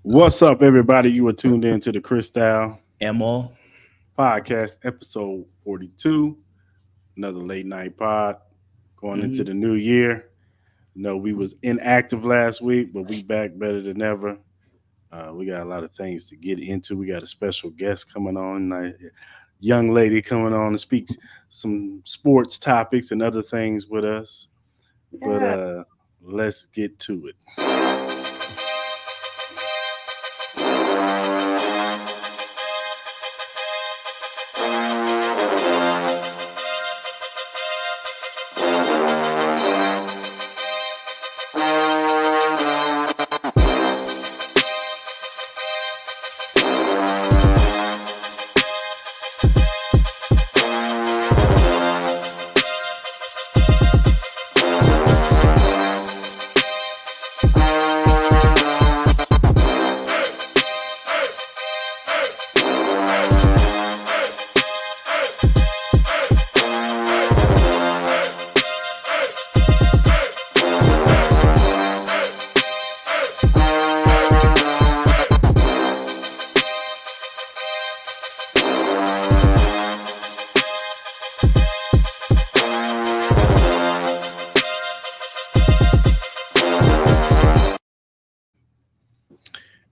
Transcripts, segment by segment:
What's up, everybody? You are tuned in to the Cris Emo. podcast, episode 42. Another late night pod going into Mm-hmm. the new year. No, we was inactive last week, but we back better than ever. We got a lot of things to get into. We got a special guest coming on, a young lady coming on to speak some sports topics and other things with us. But Yeah. let's get to it.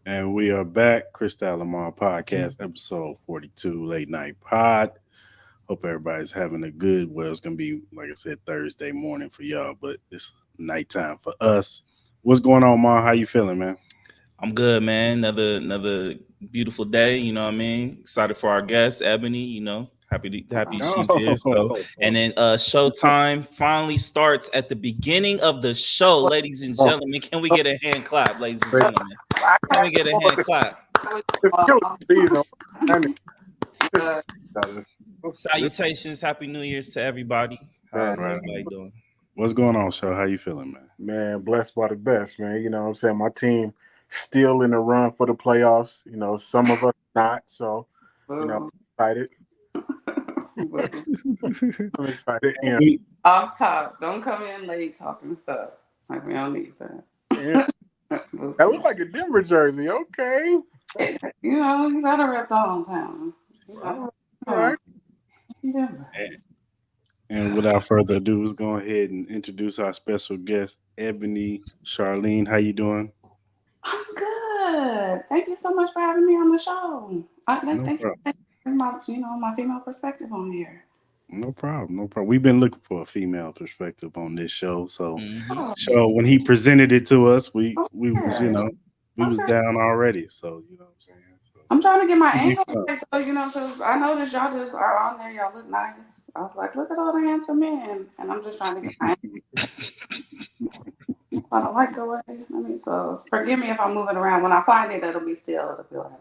And we are back, Crystal Lamar podcast, episode 42, late night pod. Hope everybody's having a good, well, it's going to be, like I said, Thursday morning for y'all, but it's nighttime for us. What's going on, Ma? How you feeling, man? I'm good, man. Another beautiful day. You know what I mean? Excited for our guest, Ebony. Happy she's here. So, and then showtime finally starts at the beginning of the show, ladies and gentlemen. Can we get a hand clap, ladies and gentlemen? Can we get a hand clap? Salutations, happy New Year's to everybody. How's Right. everybody doing? What's going on, show? How you feeling, man? Man, blessed by the best, man. You know what I'm saying? My team still in the run for the playoffs. You know, some of us not. So, excited. I'm excited. Yeah. Off top. Don't come in late talking stuff. Like we don't need that. Yeah. That looks like a Denver jersey. Okay. You know, you gotta rep the hometown. All right. Denver. And without further ado, let's go ahead and introduce our special guest, Ebony Charlene. How you doing? I'm good. Thank you so much for having me on the show. No Thank you problem. for my female perspective on here. No problem. No problem. We've been looking for a female perspective on this show. So, Mhm. when he presented it to us, we was, Yeah. we was down already. So, you know what I'm saying? So, I'm trying to get my it'd be angles fun. back though, because I noticed y'all just are on there. Y'all look nice. I was like, look at all the handsome men, and I'm just trying to get my. I don't like the way. So forgive me if I'm moving around. When I find it, it'll be still. It'll be like.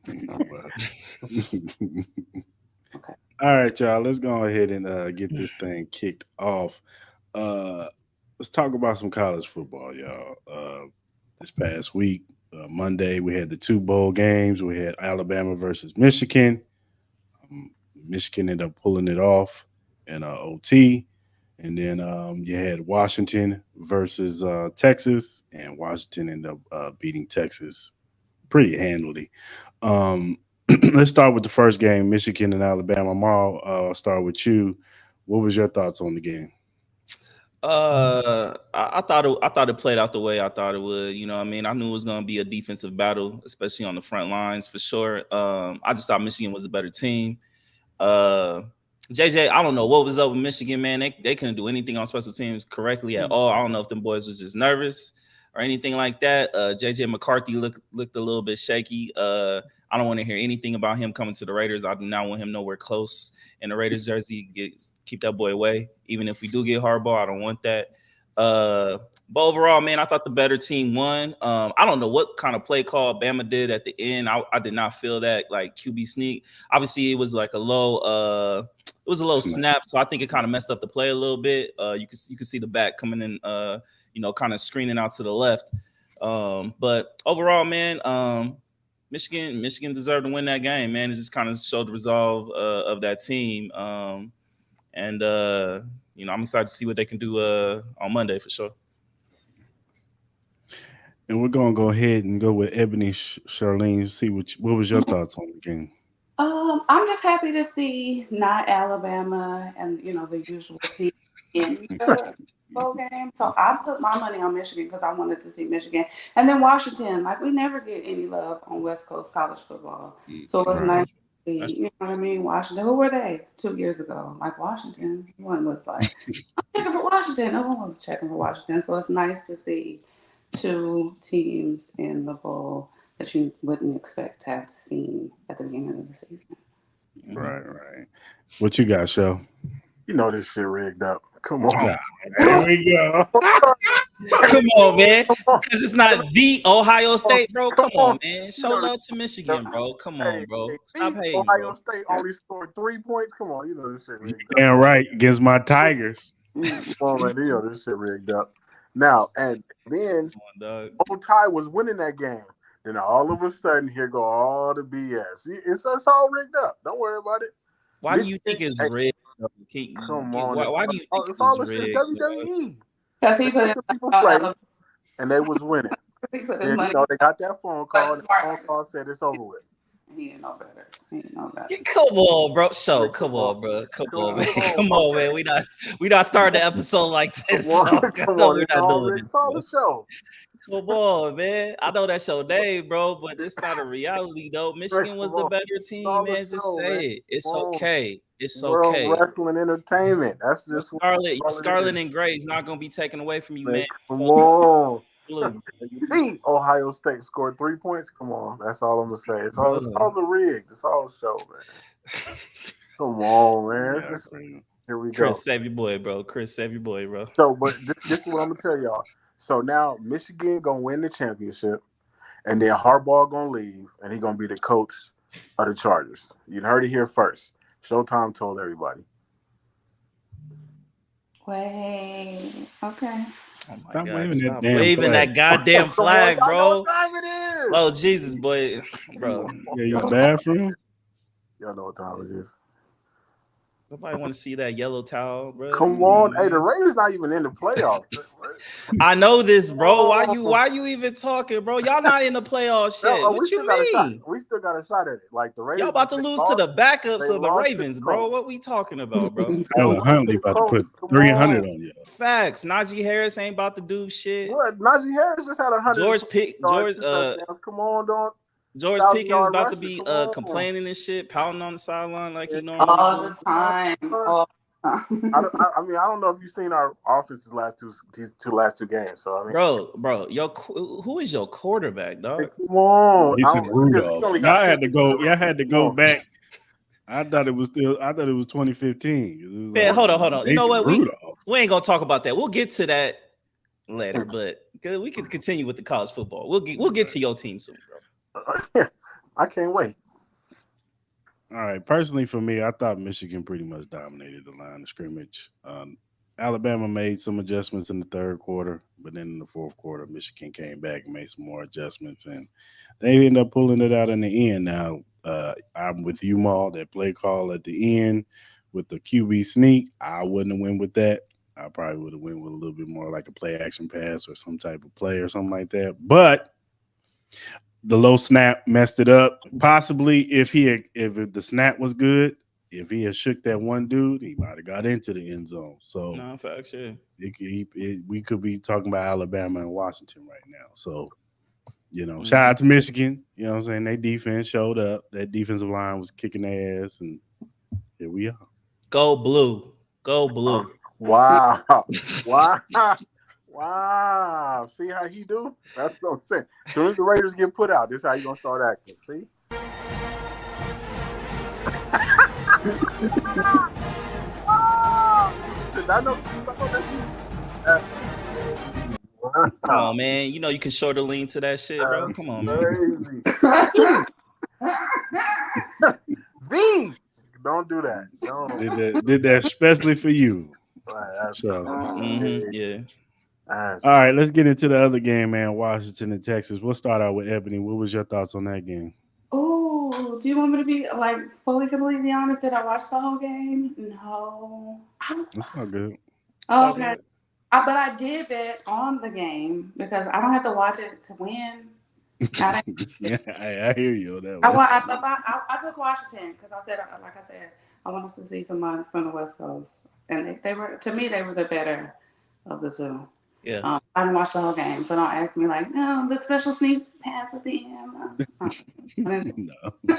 Okay. All right, y'all. Let's go ahead and get this thing kicked off. Let's talk about some college football, y'all. This past week, Monday, we had the two bowl games. We had Alabama versus Michigan. Um, Michigan ended up pulling it off in OT. And then you had Washington versus Texas, and Washington ended up beating Texas pretty handily. Um, let's start with the first game, Michigan and Alabama. Ma, I'll start with you. What was your thoughts on the game? I thought it played out the way I thought it would. You know what I mean? I knew it was gonna be a defensive battle, especially on the front lines for sure. I just thought Michigan was a better team. Uh JJ, I don't know what was up with Michigan, man. They couldn't do anything on special teams correctly at all. I don't know if them boys was just nervous or anything like that. JJ McCarthy looked a little bit shaky. I don't want to hear anything about him coming to the Raiders. I do not want him nowhere close in the Raiders jersey. Keep that boy away. Even if we do get Harbaugh, I don't want that. But overall, man, I thought the better team won. I don't know what kind of play call Bama did at the end. I did not feel that like QB sneak. Obviously, it was like a low. It was a low snap, so I think it kind of messed up the play a little bit. You could see the back coming in. Kind of screening out to the left. But overall, man, Michigan deserved to win that game, man. It just kind of showed the resolve of that team. And I'm excited to see what they can do on Monday for sure. And we're gonna go ahead and go with Ebony Charlene. See what was your thoughts on the game? I'm just happy to see not Alabama and the usual team in the bowl game. So I put my money on Michigan because I wanted to see Michigan, and then Washington. Like we never get any love on West Coast college football, so it was Right. nice to see. You know what I mean? Washington. Who were they 2 years ago? Like Washington. One was like checking for Washington. No one was checking for Washington. So it's nice to see two teams in the bowl that you wouldn't expect to have seen at the beginning of the season. Right, right. What you got, Shell? You know this shit rigged up. Come on. Ah, there we go. Come on, man. Because it's not the Ohio State, bro. Come on, on. man. You Show know love to Michigan, bro. Come on, bro. Stop hating, Ohio bro. State only scored 3 points. Come on, you know this shit rigged up. Damn right against my Tigers. Come on, man. You know this shit rigged up. Now, and then Come on, dog. Old Ty was winning that game. Then all of a sudden, here go all the BS. It's all rigged up. Don't worry about it. Why do you think it's Hey, rigged? come on. Why do you think It's it's all this shit rigged? WWE. Because he They put let his the money people on play, Alabama. and they was winning. He put his Then, money they got that phone call, and the smart. phone call said it's over with. He didn't know better. He didn't know better. Come on, bro. So come on, bro. Come on, man. Come on, man. We not starting the episode like this. Come on, dog. come No, on. we're It's not all doing rigged. this, It's all bro. the show. Come on, man. I know that's your name, bro, but it's not a reality, though. Michigan was the better It's team, all the man. Just show, say man. it. It's Come on. okay. It's World okay. Wrestling Entertainment. That's Your just Scarlet and Gray is not gonna be taken away from you, man. Come on. Blue. The Ohio State scored 3 points. Come on. That's all I'm gonna say. It's all the rigged. It's all show, man. Come on, man. Yeah, Here we go. Chris, save your boy, bro. Chris, save your boy, bro. So, but this is what I'm gonna tell y'all. So now Michigan gonna win the championship, and then Harbaugh gonna leave, and he gonna be the coach of the Chargers. You heard it here first. Showtime told everybody. Wait. Okay. Oh my Stop God! waving that Stop damn waving flag. that goddamn Come on, flag, y'all know bro. what time it is. Oh Jesus, boy, bro. Yeah, use the bathroom. Y'all know what time it is. Nobody want to see that yellow towel, bro. Come on. Hey, the Raiders not even in the playoffs. I know this, bro. Why you even talking, bro? Y'all not in the playoffs shit. No, What you mean? We still got a shot at it. Like the Raiders. Y'all about to lose to the backups they of the lost to the Ravens, bro. Colts. What we talking about, bro? Tyler Huntley about to put 300 on you. Facts. Najee Harris ain't about to do shit. What? Najee Harris just had 100. Come on, don't. George 1,000 Pickens yard about to rusher, be come on. complaining and shit, pouting on the sideline like he normally All do. the time. All the time. I mean, I don't know if you've seen our offense's last two games. So I mean, Bro, who is your quarterback, dog? hey, come on. He said Rudolph. Y'all had to go. Y'all had to go back. I thought it was 2015. Man, hold on. You know what? Rudolph. We ain't gonna talk about that. We'll get to that later, but we can continue with the college football. We'll get to your team soon, bro. I can't wait. All right. Personally, for me, I thought Michigan pretty much dominated the line of scrimmage. Alabama made some adjustments in the third quarter, but then in the fourth quarter, Michigan came back and made some more adjustments, and they ended up pulling it out in the end. Now, I'm with you, Maul. That play call at the end with the QB sneak, I wouldn't have went with that. I probably would have went with a little bit more like a play action pass or some type of play or something like that. But the low snap messed it up. Possibly if the snap was good, if he had shook that one dude, he might have got into the end zone. So No, facts, yeah. We could be talking about Alabama and Washington right now. So, shout out to Michigan. You know what I'm saying? Their defense showed up. That defensive line was kicking their ass, and here we are. Go blue. Go blue. Wow. Wow. See how he do? That's what I'm saying. As soon as the Raiders get put out, this is how you going to start acting. See? I know that's Come on, man. You know you can shorter lean to that shit, bro. Come on, man. V, don't do that. Don't. Did that especially for you. Right, Yeah. All right, let's get into the other game, man. Washington and Texas. We'll start out with Ebony. What was your thoughts on that game? Oh, do you want me to be fully completely honest? Did I watch the whole game? No. That's not good. Okay. But I did bet on the game because I don't have to watch it to win. I, Yeah, I hear you on that I, one. wa- I took Washington because I said, like I said, I wanted to see someone from the West Coast, and they were, to me, they were the better of the two. Yeah. I didn't watch the whole game, so don't ask me like, no, the special sneak pass at the end. I didn't No. see-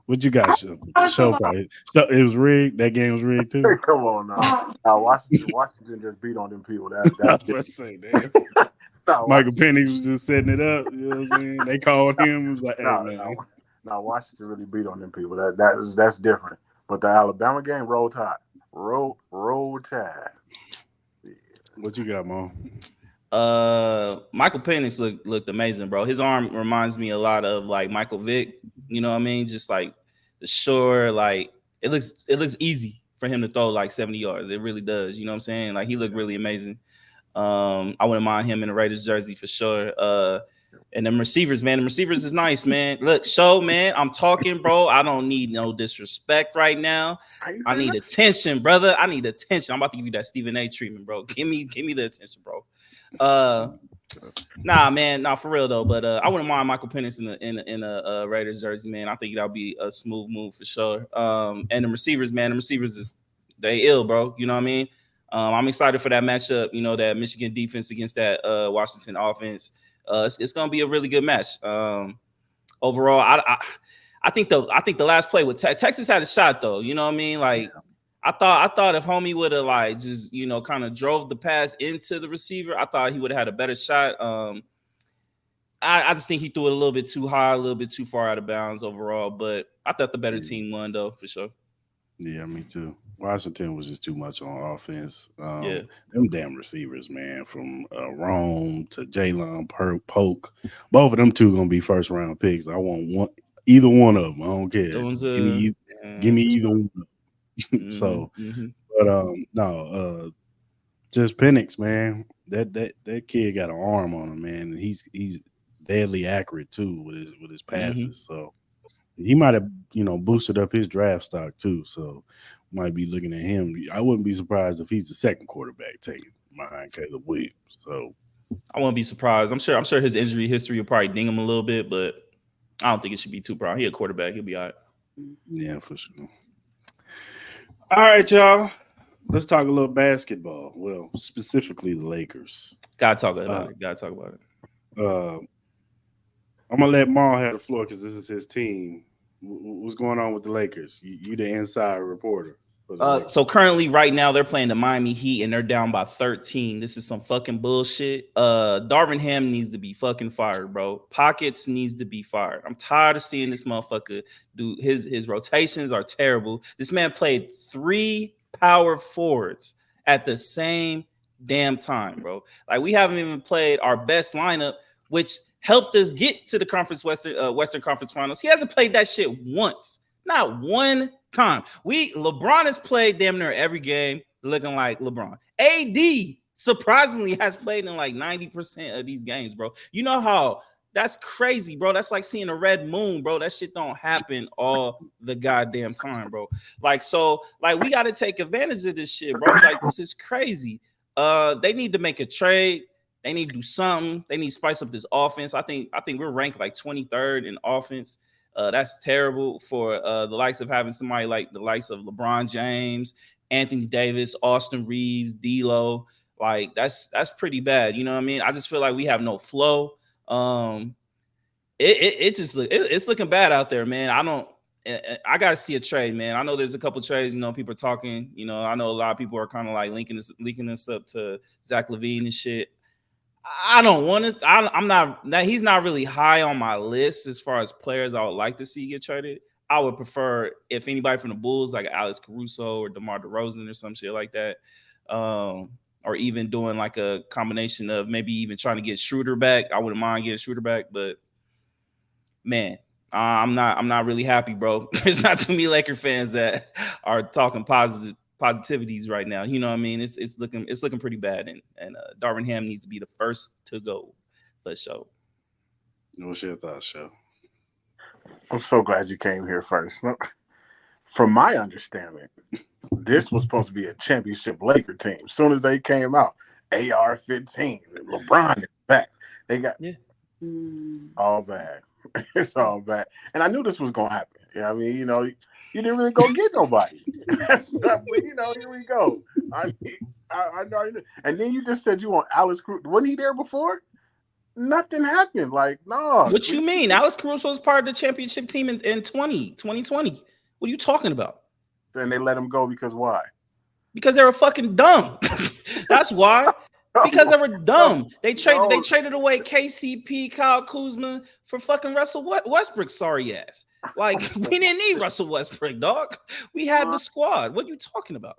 What you got, College show football. price? So it was rigged. That game was rigged Hey, too. come on now. Now Washington just beat on them people. I That's was about to say, damn. no, Michael Penix was just setting it up. You know what I'm saying? They called him. It was like, hey, no, man. no, Washington really beat on them people. That's different. But the Alabama game, roll tide, roll tide. Yeah. What you got, Mo? Michael Penix looked amazing, bro. His arm reminds me a lot of like Michael Vick. You know what I mean? Just like the shore, like it looks easy for him to throw like 70 yards. It really does. You know what I'm saying? Like he looked really amazing. I wouldn't mind him in a Raiders jersey for sure. And them receivers, man. The receivers is nice, man. Look, show, man. I'm talking, bro. I don't need no disrespect right now. I need attention, brother. I need attention. I'm about to give you that Stephen A treatment, bro. Give me the attention, bro. Nah, man, nah, for real though. But I wouldn't mind Michael Penix in a Raiders jersey, man. I think that'll be a smooth move for sure. And the receivers, man, is they ill, bro. You know what I mean? I'm excited for that matchup. You know, that Michigan defense against that Washington offense. It's gonna be a really good match. Overall, I think the last play with Texas had a shot though. You know what I mean? Like I thought if homie would have like just kind of drove the pass into the receiver, I thought he would have had a better shot. I just think he threw it a little bit too high, a little bit too far out of bounds overall. But I thought the better team won though for sure. Yeah, me too. Washington was just too much on offense. Yeah. Them damn receivers, man, from Rome to Jalen Polk, both of them two gonna be first round picks. I want either one of them. I don't care. Give me either one. So, but no, just Penix, man. That kid got an arm on him, man, and he's deadly accurate too with his passes. So he might have boosted up his draft stock too. So might be looking at him. I wouldn't be surprised if he's the second quarterback taken behind Caleb Williams. So I won't be surprised. I'm sure his injury history will probably ding him a little bit, but I don't think it should be too proud. He a quarterback. He'll be all right. Yeah, for sure. All right, y'all. Let's talk a little basketball. Well, specifically the Lakers. Gotta talk about it. I'm gonna let Maul have the floor because this is his team. What's going on with the Lakers? You the inside reporter. So currently, right now, they're playing the Miami Heat and they're down by 13. This is some fucking bullshit. Darvin Ham needs to be fucking fired, bro. Pockets needs to be fired. I'm tired of seeing this motherfucker do his rotations are terrible. This man played 3 power forwards at the same damn time, bro. Like we haven't even played our best lineup, which helped us get to the Western Conference Finals. He hasn't played that shit once. Not one time. LeBron has played damn near every game looking like LeBron. AD surprisingly has played in like 90% of these games, bro. You know how that's crazy, bro. That's like seeing a red moon, bro. That shit don't happen all the goddamn time, bro. Like, so like we got to take advantage of this shit, bro. Like, this is crazy. They need to make a trade. They need to do something. They need to spice up this offense. I think we're ranked like 23rd in offense. That's terrible for the likes of having somebody like the likes of LeBron James, Anthony Davis, Austin Reeves, D'Lo. Like that's pretty bad. You know what I mean? I just feel like we have no flow. It's looking bad out there, man. I gotta see a trade, man. I know there's a couple trades. People are talking. I know a lot of people are kind of like linking this up to Zach LaVine and shit. I don't want to. I'm not. He's not really high on my list as far as players I would like to see get traded. I would prefer if anybody from the Bulls, like Alex Caruso or DeMar DeRozan or some shit like that, or even doing like a combination of maybe even trying to get Schroeder back. I wouldn't mind getting Schroeder back, but man, I'm not really happy, bro. There's not too many Laker fans that are talking positivities right now. You know what I mean? It's looking pretty bad, and Darvin Ham needs to be the first to go for sure. What's your thoughts, Show? I'm so glad you came here first. From my understanding, this was supposed to be a championship Laker team. As soon as they came out, AR-15, LeBron is back. They got all bad. It's all bad. And I knew this was gonna happen. Yeah, I mean, you didn't really go get nobody. Here we go. I know. And then you just said you want Alex Cruz. Wasn't he there before? Nothing happened. Like, no. What you mean? Alex Caruso was part of the championship team in 2020. What are you talking about? And they let him go because why? Because they were fucking dumb. That's why. Because they were dumb. They traded away KCP, Kyle Kuzma for fucking Russell Westbrook. Sorry ass. Like, we didn't need Russell Westbrook, dog. We had the squad. What are you talking about?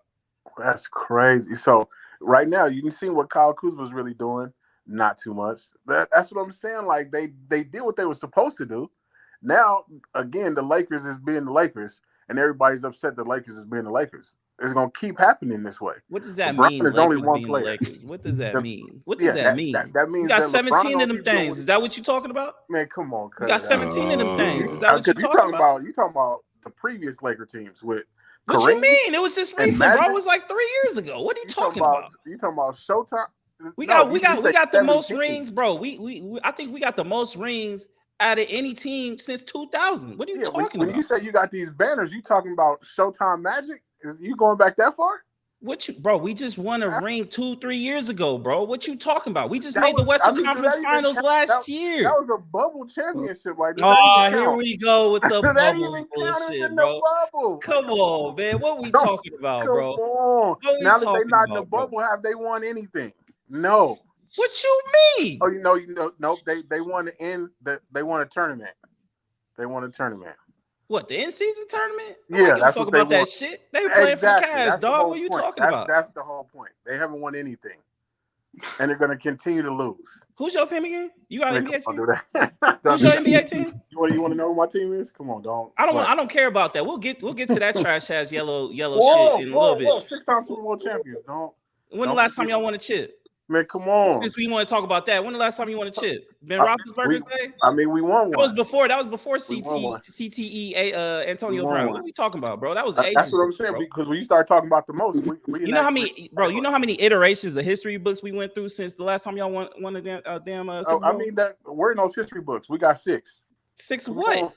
That's crazy. So right now, you can see what Kyle Kuzma's really doing. Not too much. That's what I'm saying. Like, they did what they were supposed to do. Now, again, the Lakers is being the Lakers, and everybody's upset the Lakers is being the Lakers. It's gonna keep happening this way. What does that LeBron mean? Is only one player. Lakers. What does that mean? What does that mean? That means you got that 17 of them things. Is that what you're talking about? Man, come on. You got 17 of them things. Is that what you're talking about? You talking about the previous Laker teams with What Kareem you mean? It was just recent, bro. It was like 3 years ago. What are you talking about? You talking about Showtime? We got the most rings, bro. I think we got the most rings out of any team since 2000. What are you talking about? When you say you got these banners, you talking about Showtime Magic? Is you going back that far? Bro? We just won a ring 2-3 years ago, bro. What you talking about? We just made the Western Conference Finals last year. That was a bubble championship. Like, here we go with the bubble bullshit, bro. Come on, man. What we talking about, bro? Come on. Now that they're not in the bubble, have they won anything? No. What you mean? Oh, no. They won they won a tournament. They won a tournament. What, the in-season tournament? Yeah, that's fuck what they about want. that shit. They were playing for cash, dog. What are you talking about? That's the whole point. They haven't won anything, and they're going to continue to lose. Who's your team again? You got an NBA team? Do that. Who's your NBA team? You want to know who my team is? Come on, don't. I don't care about that. We'll get to that trash ass yellow shit in a little bit. 6-time Super Bowl champions, don't. When the last time y'all won a chip? Man, come on. Since we want to talk about that, when the last time you won a chip? Ben Roethlisberger's day? I mean, we won one. That was before CTE Antonio Brown. What are we talking about, bro? That was ages. That's what I'm saying. Because when you start talking about the most, you know how many iterations of history books we went through since the last time y'all won a damn Super Bowl? I mean, that we're in those history books. We got 6. 6 what?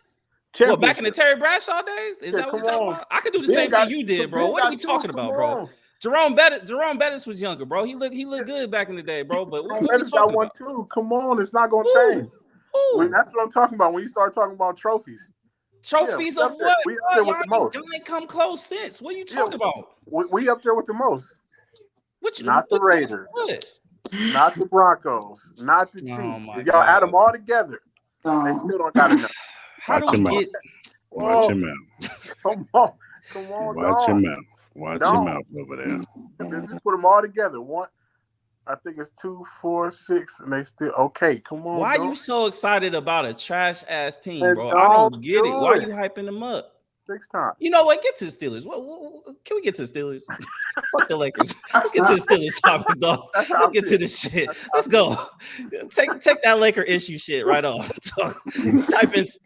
Well, back in the Terry Bradshaw days? Is that what we're talking about? I could do the same thing you did, bro. What are we talking about, bro? Jerome Bettis was younger, bro. He looked good back in the day, bro. But Jerome Bettis got one too. Come on, it's not gonna change. That's what I'm talking about. When you start talking about trophies of what? Y'all ain't come close since. What are you talking about? We up there with the most. Not the Raiders, what? Not the Broncos, not the Chiefs. If y'all add them all together, they still don't got enough. How do we get? Watch your mouth. Come on. Watch your mouth. Watch your mouth over there. Let's just put them all together. I think it's 2, 4, 6, and they still okay. Come on. Why are you so excited about a trash ass team, bro? I don't get it. Why are you hyping them up? 6 times. You know what? Get to the Steelers. Can we get to the Steelers? Fuck the Lakers. Let's get to the Steelers topic, dog. Let's get to this shit. Let's go. Take that Laker issue shit right off. Let's type in the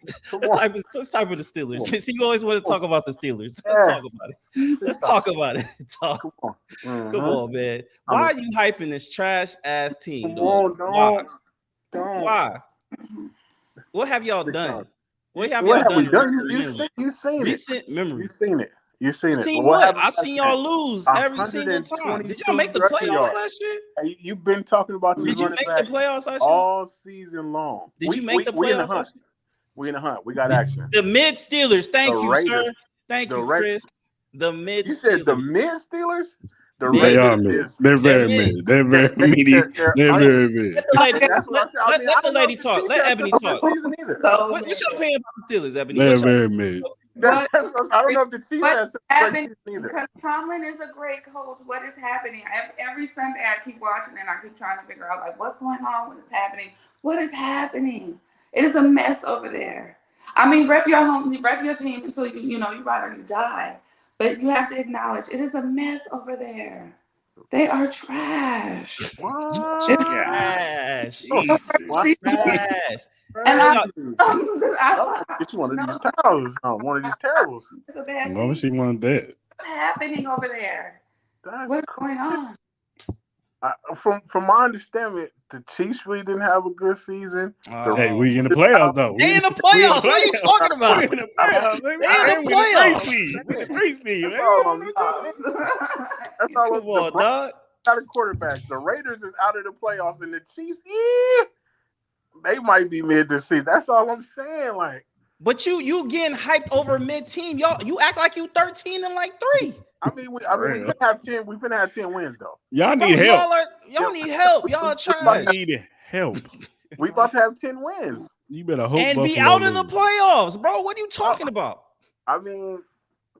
Steelers. Since you always want to talk about the Steelers, let's talk about it. Let's talk about it. Come on, man. Why are you hyping this trash ass team? Why? What have y'all done? What have y'all done? You seen it. Recent memory. You seen it. Seen what? I seen y'all lose every single time. Did y'all make the playoffs last year? You've been talking about these. Did you make the playoffs last year? All season long. Did you make the playoffs last year? We in the hunt. We got action. The mid Steelers. Thank you, sir. Thank you, Chris. The mid. You said the mid Steelers? They are mid. They're very mid. They're very mid. They're very mid. Let the lady talk. Let Ebony talk. What's your opinion about the Steelers, Ebony? They're very mid. I don't know if the team has happened because Tomlin is a great coach. What is happening? Every Sunday I keep watching and I keep trying to figure out like what's going on, what is happening. What is happening? It is a mess over there. I mean, rep your home, rep your team until you ride or you die. But you have to acknowledge it is a mess over there. They are trash. What? Trash. What? Trash. And I get you one of these towels. One of these terribles. As long as she wanted that. happening over there? What's going on? From my understanding, the Chiefs really didn't have a good season. Hey, we in the playoffs though. They in the playoffs. What are you talking about? We in the playoffs. They in the playoffs. We in the three seed. That's all I'm saying. That's all. Come on, dog. Got a quarterback. The Raiders is out of the playoffs, and the Chiefs, they might be mid this season. That's all I'm saying. Like, but you getting hyped over mid-team. You act like you 13 and like 3. I mean, we finna have 10. We finna have 10 wins though. Y'all need help. Y'all need help. Y'all are trash. Need help. We about to have 10 wins. You better hope and be out of the playoffs, bro. What are you talking about? I mean,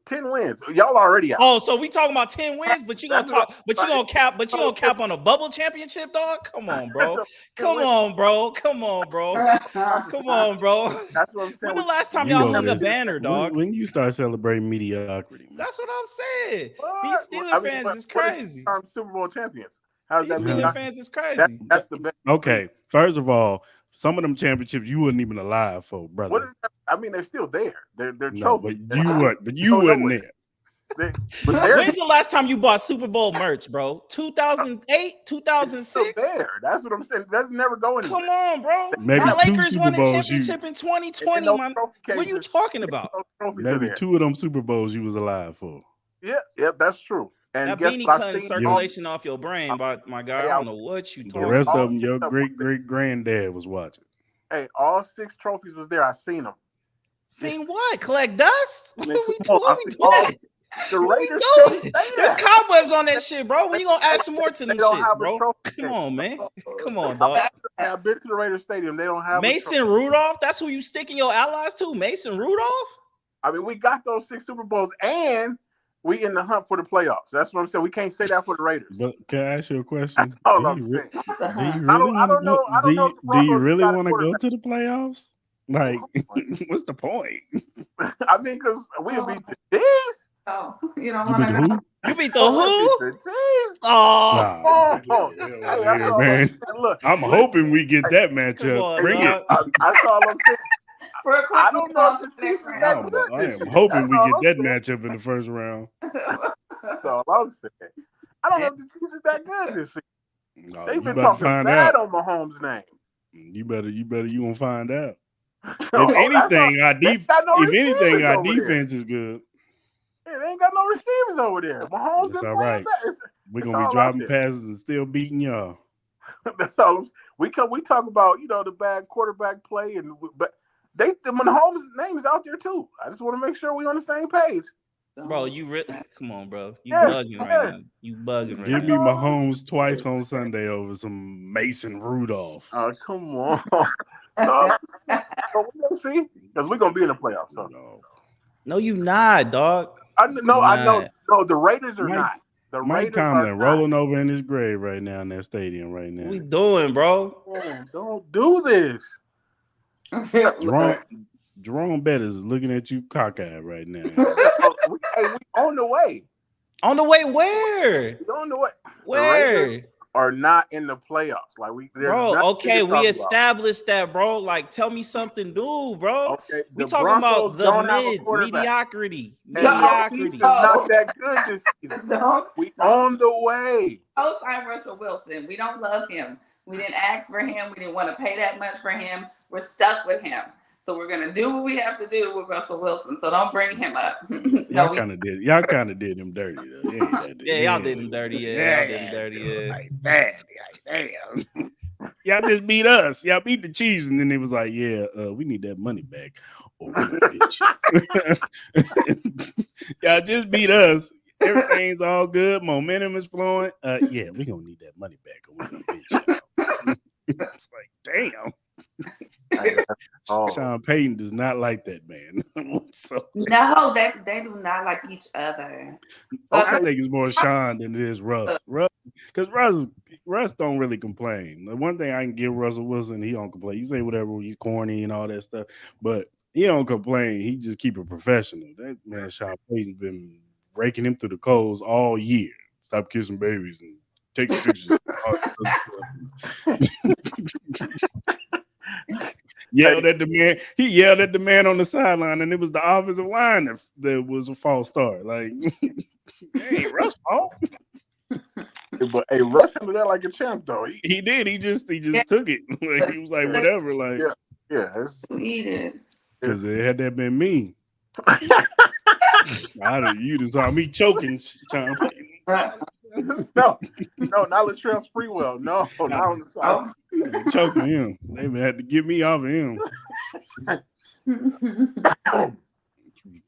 10 wins. Y'all already out. Oh, so we talking about 10 wins, but you gonna talk, but you gonna cap on a bubble championship, dog? Come on, bro. Come on, bro. Come on, bro. Come on, bro. That's what I'm saying. When the last time y'all hung a banner, dog? When you start celebrating mediocrity, man. That's what I'm saying. These Steelers fans is crazy. Super Bowl champions. How's These that? Steelers fans is crazy. That's the best. Okay, first of all, some of them championships you wasn't even alive for, brother. What is that? I mean, they're still there. They're no, trophies. but you wasn't there. When's the last time you bought Super Bowl merch, bro? 2008, 2006? There. That's what I'm saying. That's never going. Come on, bro. Maybe my two Lakers Super won a Bowls championship in 2020. What are you talking about? Maybe 2 of them Super Bowls you was alive for. Yeah, that's true. And that guess beanie what? cutting circulation off your brain, but my guy, I don't know what you talking about. The rest of them, your great granddad was watching. Hey, all 6 trophies was there. I seen them. Seen what? Collect dust? What we doing? The Raiders. There's cobwebs on that shit, bro. When you gonna add some more to them shits, bro? Come on, man. Come on, dog. I've been to the Raiders Stadium. They don't have Mason Rudolph. That's who you sticking your allies to, Mason Rudolph. I mean, we got those 6 Super Bowls, and we in the hunt for the playoffs. That's what I'm saying. We can't say that for the Raiders. But can I ask you a question? That's all I'm saying. Do you really want to go to the playoffs? Like, what's the point? I mean, because we'll beat the Chiefs. Oh, you don't want to know. You beat the who? Oh, man. Look, I'm hoping we get that matchup. Bring it. That's all I'm saying. I don't know if the Chiefs is that good. I am hoping we get that matchup in the first round. That's all I'm saying. I don't know if the Chiefs is that good this season. No, they've been talking bad on Mahomes' name. You gonna find out. If anything, our defense is good. Yeah, they ain't got no receivers over there. Mahomes is all right. We're gonna be dropping passes and still beating y'all. That's all. We talk about the bad quarterback play, but Mahomes' name is out there too. I just want to make sure we on the same page. Bro, come on, bro. You bugging right now. You bugging right now. Give me Mahomes twice on Sunday over some Mason Rudolph. Oh, come on. We're gonna see because we're gonna be in the playoffs. So. No, you not, dog. I know. No, the Raiders are not. The Mike Raiders Tomlin rolling over in his grave right now in that stadium right now. What we doing, bro? Don't do this. Jerome Bettis is looking at you cockeyed right now. we on the way. On the way where? We on the way. Where? Are not in the playoffs. Like okay, we established that, bro. Like, tell me something new, bro. Okay, we talking about the mediocrity. Mediocrity is not that good this season. We on the way. Outside Russell Wilson, we don't love him. We didn't ask for him. We didn't want to pay that much for him. We're stuck with him. So we're gonna do what we have to do with Russell Wilson. So don't bring him up. Y'all kind of did him dirty though. Y'all did him dirty. Y'all did him dirty. Like that. Damn. Y'all just beat us. Y'all beat the Chiefs, and then it was like, we need that money back. Bitch. Y'all just beat us. Everything's all good. Momentum is flowing. We're gonna need that money back, or we're gonna beat y'all. It's like, damn. Sean Payton does not like that man. So no, they do not like each other. I think it's more Sean than it is Russ. Because Russ don't really complain. The one thing I can give Russell Wilson, he don't complain. He say whatever, he's corny and all that stuff, but he don't complain. He just keep it professional. That man, Sean Payton's been raking him through the coals all year. Stop kissing babies and take pictures. Yelled at the man. He yelled at the man on the sideline, and it was the offensive line that was a false start. Like, Hey, Russ fault. But hey, Russ handled that like a champ, though. He did. He just took it. Like, he was like, whatever. Like, Yeah. Eat it. because had that been me, you just saw me choking. Sean. No, not Latrell Sprewell. No, not on the side. Choking him. They had to get me off of him. What's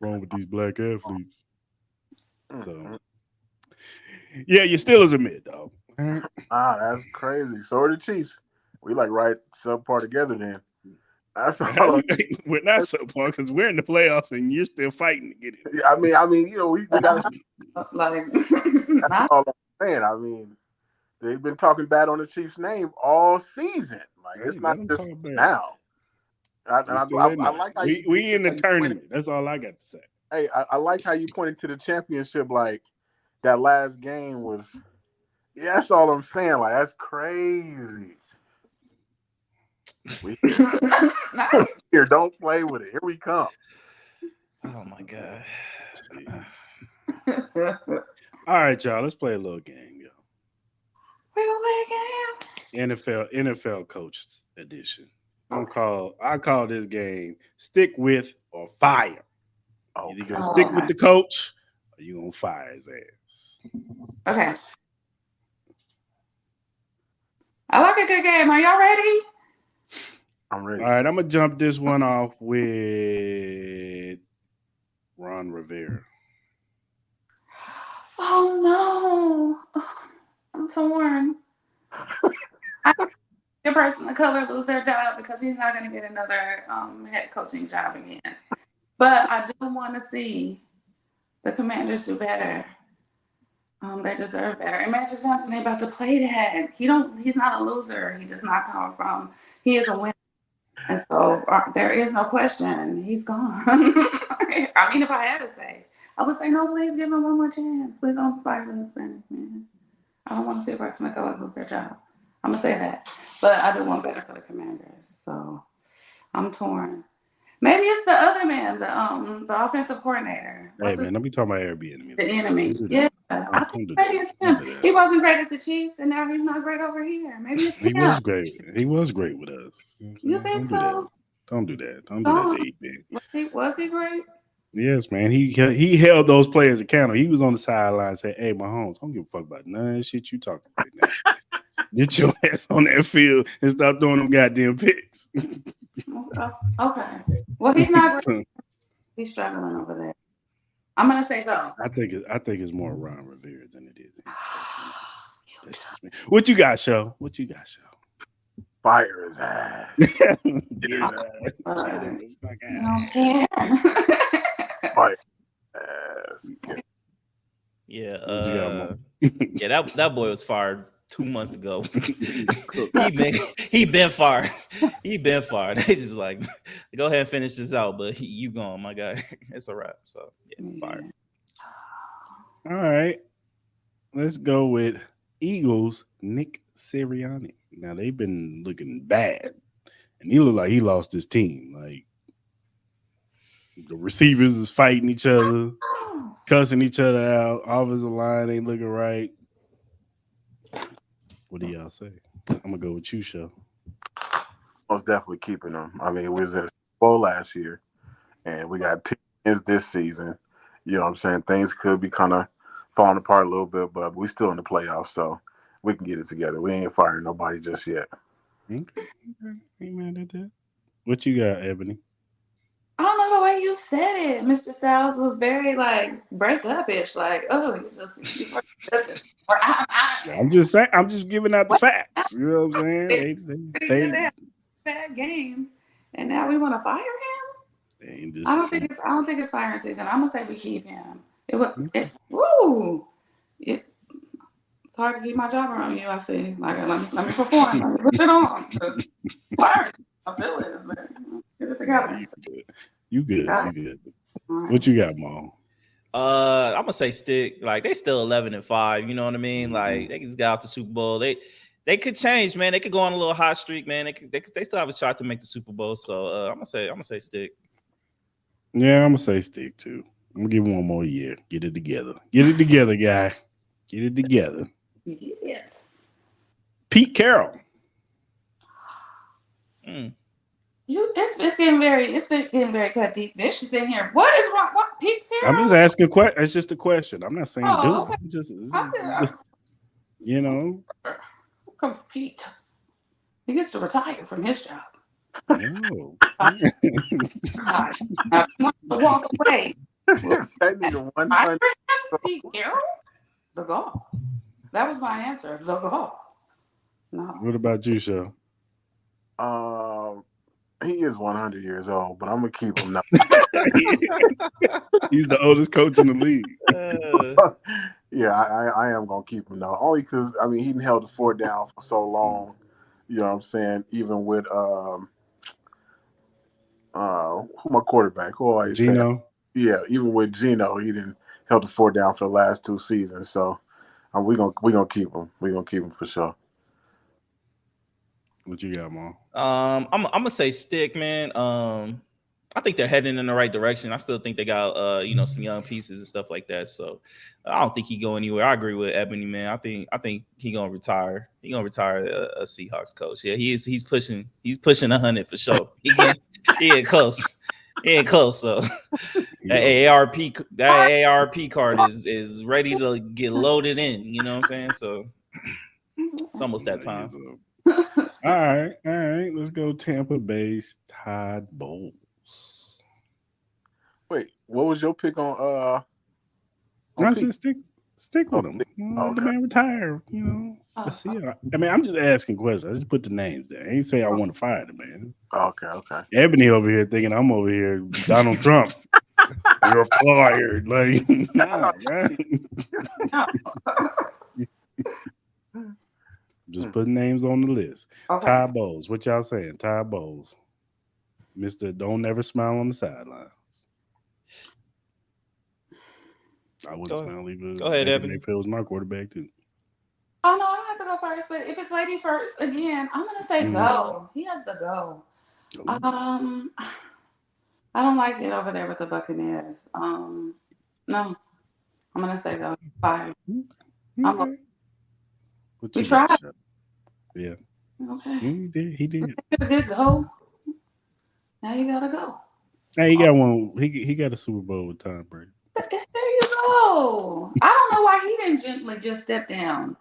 wrong with these black athletes? So, yeah, your Steelers are mid, dog. That's crazy. So are the Chiefs. We like right subpar together then. That's all. We're not subpar because we're in the playoffs and you're still fighting to get it. I mean, we got like. That's all I'm saying. I mean, they've been talking bad on the Chiefs' name all season. Like, it's not just now. I like how we in the tournament. That's all I got to say. Hey, I like how you pointed to the championship. Like, that last game was. Yeah, that's all I'm saying. Like, that's crazy. Here, don't play with it. Here we come. Oh my god. All right, y'all. Let's play a little game, yo. We'll play a game. NFL coach edition. I call this game stick with or fire. Okay. You're gonna stick with the coach or you gonna fire his ass. Okay. I like a good game. Are y'all ready? I'm ready. All right, I'm gonna jump this one off with Ron Rivera. Oh no. I'm torn. The person of color lose their job because he's not going to get another head coaching job again. But I do want to see the Commanders do better. They deserve better. And Magic Johnson ain't about to play that. He's not a loser. He does not come from. He is a winner. And so there is no question. He's gone. I mean, if I had to say, I would say, no, please give him one more chance. Please don't fire the Hispanic man. I don't want to see a person of color lose their job. I'm going to say that. But I do want better for the Commanders. So I'm torn. Maybe it's the other man, the offensive coordinator. Hey, man, don't be talking about Airbnb. The enemy. Yeah. I think maybe it's him. He wasn't great at the Chiefs, and now he's not great over here. Maybe it's him. He was great. He was great with us. You think so? Don't do that. Don't do that to 8-man. Was he great? Yes, man. He held those players accountable. He was on the sideline saying, "Hey, Mahomes, don't give a fuck about none of that shit you talking right now. Get your ass on that field and stop throwing them goddamn picks." Okay. Well, he's not great. He's struggling over there. I'm gonna say go. I think it's more Ron Rivera than it is. What you got, show? Fire his ass. Fire ass. Yeah. Yeah, that boy was fired 2 months ago. he been fired. He been fired. They just like, go ahead and finish this out, but you gone, my guy. It's a wrap. So yeah, fired. All right. Let's go with Eagles, Nick Sirianni. Now they've been looking bad. And he looked like he lost his team. Like the receivers is fighting each other, cussing each other out. Offensive line ain't looking right. What do y'all say? I'm gonna go with you, Show. Most definitely keeping them. I mean, we was at a bowl last year, and we got 10 wins this season. You know what I'm saying? Things could be kind of falling apart a little bit, but we still in the playoffs, so we can get it together. We ain't firing nobody just yet. Okay. Ain't mad at that. What you got, Ebony? I don't know the way you said it. Mr. Styles was very like break up-ish. Like, oh, you I'm just saying. I'm just giving out the facts. You know what I'm saying? They had bad games, and now we want to fire him. I don't think it's firing season. I'm gonna say we keep him. It's hard to keep my job around you. I see. Like, let me perform. Let me put it on. Firing, I feel it. Get it together. You good. Right. What you got, Mom? I'm gonna say stick. Like they still 11-5. You know what I mean? Like they just got off the Super Bowl. They could change, man. They could go on a little hot streak, man. They still have a shot to make the Super Bowl. So I'm gonna say stick. Yeah, I'm gonna say stick too. I'm gonna give him one more year. Get it together. Get it together, guy. Get it together. Yes. Pete Carroll. It's getting very cut deep vicious in here. What is wrong? What Pete I'm Carroll? just asking question. It's just a question. I'm not saying do Oh, it. okay. I'm just I said, you know. here comes Pete. He gets to retire from his job. No. Retire. Now, if he wants to walk away, we'll That nigga I 100. Pete Carroll. The golf. That was my answer. The golf. No. What about you, Show? He is 100 years old, but I'm gonna keep him now. He's the oldest coach in the league. Yeah, I am gonna keep him though, only because I mean he held the fort down for so long. You know what I'm saying? Even with who my quarterback? Who always say? Gino. Yeah, even with Gino, he didn't held the fort down for the last 2 seasons. So we gonna keep him. We gonna keep him for sure. What you got, Mom? I'm gonna say stick, man. I think they're heading in the right direction. I still think they got some young pieces and stuff like that. So I don't think he go anywhere. I agree with Ebony, man. I think he gonna retire. He gonna retire a Seahawks coach. Yeah, he is. He's pushing 100 for sure. He ain't close. He ain't close. So that ARP card is ready to get loaded in. You know what I'm saying? So it's almost that time. All right. Let's go Tampa Bay's Todd Bowles. Wait, what was your pick on? I Pete? said stick with him. The man retire. Let's see. I mean, I'm just asking questions. I just put the names there. I ain't say I want to fire the man. Okay. Ebony over here thinking I'm over here Donald Trump. You're fired. Like, nah, man. Just put names on the list. Okay. Ty Bowles. What y'all saying? Ty Bowles. Mr. Don't Never Smile on the Sidelines. I wouldn't smile either. Go ahead, Ebony. Mayfield was my quarterback too. Oh no, I don't have to go first. But if it's ladies first, again, I'm gonna say go. He has to go. I don't like it over there with the Buccaneers. No, I'm gonna say go. Fire. Okay. We tried. Yeah. Okay. He did. A good go. Now you gotta go. Hey, he got one. He got a Super Bowl with Tom Brady. There you go. I don't know why he didn't gently just step down.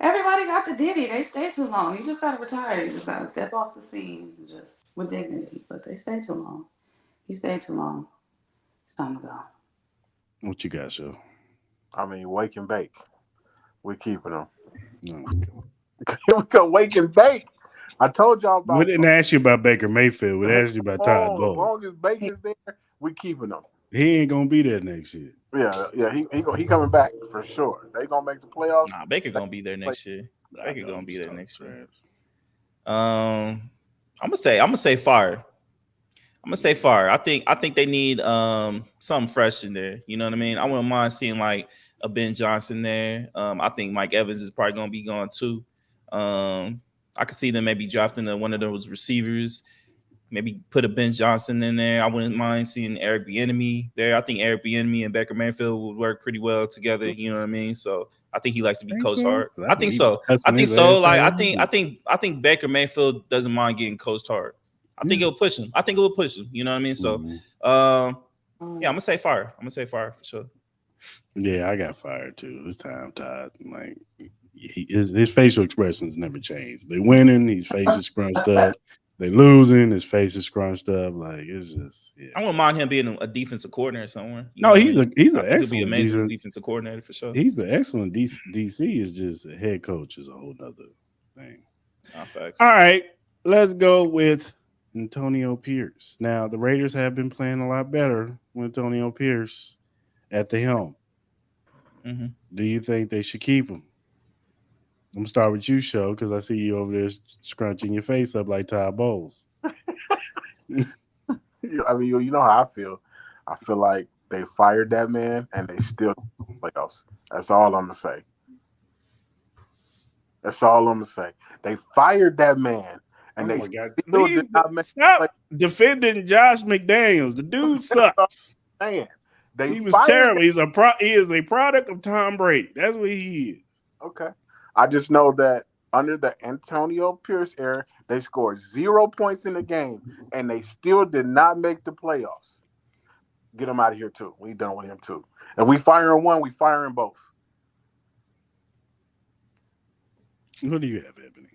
Everybody got the ditty. They stay too long. You just gotta retire. You just gotta step off the scene just with dignity. But they stay too long. He stayed too long. It's time to go. What you got, Show? I mean, wake and bake. We're keeping him. No. We go wake and bake. I told y'all about. We didn't ask you about Baker Mayfield. We asked you about Todd Bowles. As long as Baker's there, we keeping him. He ain't gonna be there next year. Yeah. He coming back for sure. They gonna make the playoffs. Nah, Baker gonna be there next year. Baker gonna be there next year. I'm gonna say fire. I think they need something fresh in there. You know what I mean? I wouldn't mind seeing like a Ben Johnson there. I think Mike Evans is probably gonna be gone too. I could see them maybe drafting one of those receivers. Maybe put a Ben Johnson in there. I wouldn't mind seeing Eric Bieniemy there. I think Eric Bieniemy and Baker Mayfield would work pretty well together. You know what I mean? So I think he likes to be coached hard. I think so. Like I think Baker Mayfield doesn't mind getting coached hard. I think it'll push him. You know what I mean? So yeah, I'm gonna say fire. For sure. Yeah, I got fired too. This time, Todd. Like his facial expressions never change. They winning, his face is scrunched up. They losing, his face is scrunched up. Like it's just. Yeah. I wouldn't mind him being a defensive coordinator somewhere. He's an excellent amazing defensive coordinator for sure. He's an excellent DC. Is just a head coach is a whole nother thing. Facts. All right, let's go with Antonio Pierce. Now the Raiders have been playing a lot better with Antonio Pierce at the helm. Mm-hmm. Do you think they should keep him? I'm gonna start with you, Show, because I see you over there scrunching your face up like Todd Bowles. I mean, you know how I feel. I feel like they fired that man and they still playoffs. That's all I'm gonna say. They fired that man and they still did not make. Stop defending Josh McDaniels. The dude sucks. Man, He was terrible. He is a product of Tom Brady. That's what he is. Okay. I just know that under the Antonio Pierce era, they scored 0 points in the game, and they still did not make the playoffs. Get him out of here, too. We done with him, too. If we firing one, we firing both. What do you have, Ebony?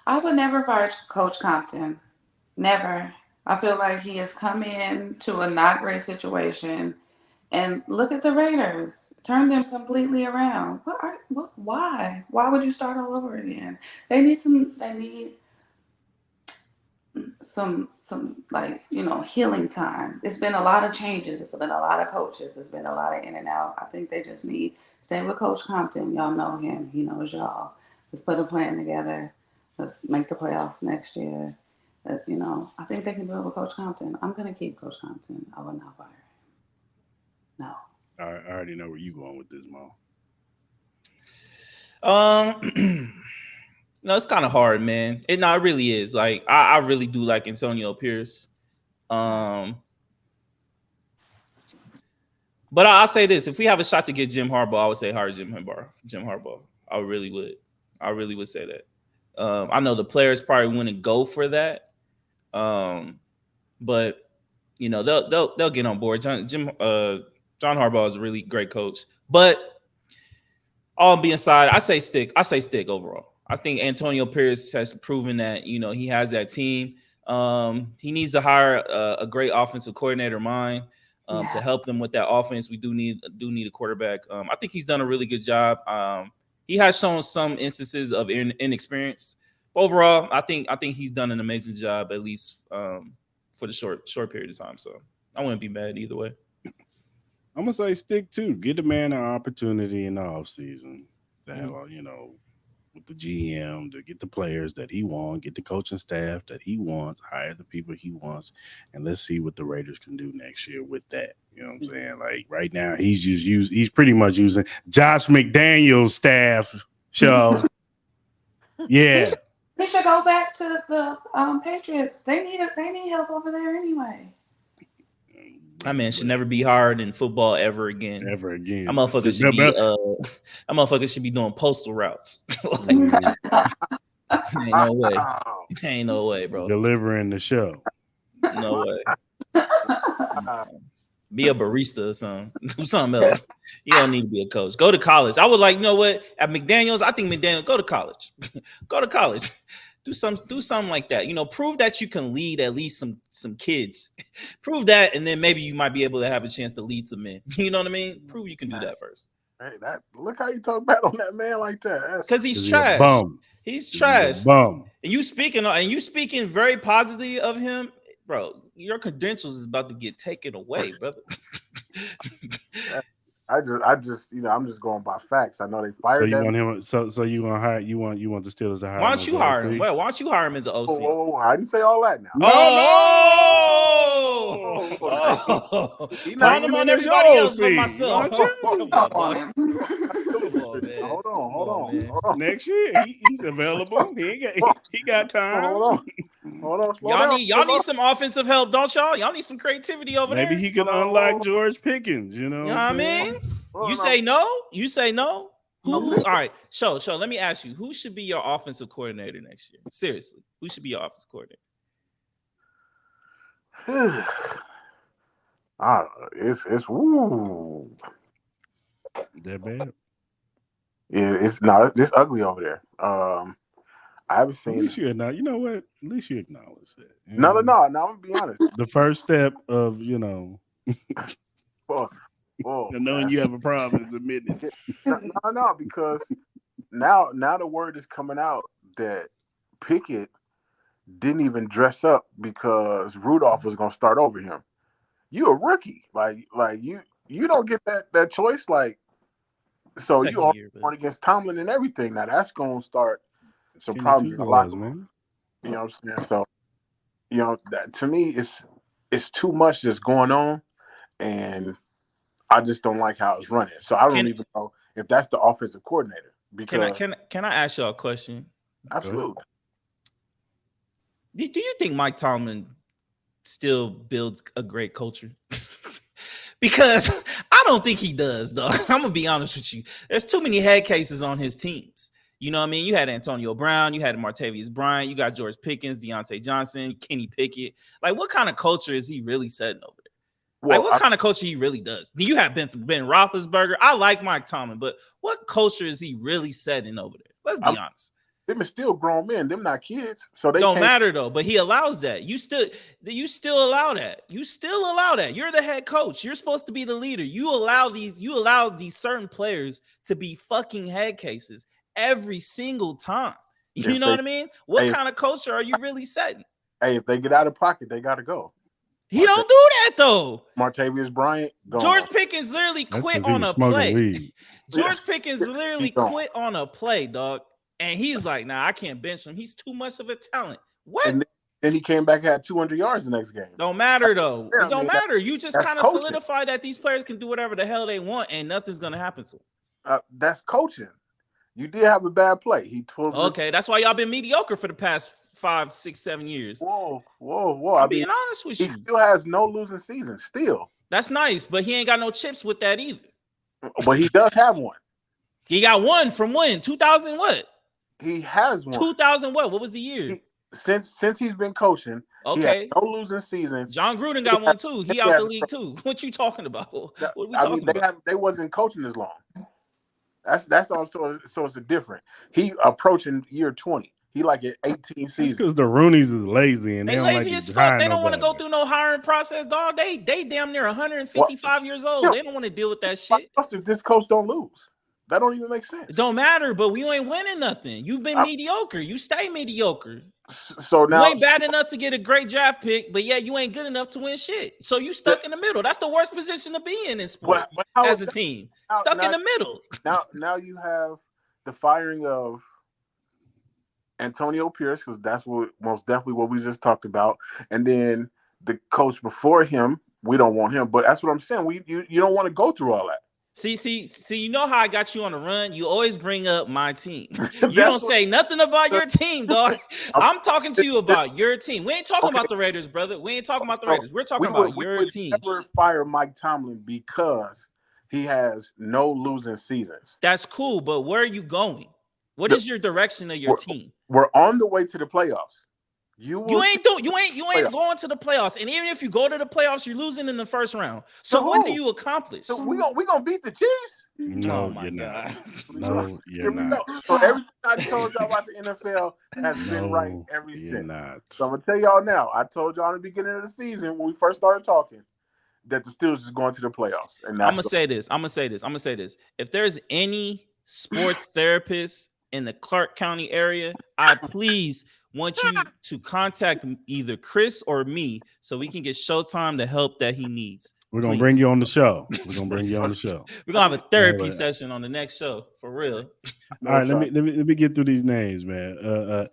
I would never fire Coach Compton. Never. I feel like he has come in to a not great situation. And look at the Raiders. Turn them completely around. Why? Why would you start all over again? They need some like, healing time. It's been a lot of changes. It's been a lot of coaches. It's been a lot of in and out. I think they just need stay with Coach Compton. Y'all know him. He knows y'all. Let's put a plan together. Let's make the playoffs next year. I think they can do it with Coach Compton. I'm gonna keep Coach Compton. I will not fire him. No. I already know where you going with this, Mo. No, it's kind of hard, man. It really is. Like, I really do like Antonio Pierce. But I'll say this: if we have a shot to get Jim Harbaugh, I would say hire Jim Harbaugh. I really would say that. I know the players probably wouldn't go for that. But they'll get on board. John Harbaugh is a really great coach. But all being aside, I say stick overall. I think Antonio Pierce has proven that he has that team. He needs to hire a great offensive coordinator of mine to help them with that offense. We do need a quarterback. I think he's done a really good job. He has shown some instances of inexperience. Overall, I think he's done an amazing job, at least for the short period of time. So I wouldn't be mad either way. I'm gonna say stick too. Get the man an opportunity in the offseason to have with the GM to get the players that he wants, get the coaching staff that he wants, hire the people he wants, and let's see what the Raiders can do next year with that. You know what I'm saying? Like right now, he's pretty much using Josh McDaniels' staff show. Yeah. He should go back to the Patriots. They need help over there anyway. That man should never be hired in football ever again. Ever again. That motherfucker should be doing postal routes. Ain't no way. Ain't no way, bro. Delivering the show. No way. Be a barista or something. Do something else. You don't need to be a coach. Go to college. I would like, what? At McDaniels, I think McDaniels, go to college. Go to college. Do something like that. Prove that you can lead at least some kids. Prove that, and then maybe you might be able to have a chance to lead some men. You know what I mean? Prove you can do that first. Hey, look how you talk bad on that man like that. Because he's trash. He's trash. Bum. And you speaking very positively of him, bro. Your credentials is about to get taken away, brother. I just I'm just going by facts. I know they fired. So you want him? So you want to hire? You want the Steelers to hire? Why don't you hire him? Well, why don't you hire him as an OC? Oh, I didn't say all that now. He's not him on everybody else but myself. Hold on. Next year he's available. He got time. Hold on. Y'all need some offensive help, don't y'all? Y'all need some creativity over there. Maybe he could unlock George Pickens. You know what I mean? You say no. Who? All right. So let me ask you: who should be your offensive coordinator next year? Seriously, who should be your offensive coordinator? It's woo. That bad? Yeah, it's ugly over there. I haven't seen. At least you acknowledge. You know what? At least you acknowledge that. No. I'm gonna be honest. The first step of knowing you have a problem is admitting it. No, because now the word is coming out that Pickett didn't even dress up because Rudolph was gonna start over him. You a rookie, like you don't get that choice, like. So you are going against Tomlin and everything. Now that's gonna start some problems in the locker room. You know what I'm saying? So, that to me it's too much that's going on, and I just don't like how it's running. So I don't even know if that's the offensive coordinator. Because can I ask y'all a question? Absolutely. Do you think Mike Tomlin still builds a great culture? Because I don't think he does, dog. I'm gonna be honest with you. There's too many head cases on his teams. You know what I mean? You had Antonio Brown, you had Martavius Bryant, you got George Pickens, Deontay Johnson, Kenny Pickett. Like, what kind of culture is he really setting over there? Well, like, what kind of culture he really does? Do you have Ben Roethlisberger? I like Mike Tomlin, but what culture is he really setting over there? Let's be honest. Them are still grown men. Them not kids, so they don't matter though. But he allows that. You still allow that. You still allow that. You're the head coach. You're supposed to be the leader. You allow these certain players to be fucking head cases every single time. You know what I mean? What kind of culture are you really setting? Hey, if they get out of pocket, they got to go. He don't do that though. Martavius Bryant, George Pickens literally quit on a play. George Pickens literally quit on a play, dog. And he's like, nah, I can't bench him. He's too much of a talent. What? And then he came back and had 200 yards the next game. Don't matter, though. It don't matter. You just kind of solidify that these players can do whatever the hell they want and nothing's going to happen to them. That's coaching. You did have a bad play. Okay, that's why y'all been mediocre for the past 5, 6, 7 years. Whoa. I'm being honest with you. He still has no losing season, still. That's nice, but he ain't got no chips with that either. But he does have one. He got one from when? 2000 what? He has one. 2000 what? What was the year? Since he's been coaching, okay, no losing seasons. John Gruden got one too. He out the league too. What you talking about? What are we talking about? They wasn't coaching as long. That's also so it's a different. He approaching year 20. He like at 18 seasons. Because the Roonies is lazy and they lazy as fuck. They don't want to go through no hiring process, dog. They damn near 155 years old. Yeah. They don't want to deal with that shit. If this coach don't lose. That don't even make sense. It don't matter, but we ain't winning nothing. You've been mediocre. You stay mediocre. So now you ain't bad enough to get a great draft pick, but yeah, you ain't good enough to win shit. So you stuck in the middle. That's the worst position to be in sports as a team. Stuck in the middle. Now you have the firing of Antonio Pierce, because that's what most definitely what we just talked about, and then the coach before him. We don't want him, but that's what I'm saying. You don't want to go through all that. See, you know how I got you on the run? You always bring up my team. You don't say nothing about your team, dog. I'm talking to you about your team. We ain't talking about the Raiders, brother. We ain't talking about the Raiders. We're talking about your team. We would never fire Mike Tomlin because he has no losing seasons. That's cool, but where are you going? What is your direction of your team? We're on the way to the playoffs. You ain't going to the playoffs, and even if you go to the playoffs, you're losing in the first round. So what do you accomplish? So we gonna beat the Chiefs? No, my God. No, you're not. So everything I told y'all about the NFL has been right ever since. So I'm gonna tell y'all now. I told y'all in the beginning of the season when we first started talking that the Steelers is going to the playoffs. And I'm gonna say this. If there's any sports therapist in the Clark County area, I please want you to contact either Cris or me so we can get Showtime the help that he needs. We're gonna bring you on the show. We're gonna have a therapy session on the next show for real. All right, let me get through these names, man.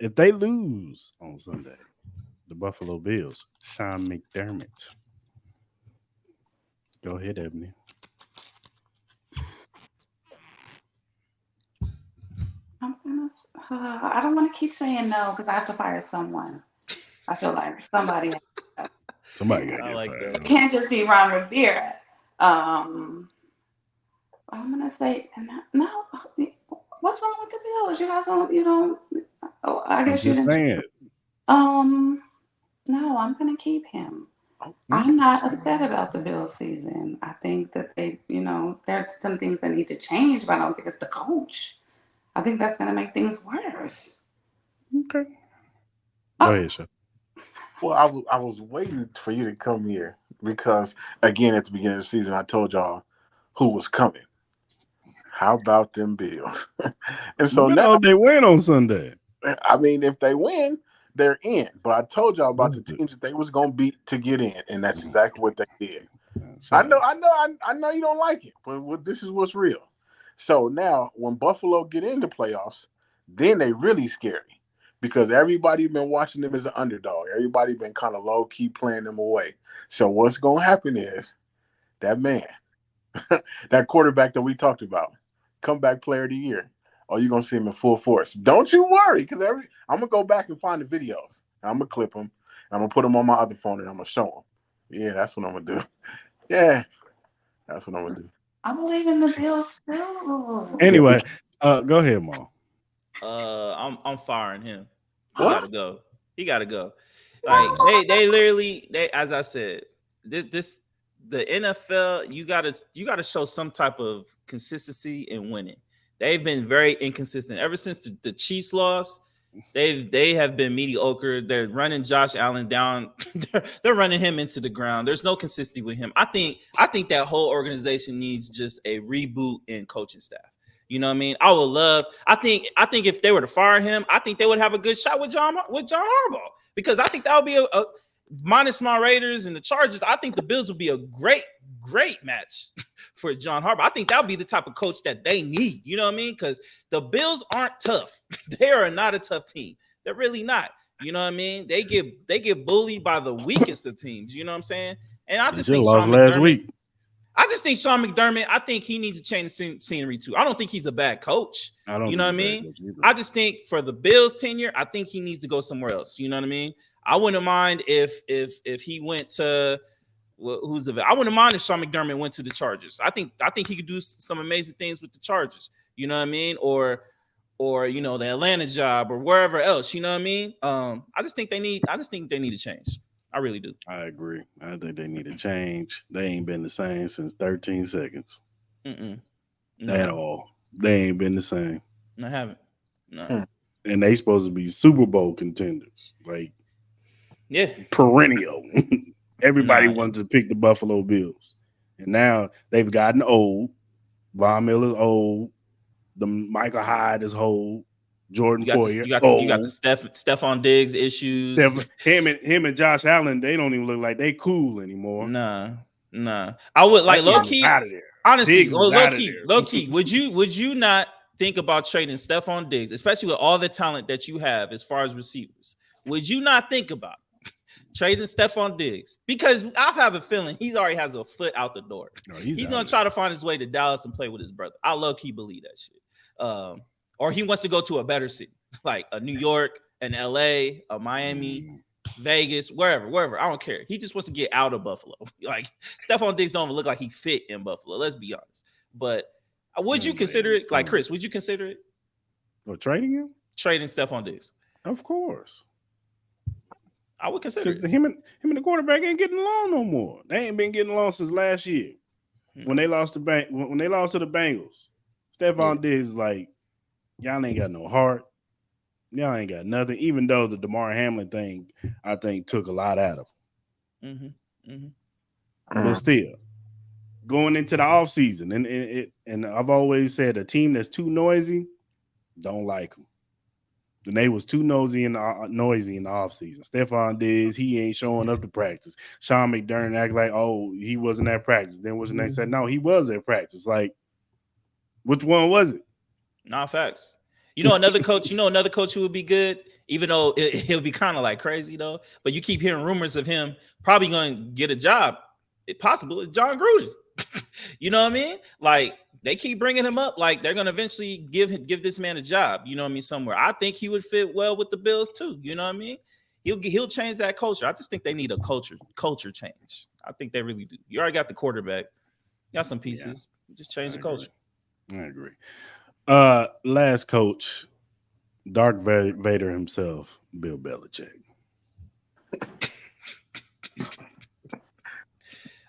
If they lose on Sunday, the Buffalo Bills, Sean McDermott. Go ahead, Ebony. I don't want to keep saying no because I have to fire someone. I feel like somebody got to get fired. It can't just be Ron Rivera. I'm gonna say no. What's wrong with the Bills? You guys don't. Oh, I guess you didn't. Saying. No, I'm gonna keep him. I'm not upset about the Bills season. I think that they, there's some things that need to change, but I don't think it's the coach. I think that's going to make things worse. Okay. Go ahead, Chef. Well, I was waiting for you to come here because, again, at the beginning of the season, I told y'all who was coming. How about them Bills? And so now they win on Sunday. I mean, if they win, they're in. But I told y'all about the teams that they was going to beat to get in, and that's exactly what they did. I know you don't like it, but this is what's real. So now when Buffalo get into playoffs, then they really scary because everybody been watching them as an underdog. Everybody been kind of low-key playing them away. So what's going to happen is that man, that quarterback that we talked about, comeback player of the year, you're going to see him in full force. Don't you worry because I'm going to go back and find the videos. I'm going to clip them. I'm going to put them on my other phone and I'm going to show them. Yeah, that's what I'm going to do. Yeah. That's what I'm gonna do. I believe in the Bills too. Anyway, go ahead, Mom. I'm firing him. He What? gotta go. He gotta go. Like they literally as I said, this the NFL, you gotta show some type of consistency in winning. They've been very inconsistent ever since the Chiefs lost. They have been mediocre. They're running Josh Allen down. they're running him into the ground. There's no consistency with him. I think that whole organization needs just a reboot in coaching staff. You know what I mean? I would love. I think if they were to fire him, I think they would have a good shot with John Harbaugh, because I think that would be a minus my Raiders and the Chargers. I think the Bills would be a great match for John Harbaugh. I think that would be the type of coach that they need. You know what I mean? Because the Bills aren't tough. They are not a tough team. They're really not. You know what I mean? They get bullied by the weakest of teams. You know what I'm saying? And I They just just think lost Sean last McDermott. week. I just think Sean McDermott, I think he needs to change the scenery too. I don't think he's a bad coach. I don't. You know what I think he's a mean? bad coach either. I just think for the Bills tenure, I think he needs to go somewhere else. You know what I mean? I wouldn't mind if he went to I wouldn't mind if Sean McDermott went to the Chargers. I think he could do some amazing things with the Chargers. You know what I mean? Or the Atlanta job or wherever else. You know what I mean? I just think they need to change. I really do. I agree. I think they need to change. They ain't been the same since 13 seconds No, at all. They ain't been the same. I haven't. No. And they supposed to be Super Bowl contenders, like Yeah. perennial. Everybody Nah. wanted to pick the Buffalo Bills, and now they've gotten old. Von Miller's old. The Michael Hyde is old. Jordan Poyer You got old. the Stephon Diggs issues. Him and Josh Allen, they don't even look like they cool anymore. Nah. I would like low key out of there. honestly. Diggs Low is outta key, there. low key. Would you not think about trading Stephon Diggs, especially with all the talent that you have as far as receivers? Would you not think about trading Stephon Diggs? Because I have a feeling he already has a foot out the door. No, He's out gonna of try to find his way to Dallas and play with his brother. I low key believe that shit. Or he wants to go to a better city, like a New York, an LA, a Miami, Vegas, wherever. I don't care. He just wants to get out of Buffalo. Like Stephon Diggs don't even look like he fit in Buffalo. Let's be honest. But would you consider it, like Chris? Would you consider it trading him? trading Stephon Diggs? Of course. I would consider Because it. him and the quarterback ain't getting along no more. They ain't been getting along since last year when they lost to the Bengals. Stephon Diggs is like, y'all ain't got no heart. Y'all ain't got nothing. Even though the DeMar Hamlin thing, I think, took a lot out of him. But still, going into the offseason, and I've always said a team that's too noisy, don't like them. And they was too noisy in the offseason. Stephon Diggs, he ain't showing up to practice. Sean McDermott act like, oh, he wasn't at practice. Then what's the next said? No, he was at practice. Like, which one was it? Nah, facts. Another coach who would be good, even though he'll be kind of like crazy though. But you keep hearing rumors of him probably going to get a job. If possible, it's John Gruden. You know what I mean? Like they keep bringing him up. Like they're going to eventually give this man a job. You know what I mean? Somewhere. I think he would fit well with the Bills too. You know what I mean? He'll change that culture. I just think they need a culture change. I think they really do. You already got the quarterback. Got some pieces. Yeah. Just change the culture. I agree. Last coach, Darth Vader himself, Bill Belichick.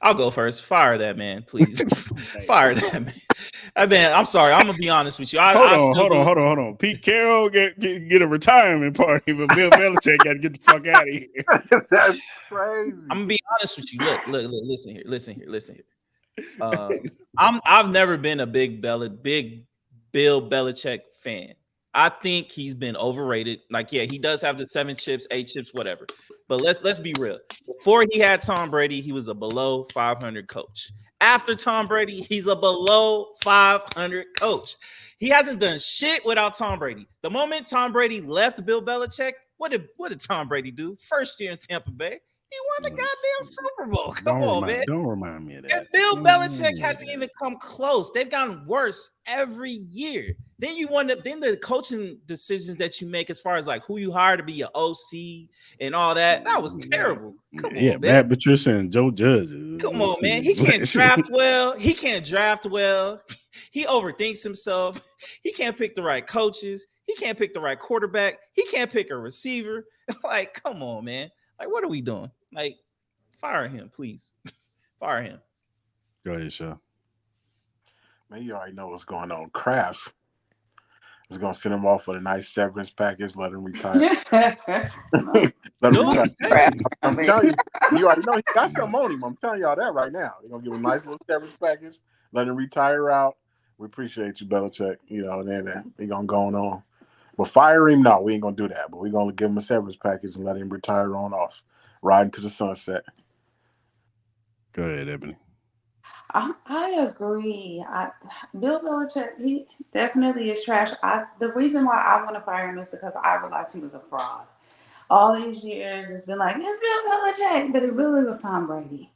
I'll go first. Fire that man, please. Fire that man. Man, I'm sorry. I'm gonna be honest with you. Hold on. Pete Carroll get a retirement party, but Bill Belichick got to get the fuck out of here. That's crazy. I'm gonna be honest with you. Look. Listen here. I've never been a big Bill Belichick fan. I think he's been overrated. Like, yeah, he does have the 7 chips, 8 chips, whatever. But let's be real. Before he had Tom Brady, he was a below 500 coach. After Tom Brady, he's a below 500 coach. He hasn't done shit without Tom Brady. The moment Tom Brady left Bill Belichick, what did Tom Brady do? First year in Tampa Bay, he won the goddamn Super Bowl. Come on, man. Don't remind me of that. And Bill Belichick hasn't even come close. They've gotten worse every year. Then then the coaching decisions that you make as far as like who you hire to be your OC and all that was terrible. Come on, man. Matt Patricia and Joe Judge. Come on, man. He can't draft well. He overthinks himself. He can't pick the right coaches. He can't pick the right quarterback. He can't pick a receiver. Like, come on, man. Like, what are we doing? Like, fire him, please. Fire him. Go ahead, Shaw. Man, you already know what's going on. Kraft is going to send him off with a nice severance package, let him retire. Let him retire. I'm telling you already know he got something on him. I'm telling y'all that right now. They're going to give him a nice little severance package, let him retire out. We appreciate you, Belichick. You know, and then they're going to go on. But fire him, no, we ain't going to do that. But we're going to give him a severance package and let him retire on off, riding to the sunset. Go ahead, Ebony. I agree. Bill Belichick, he definitely is trash. The reason why I want to fire him is because I realized he was a fraud. All these years, it's been like, it's Bill Belichick, but it really was Tom Brady.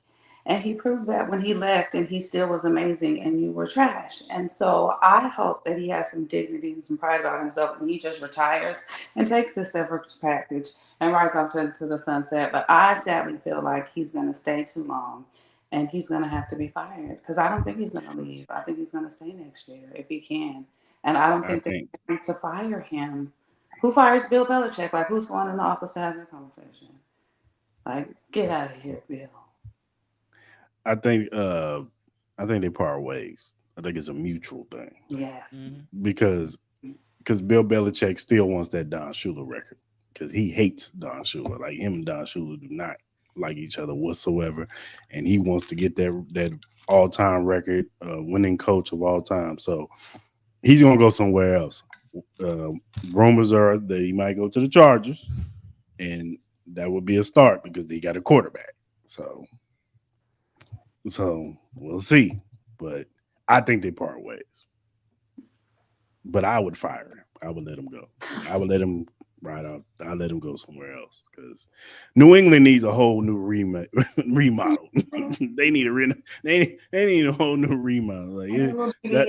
And he proved that when he left, and he still was amazing, and you were trash. And so I hope that he has some dignity and some pride about himself, and he just retires and takes the severance package and rides off to the sunset. But I sadly feel like he's going to stay too long. And he's going to have to be fired because I don't think he's going to leave. I think he's going to stay next year if he can. And I don't think they're going to fire him. Who fires Bill Belichick? Like, who's going in the office to have that conversation? Like, get out of here, Bill. I think they part ways. I think it's a mutual thing. Yes. Because Bill Belichick still wants that Don Shula record because he hates Don Shula. Like, him and Don Shula do not like each other whatsoever, and he wants to get that all-time record, winning coach of all time. So he's gonna go somewhere else. Rumors are that he might go to the Chargers, and that would be a start because he got a quarterback. So we'll see. But I think they part ways. But I would fire him. I would let him go. I would let him ride out. I'll let him go somewhere else because New England needs a whole new remodel. They need they need a whole new remodel. Like, they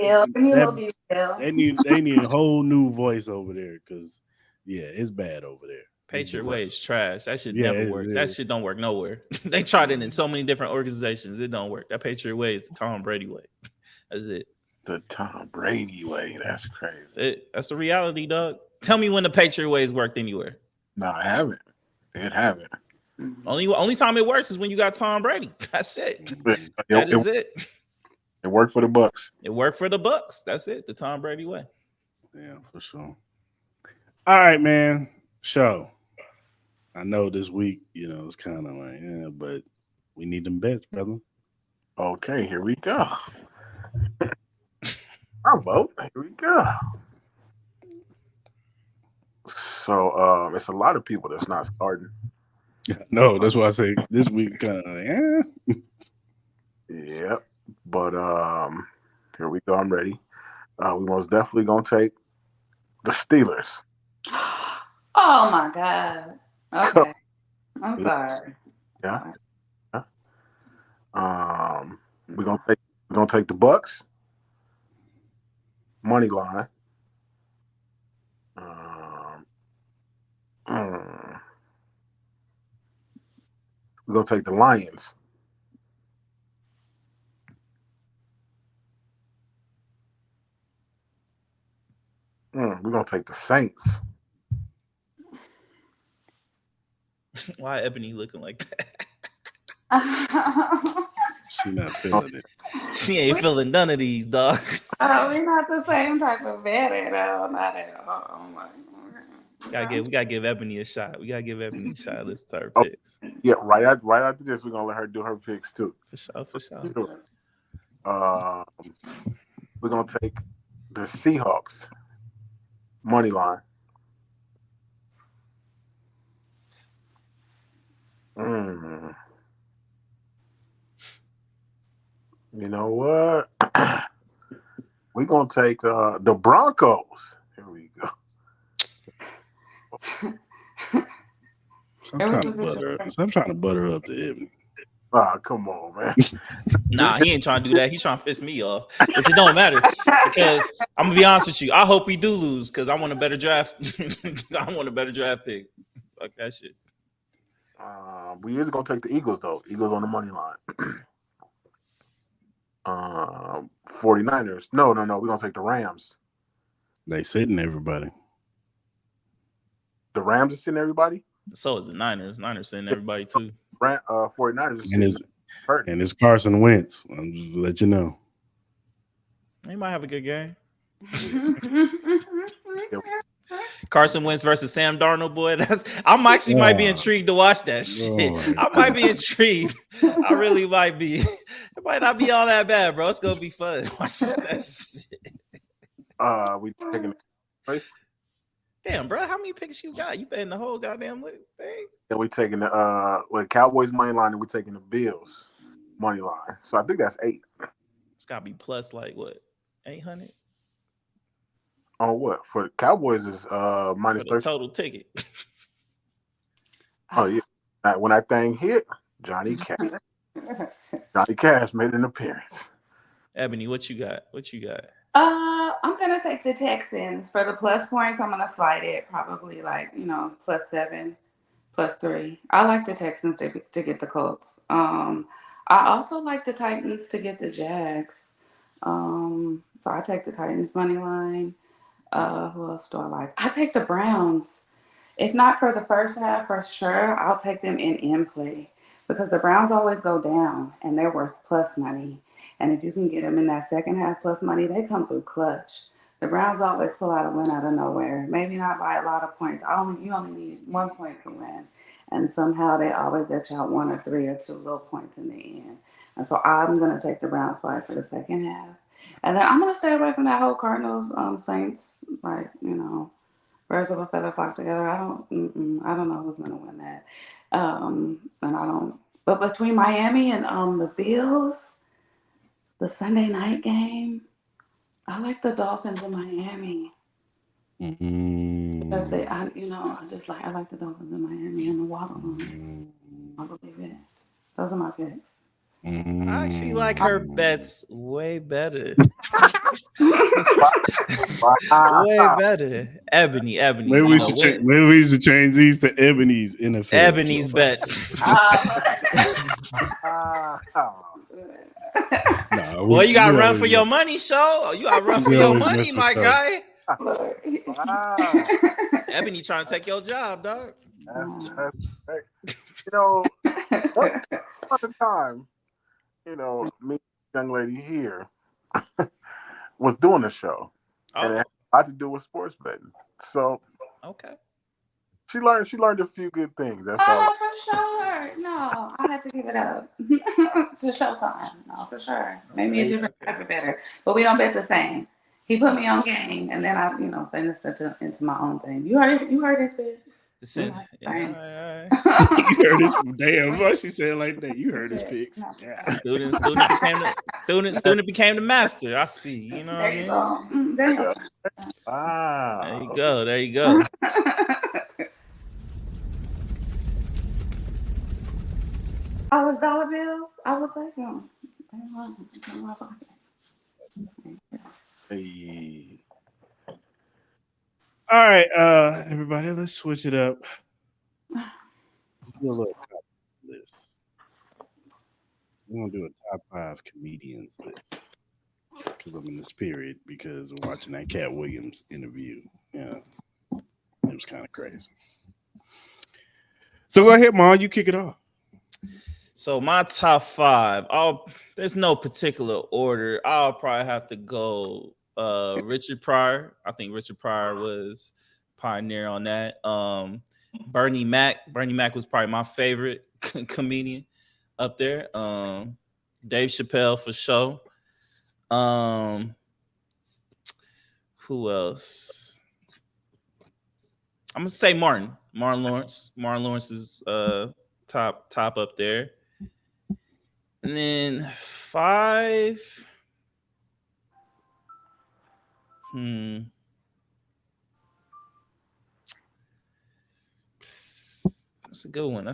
need a whole new voice over there because it's bad over there. Patriot way is trash. That shit never works. That shit don't work nowhere. They tried it in so many different organizations. It don't work. That Patriot way is the Tom Brady way. That's it. The Tom Brady way. That's crazy. That's the reality, dog. Tell me when the Patriot ways worked anywhere. No, I haven't. It haven't. Only time it works is when you got Tom Brady. That's it. That is it. It worked for the Bucks. It worked for the Bucks. That's it. The Tom Brady way. Yeah, for sure. All right, man. Show. I know this week, it's kind of like, but we need them bets, brother. Okay, here we go. I'll vote. Here we go. So it's a lot of people that's not starting. No, that's why I say this week kind of like, Yep. But here we go. I'm ready. We most definitely gonna take the Steelers. Oh my God. Okay. I'm sorry. Yeah. We're gonna take the Bucks. Money line. We're gonna take the Lions. We're gonna take the Saints. Why Ebony looking like that? She not feeling it. She ain't feeling none of these, dog. We're not the same type of bet at all. Not at all. We gotta give Ebony a shot. We gotta give Ebony a shot. Let's start her picks. Yeah, right after this, we're gonna let her do her picks too. For sure. We're gonna take the Seahawks money line. You know what? We're gonna take the Broncos. Here we go. Stop trying to butter up to Ebony. Oh, come on, man. Nah, he ain't trying to do that. He's trying to piss me off, which it don't matter because I'm gonna be honest with you. I hope we do lose because I want a better draft. I want a better draft pick. Fuck that shit. We is gonna take the Eagles though. Eagles on the money line. 49ers. No. We're gonna take the Rams. They sitting everybody. The Rams are sitting everybody. So is the Niners. Niners sending everybody too. 49ers are And it's Carson Wentz. I'm just to let you know. He might have a good game. Carson Wentz versus Sam Darnold, boy. I'm actually might be intrigued to watch that shit. I might be intrigued. I really might be. It might not be all that bad, bro. It's gonna be fun watching that shit. We taking the Damn, bro. How many picks you got? You betting the whole goddamn thing? and we taking the Cowboys money line, and we taking the Bills money line. So I think that's 8. It's gotta be plus like what, 800? On what? For the Cowboys is minus For the 30. total ticket. Oh yeah. When that thing hit, Johnny Cash made an appearance. Ebony, what you got? What you got? I'm gonna take the Texans for the plus points. I'm gonna slide it probably like +7, +3. I like the Texans to get the Colts. I also like the Titans to get the Jags. So I take the Titans money line. Who else do I like? I take the Browns. If not for the first half, for sure, I'll take them in play because the Browns always go down and they're worth plus money. And if you can get them in that second half plus money, they come through clutch. The Browns always pull out a win out of nowhere. Maybe not by a lot of points. You only need 1 point to win. And somehow they always etch out 1 or 3 or 2 little points in the end. And so I'm going to take the Browns by for the second half. And then I'm going to stay away from that whole Cardinals Saints, birds of a feather flock together. I don't know who's going to win that. And I don't. But between Miami and the Bills, the Sunday night game, I like the Dolphins in Miami. Because I like the Dolphins in Miami and the Waddle on it. I believe it. Those are my picks. I actually like her bets way better. Way better. Ebony. Maybe we should change these to Ebony's NFL. Ebony's bets. Boy, you gotta run for your money, show. You gotta run for your money, my guy. Ebony trying to take your job, dog. At the time, me, young lady here, was doing the show, and it had a lot to do with sports betting. So, okay, she learned a few good things. That's all. For sure. No, I had to give it up to Showtime. No, for sure. Maybe a different type of better, but we don't bet the same. He put me on game, and then I, finished into my own thing. You heard his picks. You heard his damn. What she said like that? You heard his picks. Yeah. Student became the master. I see. You know what I mean? There you go. There you go. I was dollar bills. I was like, Hey. All right, everybody, let's switch it up. Do a little top list. We're gonna do a top 5 comedians list because I'm in the spirit because we're watching that Cat Williams interview. Yeah, it was kind of crazy. So go ahead, Mom. You kick it off. So my top 5. There's no particular order. I'll probably have to go Richard Pryor. I think Richard Pryor was pioneer on that. Bernie Mac. Bernie Mac was probably my favorite comedian up there. Dave Chappelle for sure. Who else? I'm gonna say Martin Lawrence. Martin Lawrence is top up there. And then 5. That's a good one.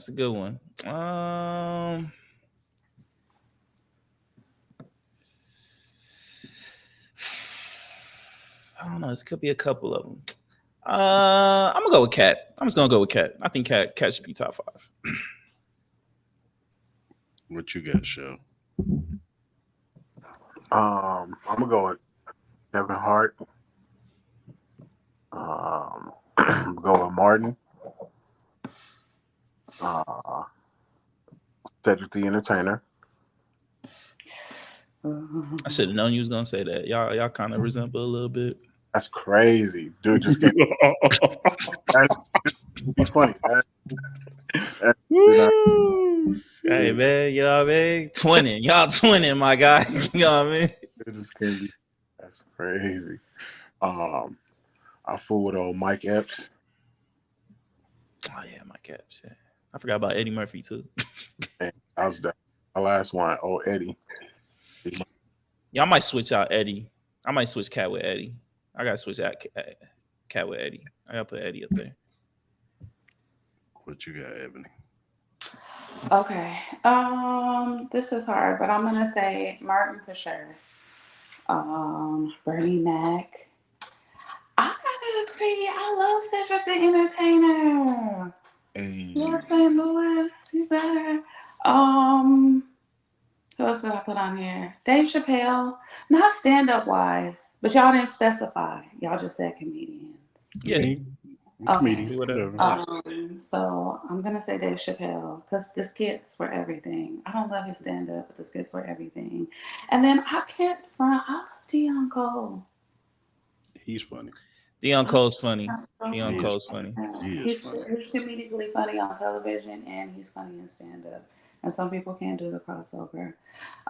I don't know. This could be a couple of them. I'm gonna go with Cat. I'm just gonna go with Cat. I think Cat should be top 5. What you got, Show? I'm gonna go with Kevin Hart. Go with Martin. Cedric the Entertainer. I should have known you was gonna say that. Y'all kind of resemble a little bit. That's crazy, dude. Just can't. That's be funny. Hey man, you know what I mean? Twinning, y'all twinning, my guy. You know what I mean? It just can't be. That's crazy. I fool with old Mike Epps. Oh yeah, my Caps. Yeah, I forgot about Eddie Murphy too. And I was my last one. Oh, Eddie. Yeah, I might switch out Eddie. I might switch Cat with Eddie. I gotta switch out Cat with Eddie. I gotta put Eddie up there. What you got, Ebony? Okay. This is hard, but I'm gonna say Martin for sure. Bernie Mac. I gotta agree. I love Cedric the Entertainer. Hey. Yeah, St. Louis, you better. Who else did I put on here? Dave Chappelle. Not stand-up wise, but y'all didn't specify. Y'all just said comedians. Yeah. Comedian, whatever. So I'm gonna say Dave Chappelle because the skits were everything. I don't love his stand-up, but the skits were everything. And then I can't front. I love Deion Cole. He's funny. Deion Cole's funny. He Cole's funny. He's comedically funny on television, and he's funny in stand-up. And some people can't do the crossover.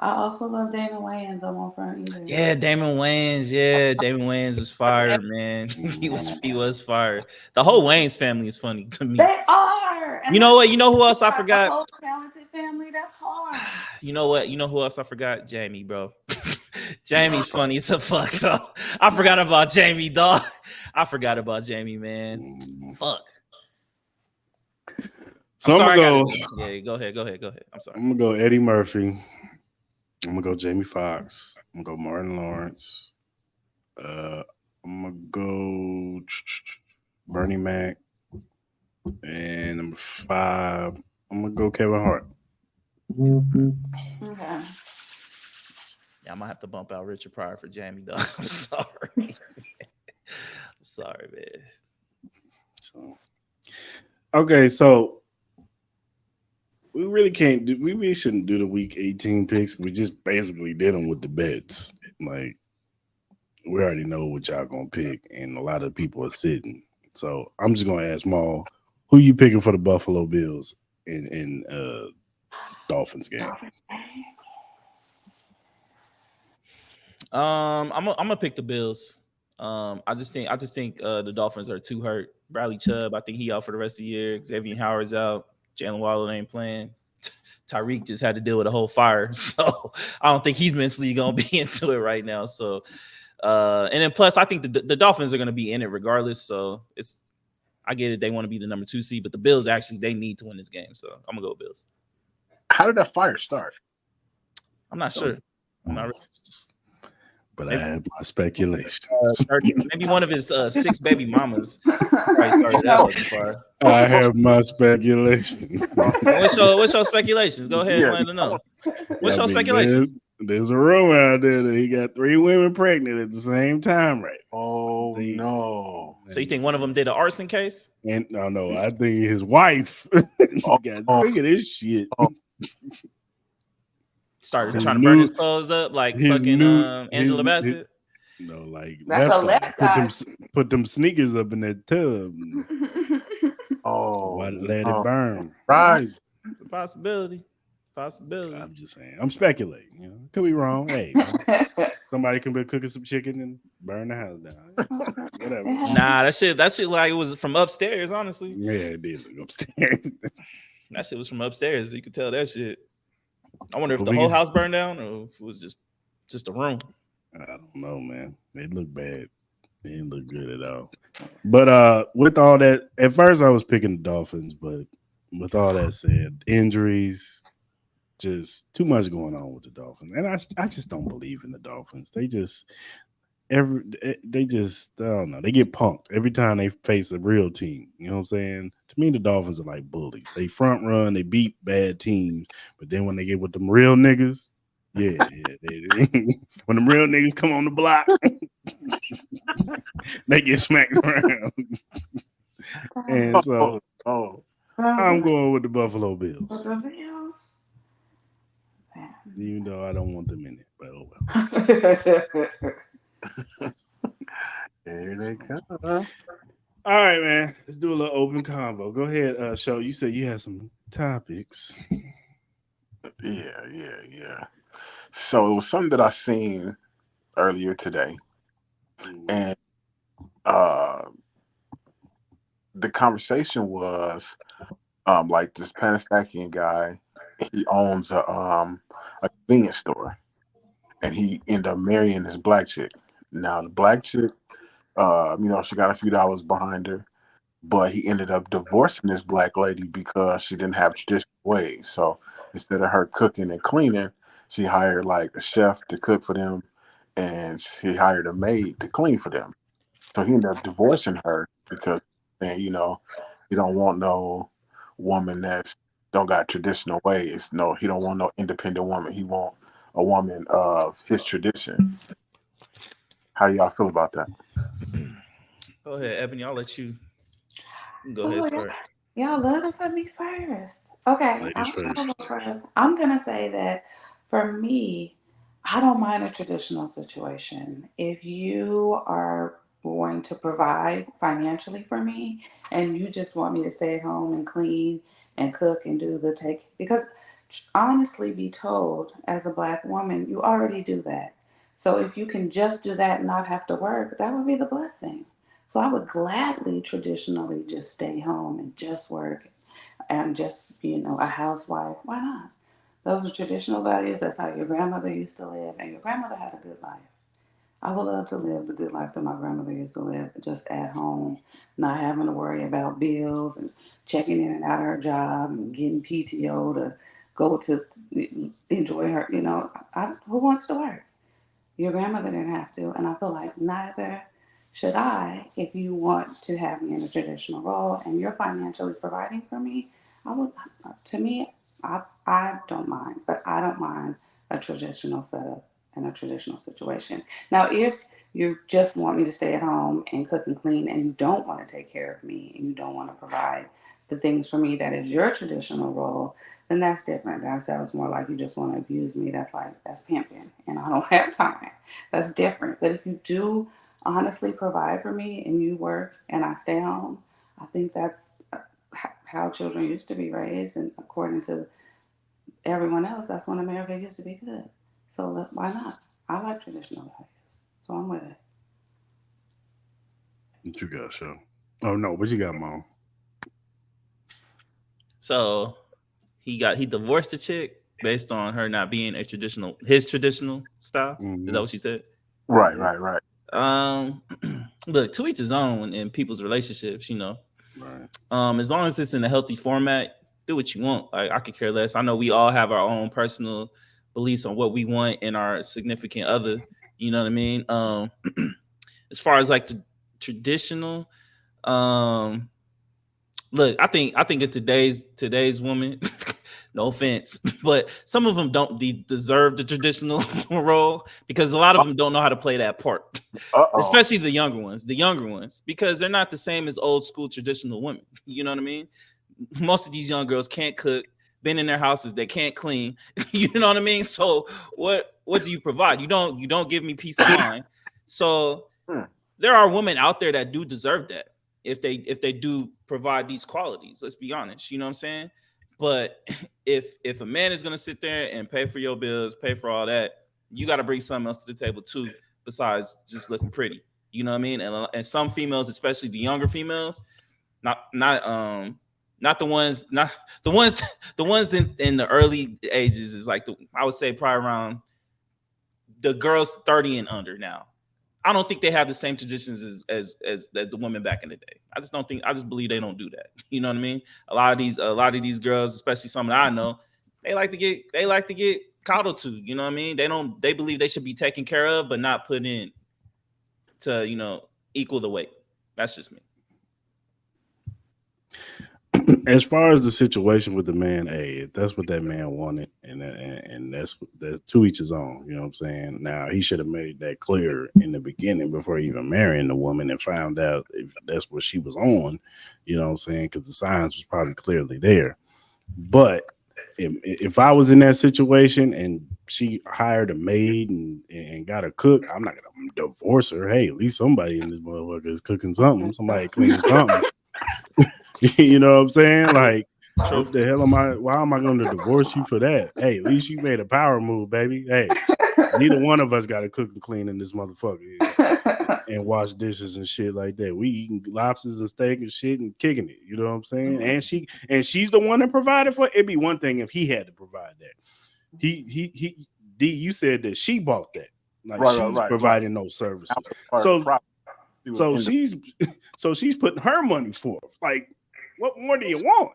I also love Damon Wayans. I won't front either. Yeah, Damon Wayans. Yeah, Damon Wayans was fired, man. he was fired. The whole Wayans family is funny to me. They are. And you know what? You know who else I forgot? The whole talented family. That's hard. You know what? You know who else I forgot? Jamie, bro. Jamie's funny as a fuck, dog. I forgot about Jamie, dog. I forgot about Jamie, man. Fuck. So I'm gonna go. Yeah, go ahead. I'm sorry. I'm gonna go Eddie Murphy. I'm gonna go Jamie Foxx. I'm gonna go Martin Lawrence. I'm gonna go Bernie Mac. And number 5, I'm gonna go Kevin Hart. Okay. Yeah, I might have to bump out Richard Pryor for Jamie, though. I'm sorry. I'm sorry, man. So, okay, so we really can't do. We really shouldn't do the week 18 picks. We just basically did them with the bets. Like we already know what y'all gonna pick, and a lot of people are sitting. So I'm just gonna ask Maul, who you picking for the Buffalo Bills in Dolphins game? I'm gonna pick the Bills. I just think the Dolphins are too hurt. Bradley Chubb, I think he out for the rest of the year. Xavier Howard's out. Jalen Waddle ain't playing. Tyreek just had to deal with a whole fire, so I don't think he's mentally gonna be into it right now. So, and then plus, I think the Dolphins are gonna be in it regardless. So I get it. They want to be the number 2 seed, but the Bills actually they need to win this game. So I'm gonna go with Bills. How did that fire start? I'm not sure. I'm not really. But maybe, I have my speculation. Maybe one of his 6 baby mamas probably started that fire. I have my speculation. What's your speculations? Go ahead and let them know. What's your speculations? There's a rumor out there that he got 3 women pregnant at the same time, right? Oh, no. So you think one of them did an arson case? And no, I think his wife got look at this shit. Started trying to burn his clothes up like fucking Angela Bassett. Like that's a left eye. Put them sneakers up in that tub. Let it burn. Rise. It's a possibility. I'm just saying. I'm speculating. Could be wrong. Hey, somebody can be cooking some chicken and burn the house down. Whatever. Nah, that shit like it was from upstairs. Honestly. Yeah, it did look upstairs. That shit was from upstairs. You could tell that shit. I wonder if the whole house burned down or if it was just a room. I don't know, man. It looked bad. It didn't look good at all. But with all that, at first I was picking the Dolphins, but with all that said, injuries, just too much going on with the Dolphins. And I just don't believe in the Dolphins. they just I don't know. They get punked every time they face a real team. You know what I'm saying? To me, the Dolphins are like bullies. They front run, they beat bad teams, but then when they get with them real niggas, when them real niggas come on the block, they get smacked around. And so Oh, I'm going with the Buffalo With Bills, the Bills. even though I don't want them in it. But oh well. here they come. All right, man. Let's do a little open convo. Go ahead, Show. You said you had some topics. Yeah. So it was something that I seen earlier today, and uh, the conversation was like this Panastakian guy. He owns a convenience store, and he ended up marrying this black chick. Now the black chick, she got a few dollars behind her, but he ended up divorcing this black lady because she didn't have traditional ways. So instead of her cooking and cleaning, she hired like a chef to cook for them, and she hired a maid to clean for them. So he ended up divorcing her because, and he don't want no woman that's don't got traditional ways. No, he don't want no independent woman. He want a woman of his tradition. How do y'all feel about that? Go ahead, Ebony. I'll let you go ahead Oh, start. y'all love to put me first. Okay, Ladies I'll first. go first. I'm gonna say that for me, I don't mind a traditional situation. If you are going to provide financially for me and you just want me to stay at home and clean and cook and do the take, because honestly, be told, as a black woman, you already do that. So if you can just do that and not have to work, that would be the blessing. So I would gladly traditionally just stay home and just work and just, a housewife. Why not? Those are traditional values. That's how your grandmother used to live, and your grandmother had a good life. I would love to live the good life that my grandmother used to live, just at home, not having to worry about bills and checking in and out of her job and getting PTO to go to enjoy her. Who wants to work? Your grandmother didn't have to, and I feel like neither should I. If you want to have me in a traditional role and you're financially providing for me, I would. To me, I don't mind, but I don't mind a traditional setup and a traditional situation. Now, if you just want me to stay at home and cook and clean, and you don't want to take care of me, and you don't want to provide the things for me that is your traditional role, then that's different. That sounds more like you just want to abuse me. That's pimping, and I don't have time. That's different. But if you do honestly provide for me and you work and I stay home, I think that's how children used to be raised, and according to everyone else, that's when America used to be good. So why not? I like traditional values, so I'm with it. What you got, Show? Oh no, what you got, Mom? So he divorced the chick based on her not being his traditional style. Is that Mm-hmm. what she said? Right, Mm-hmm. right, right. Um, look, to each his own in people's relationships. Right. As long as it's in a healthy format, do what you want. Like, I could care less. I know we all have our own personal beliefs on what we want in our significant other. You know what I mean? As far as like the traditional, um, look, I think in today's woman, no offense, but some of them don't deserve the traditional role because a lot of them don't know how to play that part, Uh-oh. especially the younger ones, because they're not the same as old school traditional women. You know what I mean? Most of these young girls can't cook, been in their houses, they can't clean. You know what I mean? So what do you provide? You don't give me peace of mind. So Hmm. there are women out there that do deserve that if they do provide these qualities. Let's be honest. You know what I'm saying? But if a man is gonna sit there and pay for your bills, pay for all that, you got to bring something else to the table too, besides just looking pretty. You know what I mean? And some females, especially the younger females, not the ones, not the ones, the ones in the early ages is like I would say probably around the girls 30 and under now. I don't think they have the same traditions as the women back in the day. I just don't think. I just believe they don't do that. You know what I mean? A lot of these girls, especially some that I know, they like to get coddled to. You know what I mean? They believe they should be taken care of, but not put in. to equal the weight. That's just me. As far as the situation with the man, hey, if that's what that man wanted, and that's to each his own. You know what I'm saying? Now he should have made that clear in the beginning before even marrying the woman and found out if that's what she was on. You know what I'm saying? Because the signs was probably clearly there. But if I was in that situation and she hired a maid and got a cook, I'm not gonna divorce her. Hey, at least somebody in this motherfucker is cooking something. Somebody cleaning something. You know what I'm saying? Like, True. what the hell am I? Why am I going to divorce you for that? Hey, at least you made a power move, baby. Hey, neither one of us got to cook and clean in this motherfucker and wash dishes and shit like that. We eating lobsters and steak and shit and kicking it. You know what I'm saying? And she's the one that provided for it. It'd be one thing if he had to provide that. D, you said that she bought that. Like she's providing those services. So she's putting her money forth. Like, what more do you want?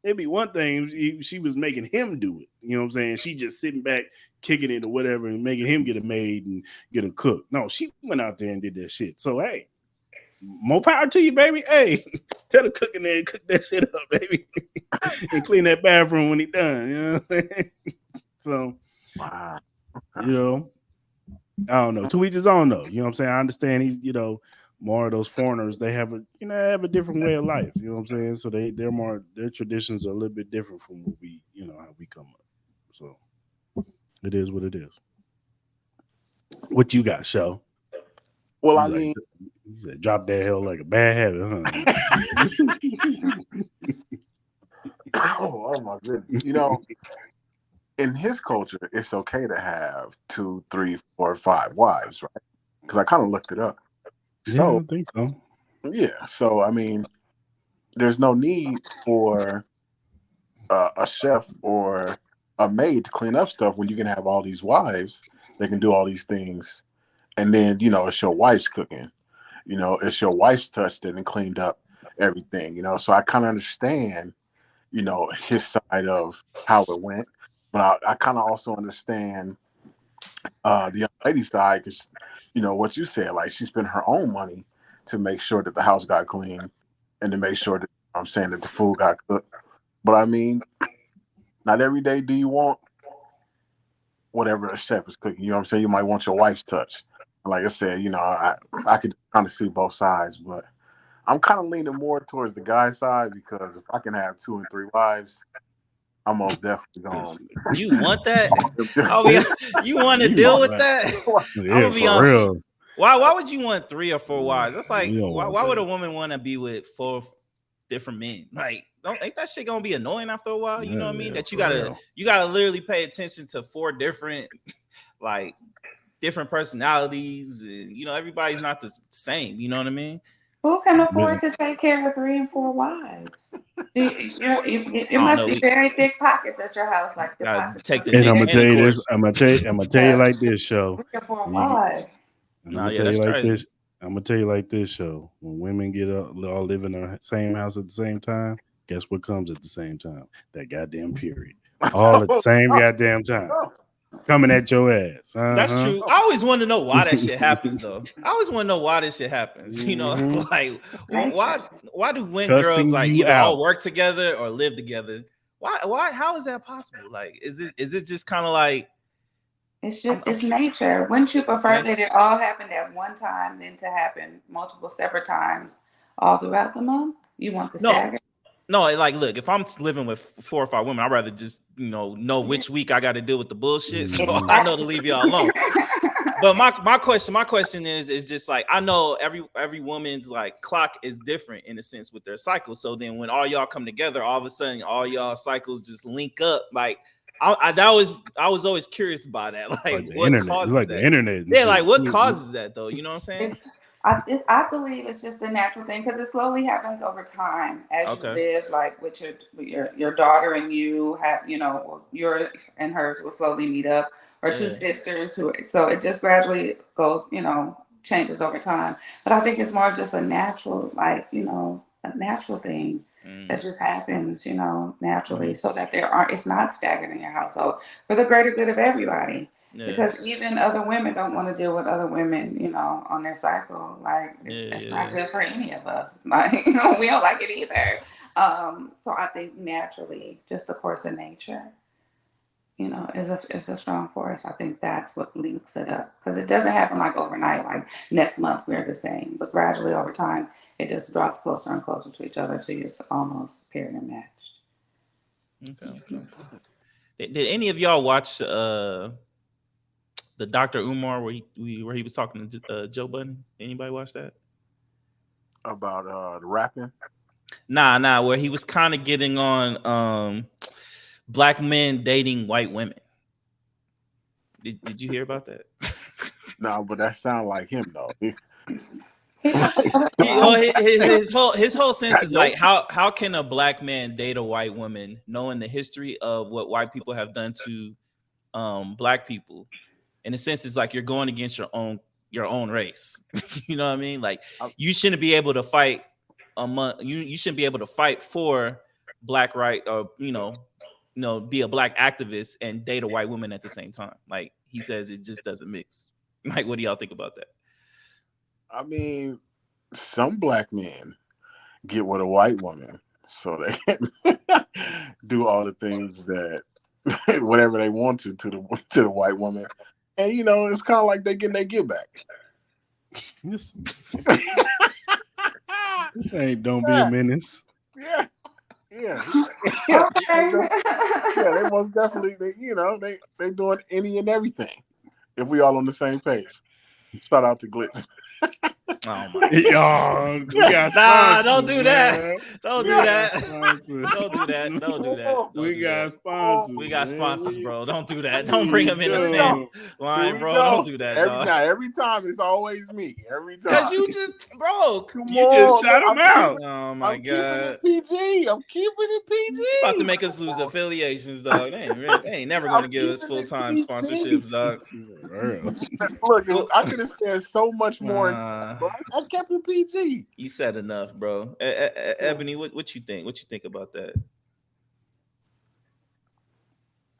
It'd be one thing she was making him do it. You know what I'm saying? She just sitting back, kicking it or whatever, and making him get a maid and get a cook. No, she went out there and did that shit. So hey, more power to you, baby. Hey, tell the cook in there and cook that shit up, baby, and clean that bathroom when he done. You know what I'm saying? So, Wow. you know, I don't know. To each his own, though. You know what I'm saying? I understand he's, more of those foreigners, they have a different way of life. You know what I'm saying? So their traditions are a little bit different from what we, how we come up. So it is what it is. What you got, Show? Well, He said, drop that hell like a bad habit, huh? oh my goodness. In his culture, it's okay to have 2, 3, 4, 5 wives, right? Because I kind of looked it up. So, I think so. Yeah. So, there's no need for a chef or a maid to clean up stuff when you can have all these wives that can do all these things. And then, it's your wife's cooking. It's your wife's touched it and cleaned up everything, So I kind of understand, his side of how it went. But I kind of also understand the young lady's side because, what you said, like she spent her own money to make sure that the house got clean and to make sure that I'm saying that the food got cooked. But not every day do you want whatever a chef is cooking. You know what I'm saying? You might want your wife's touch. Like I said, I could kind of see both sides, but I'm kind of leaning more towards the guy side because if I can have 2 and 3 wives, I'm most definitely gone. You want that? You want to deal with that? Yeah, I'm gonna be honest. real. Why would you want 3 or 4 wives? That's like why would a woman want to be with 4 different men? Like, ain't that shit gonna be annoying after a while? You know what I mean? That you gotta literally pay attention to 4 different different personalities, and everybody's not the same. You know what I mean? Who can afford to take care of 3 and 4 wives? It must be very thick pockets at your house, like the pockets. And I'm gonna tell you this. I'm gonna tell you like this, Show. 3 or 4 wives. I'm gonna tell you like this. I'm gonna tell you like this, Show. When women all live in the same house at the same time, guess what comes at the same time? That goddamn period. All at the same goddamn time. Coming at your ass. That's true. I always want to know why that shit happens, though. I always want to know why this shit happens. Like why do girls either all work together or live together? Why? How is that possible? Like, is it just kind of like it's nature? Wouldn't you prefer that it all happened at one time than to happen multiple separate times all throughout the month? You want the stagger? No, like, look, if I'm living with 4 or 5 women, I'd rather just, know which week I got to deal with the bullshit. So I know to leave y'all alone. But my question is just like, I know every woman's like clock is different in a sense with their cycle. So then when all y'all come together, all of a sudden all y'all cycles just link up. Like I was always curious about that. Like what causes that? The internet. Yeah, like what causes that though? You know what I'm saying? I believe it's just a natural thing because it slowly happens over time as you live, like with your daughter and you have, your and hers will slowly meet up, or 2 sisters so it just gradually goes, changes over time. But I think it's more just a natural, a natural thing that just happens, naturally, so that it's not staggered in your household for the greater good of everybody. Yeah. Because even other women don't want to deal with other women, on their cycle. Like it's not Yeah. good for any of us. Like we don't like it either. So I think naturally, just the course of nature, is a strong force. I think that's what links it up because it doesn't happen like overnight. Like next month we're the same, but gradually over time it just draws closer and closer to each other till it's almost paired and matched. Okay. Did any of y'all watch the Dr. Umar where he was talking to Joe Budden? Anybody watch that? About the rapping. Nah, where he was kind of getting on black men dating white women. Did you hear about that? No, but that sound like him though. Well, his whole sense is like Nope. how can a black man date a white woman knowing the history of what white people have done to black people? In a sense, it's like you're going against your own race. You know what I mean? Like you shouldn't be able to fight you shouldn't be able to fight for black right or be a black activist and date a white woman at the same time. Like he says it just doesn't mix. Like what do y'all think about that? I mean, some black men get with a white woman so they can do all the things that whatever they want to the white woman, and it's kind of like they getting their get back. This don't be a Yeah, menace. yeah, yeah. Okay. Yeah, they most definitely they doing any and everything. If we all on the same page. Shout out to Glitch. Oh my Y'all, we got Nah, sponsors, don't do that. man. Don't do We that. got sponsors. Don't do that. Don't do that. Don't We do got that. sponsors. We got man. sponsors, We- bro. Don't do that. Don't bring we them in the Here we same go. do. Here line, we bro. go. Don't do that, dog. Every time it's always me. Every time. Cause you just, bro. Come You just on, shut look, them out. Oh my I'm keeping god. it PG. I'm keeping it PG. About to make us lose affiliations, dog. They ain't never gonna I'm give us keeping full it time PG. sponsorships, dog. Look, Well, I could have said so much more, but I kept it PG. you said enough, bro. Ebony, what you think? What you think about that?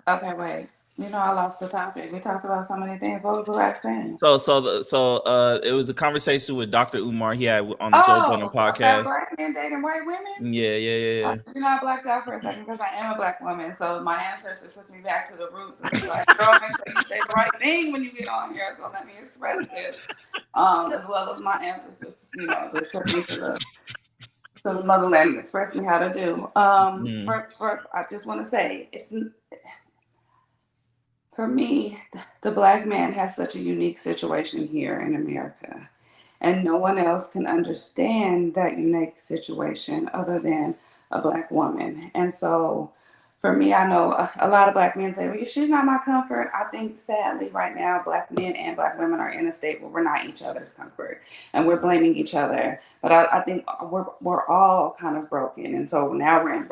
Okay, wait. I lost the topic. We talked about so many things. What was the last thing? It was a conversation with Dr. Umar he had on the Joe Budden Oh, about podcast. black men dating white women? Yeah. I blacked out for a second because I am a black woman. So my ancestors took me back to the roots and was like, girl, make sure you say the right thing when you get on here. So let me express this. As well as my ancestors, just took me to the motherland and expressed me how to do. I just want to say for me, the black man has such a unique situation here in America. And no one else can understand that unique situation other than a black woman. And so for me, I know a lot of black men say, well, she's not my comfort. I think sadly right now, black men and black women are in a state where we're not each other's comfort and we're blaming each other. But I think we're all kind of broken. And so now we're in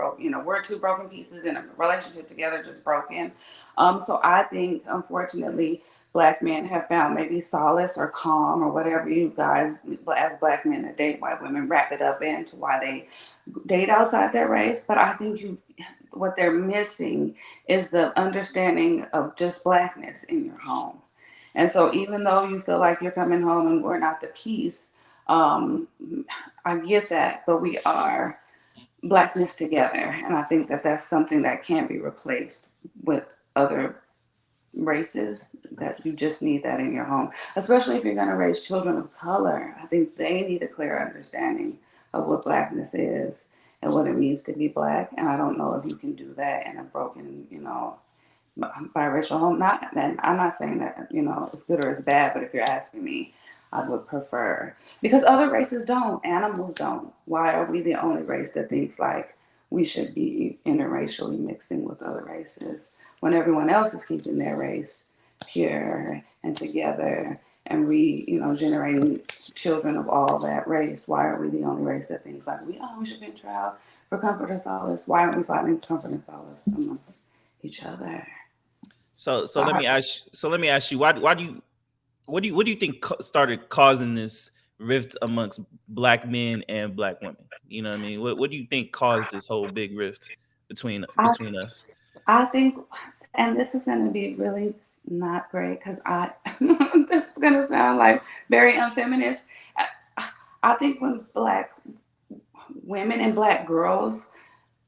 we're two broken pieces in a relationship together, just broken. So I think, unfortunately, black men have found maybe solace or calm or whatever you guys, as black men that date white women, wrap it up into why they date outside their race. But I think what they're missing is the understanding of just blackness in your home. And so even though you feel like you're coming home and we're not the peace, I get that, but we are blackness together. And I think that that's something that can't be replaced with other races, that you just need that in your home, especially if you're going to raise children of color. I think they need a clear understanding of what blackness is and what it means to be black. And I don't know if you can do that in a broken, biracial home. Not, and I'm not saying that it's good or it's bad, but if you're asking me, I would prefer, because other races don't, animals don't. Why are we the only race that thinks like we should be interracially mixing with other races when everyone else is keeping their race pure and together and generating children of all that race? Why are we the only race that thinks like we should venture out for comfort and solace? Why aren't we finding comfort and solace amongst each other? So let me ask. So let me ask you. Why do you what do you think started causing this rift amongst black men and black women? You know what I mean? What do you think caused this whole big rift between us? I think, and this is going to be really not great because this is going to sound like very unfeminist. I think when black women and black girls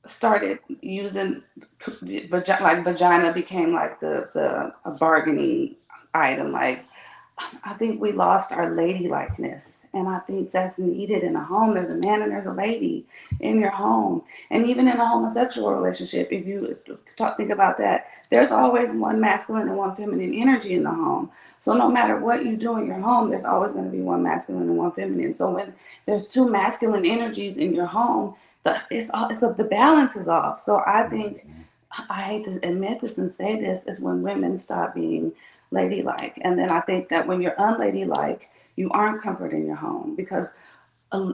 started using like vagina became like the a bargaining item, like I think we lost our ladylikeness, and I think that's needed in a home. There's a man and there's a lady in your home, and even in a homosexual relationship, if you think about that, there's always one masculine and one feminine energy in the home. So no matter what you do in your home, there's always going to be one masculine and one feminine. So when there's two masculine energies in your home, the balance is off. So I think, I hate to admit this and say this, is when women stop being ladylike. And then I think that when you're unladylike, you aren't comfort in your home because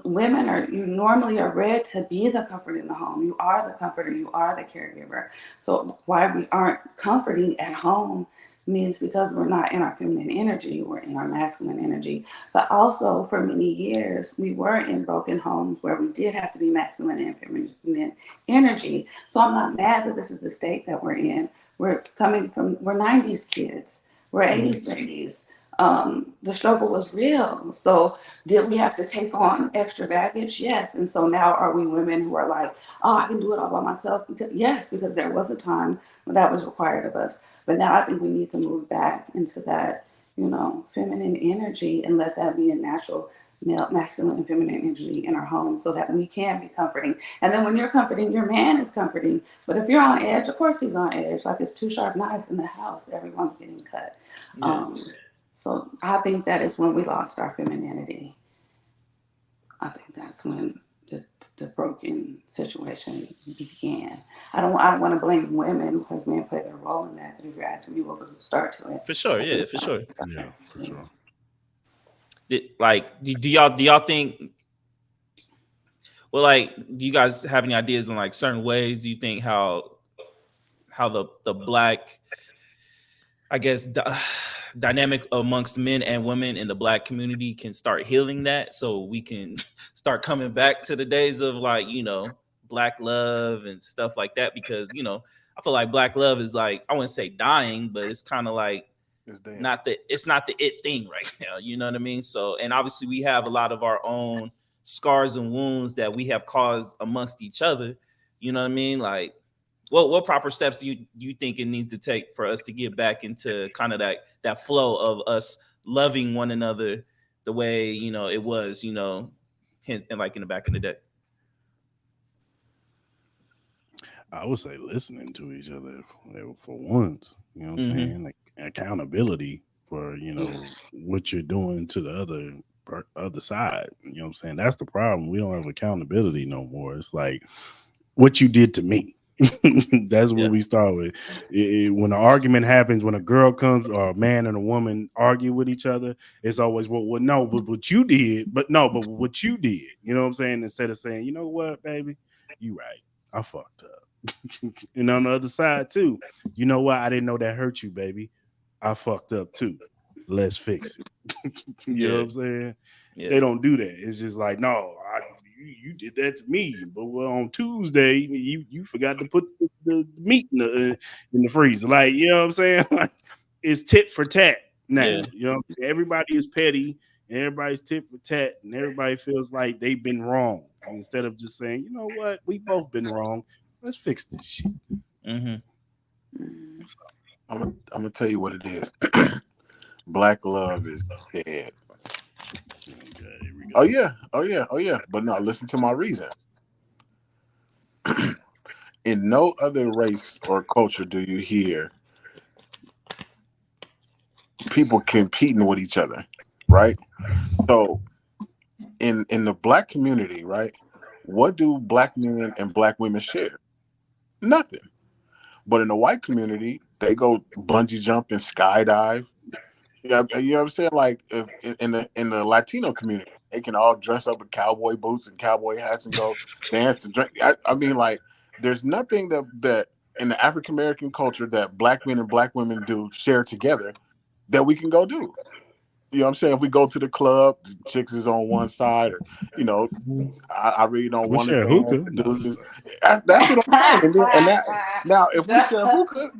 women are, you normally are bred to be the comfort in the home. You are the comforter, you are the caregiver. So why we aren't comforting at home means because we're not in our feminine energy, we're in our masculine energy. But also for many years, we were in broken homes where we did have to be masculine and feminine energy. So I'm not mad that this is the state that we're in. We're 90s kids, we're 80s babies. The struggle was real. So did we have to take on extra baggage? Yes. And so now are we women who are like, oh, I can do it all by myself? Yes, because there was a time when that was required of us. But now I think we need to move back into that, feminine energy and let that be a natural male, masculine and feminine energy in our home so that we can be comforting. And then when you're comforting, your man is comforting. But if you're on edge, of course he's on edge. Like it's two sharp knives in the house. Everyone's getting cut. Yeah. So I think that is when we lost our femininity. I think that's when the broken situation began. I don't want to blame women because men play their role in that. But if you're asking me what was the start to it, For sure, yeah, for sure. Yeah, for sure. Like, do y'all think? Well, like, do you guys have any ideas on like certain ways? Do you think how the black, I guess, dynamic amongst men and women in the black community can start healing that, so we can start coming back to the days of like black love and stuff like that? Because I feel like black love is like, I wouldn't say dying, but it's kind of like it's not the it thing right now. You know what I mean? So, and obviously we have a lot of our own scars and wounds that we have caused amongst each other. You know what I mean? Like, what proper steps do you think it needs to take for us to get back into kind of that flow of us loving one another the way it was and like in the back of the day? I would say listening to each other for once. You know what I'm saying? Like accountability for what you're doing to the other side. You know what I'm saying? That's the problem. We don't have accountability no more. It's like what you did to me. That's Yeah. what we start with. When an argument happens, when a girl comes or a man and a woman argue with each other, it's always well no, but what you did, but what you did. You know what I'm saying? Instead of saying, you know what, baby, you right, I fucked up. And on the other side too, you know what? I didn't know that hurt you, baby. I fucked up too. Let's fix it. You know what Yeah. I'm saying? Yeah. They don't do that. It's just like, no, you did that to me, but on Tuesday you forgot to put the meat in the freezer. Like, you know what I'm saying? Like, it's tit for tat now. Yeah. You know, everybody is petty and everybody's tit for tat, and everybody feels like they've been wrong. Instead of just saying, you know what, we both been wrong. Let's fix this shit. Mm-hmm. I'm gonna tell you what it is. Black love is dead. Okay, here we go. Oh yeah, oh yeah, oh yeah. But no, listen to my reason. In no other race or culture do you hear people competing with each other, right? So in the black community, right? What do black men and black women share? Nothing. But in the white community, they go bungee jump and skydive. Yeah, you know what I'm saying? Like if in the Latino community, they can all dress up in cowboy boots and cowboy hats and go dance and drink. I mean, like there's nothing that in the African American culture that black men and black women do share together that we can go do. You know what I'm saying? If we go to the club, the chicks is on one side, or you know, I really don't We want to share dance. hookah. The No, dudes just that's what I'm saying. And that now, if we share hookah,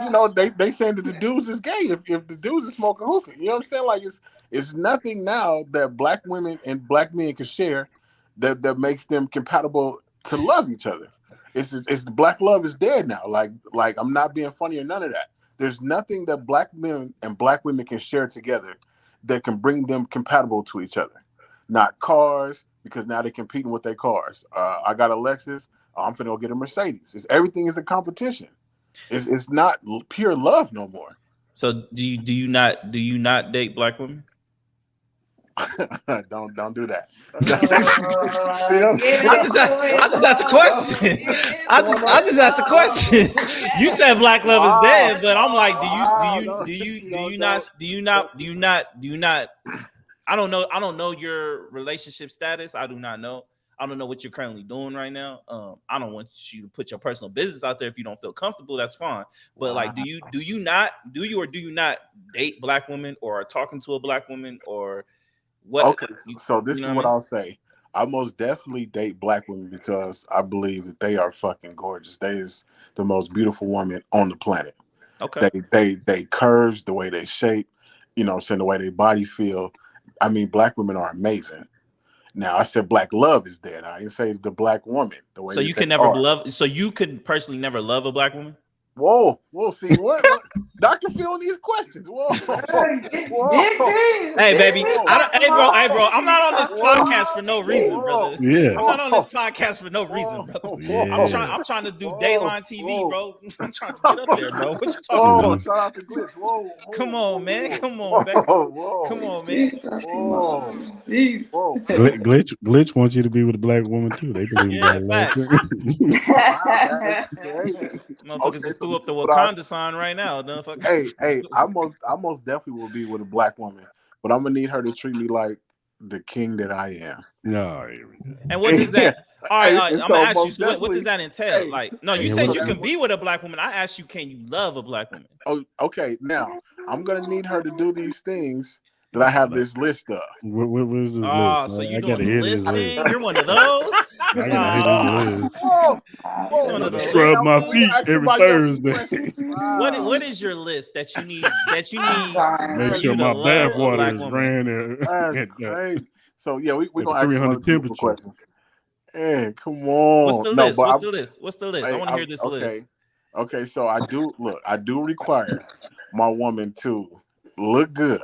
you know, they saying that the dudes is gay. If the dudes is smoking hookah, you know what I'm saying? Like it's nothing now that black women and black men can share that makes them compatible to love each other. It's black love is dead now. Like I'm not being funny or none of that. There's nothing that black men and black women can share together that can bring them compatible to each other. Not cars, because now they're competing with their cars. I got a Lexus. I'm finna go get a Mercedes. Everything is a competition. It's not pure love no more. So do you not date black women? Don't do that. Get I just into I it. just asked a question. Get I just asked a question. You said black love is Wow. dead, but I'm like, No, do you not? I don't know. I don't know your relationship status. I do not know. I don't know what you're currently doing right now. I don't want you to put your personal business out there if you don't feel comfortable. That's fine. But like, do you or do you not date black women or are talking to a black woman or what? Okay, so You this know is what I what mean? I'll say. I most definitely date black women because I believe that they are fucking gorgeous. They is the most beautiful woman on the planet. Okay. They curves, the way they shape, you know what I'm saying, the way they body feel. I mean, black women are amazing. Now I said black love is dead. I didn't say the black woman, the way So that you they can never are. love. So you could personally never love a black woman. Whoa, we'll see. What Dr. Phil these questions. Whoa, whoa, Hey, baby. I don't. Hey, bro. I'm not on this whoa, podcast for no reason, whoa, brother. yeah, I'm not on this whoa, podcast for no reason, whoa, brother. yeah. I'm trying to do whoa, Dayline TV, whoa. bro. I'm trying to get up there, bro. What you talking Whoa, about? Mhm. shout out to Glitch. Whoa, Come whoa, on, man. whoa, Come on, baby. whoa, whoa, Come on, man. whoa, whoa. Glitch wants you to be with a black woman too. They believe in Yeah, black love facts. too. Wow, that's crazy. Motherfuckers Okay, just so threw up this the is what I Wakanda sign right now, hey, motherfucker. hey, I most definitely will be with a black woman, but I'm gonna need her to treat me like the king that I am. No, here we go. And what does that? All right, Hey, all right. and I'm gonna so ask you. most So what does definitely, that entail? hey, Like, no, you Yeah, said what you so you, can that's be with a black woman. I asked you, can you love a black woman? oh, okay. Now I'm gonna need her to do these things that I have like, this list of. what's this Oh, list? so you I doing gotta the hear this list. listing? You're one of those. I gotta hear this Oh, list. Whoa, he's whoa. one of Look, the and Scrub list my we gonna feet dudes. ask every everybody else some Thursday. questions. Wow, What is your list that you need I'm Make for dying. sure you to my love bath a water black is woman? ran that's crazy. So yeah, we're at the gonna ask some 300 other people some temperature. questions. Hey, come What's on. the No, list? but What's the list? What's the list? I want to hear this okay. list. Okay, so I do require my woman to look good.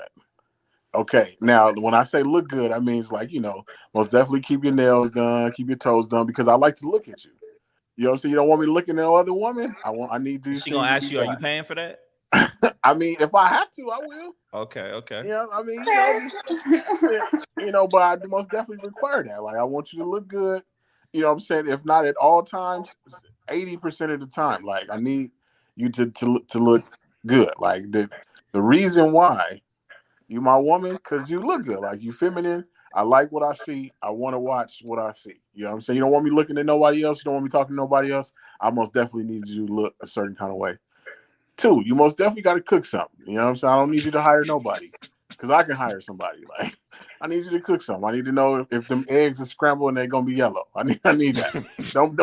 Okay. Now when I say look good, I means like, you know, most definitely keep your nails done, keep your toes done, because I like to look at you. You know what I'm saying? You don't want me looking at no other woman. I need Is these she things gonna to ask be you, are you done. paying for that? I mean, if I have to, I will. Okay, okay. You know, I mean, you know, just yeah, you know, but I most definitely require that. Like I want you to look good. You know what I'm saying? If not at all times, 80% of the time. Like I need you to look good. Like the reason why you my woman, because you look good. Like you feminine. I like what I see. I want to watch what I see. You know what I'm saying? You don't want me looking at nobody else. You don't want me talking to nobody else. I most definitely need you to look a certain kind of way. Two, you most definitely got to cook something. You know what I'm saying? I don't need you to hire nobody because I can hire somebody. Like, I need you to cook something. I need to know if them eggs are scrambled and they're gonna be yellow. I need that. Don't.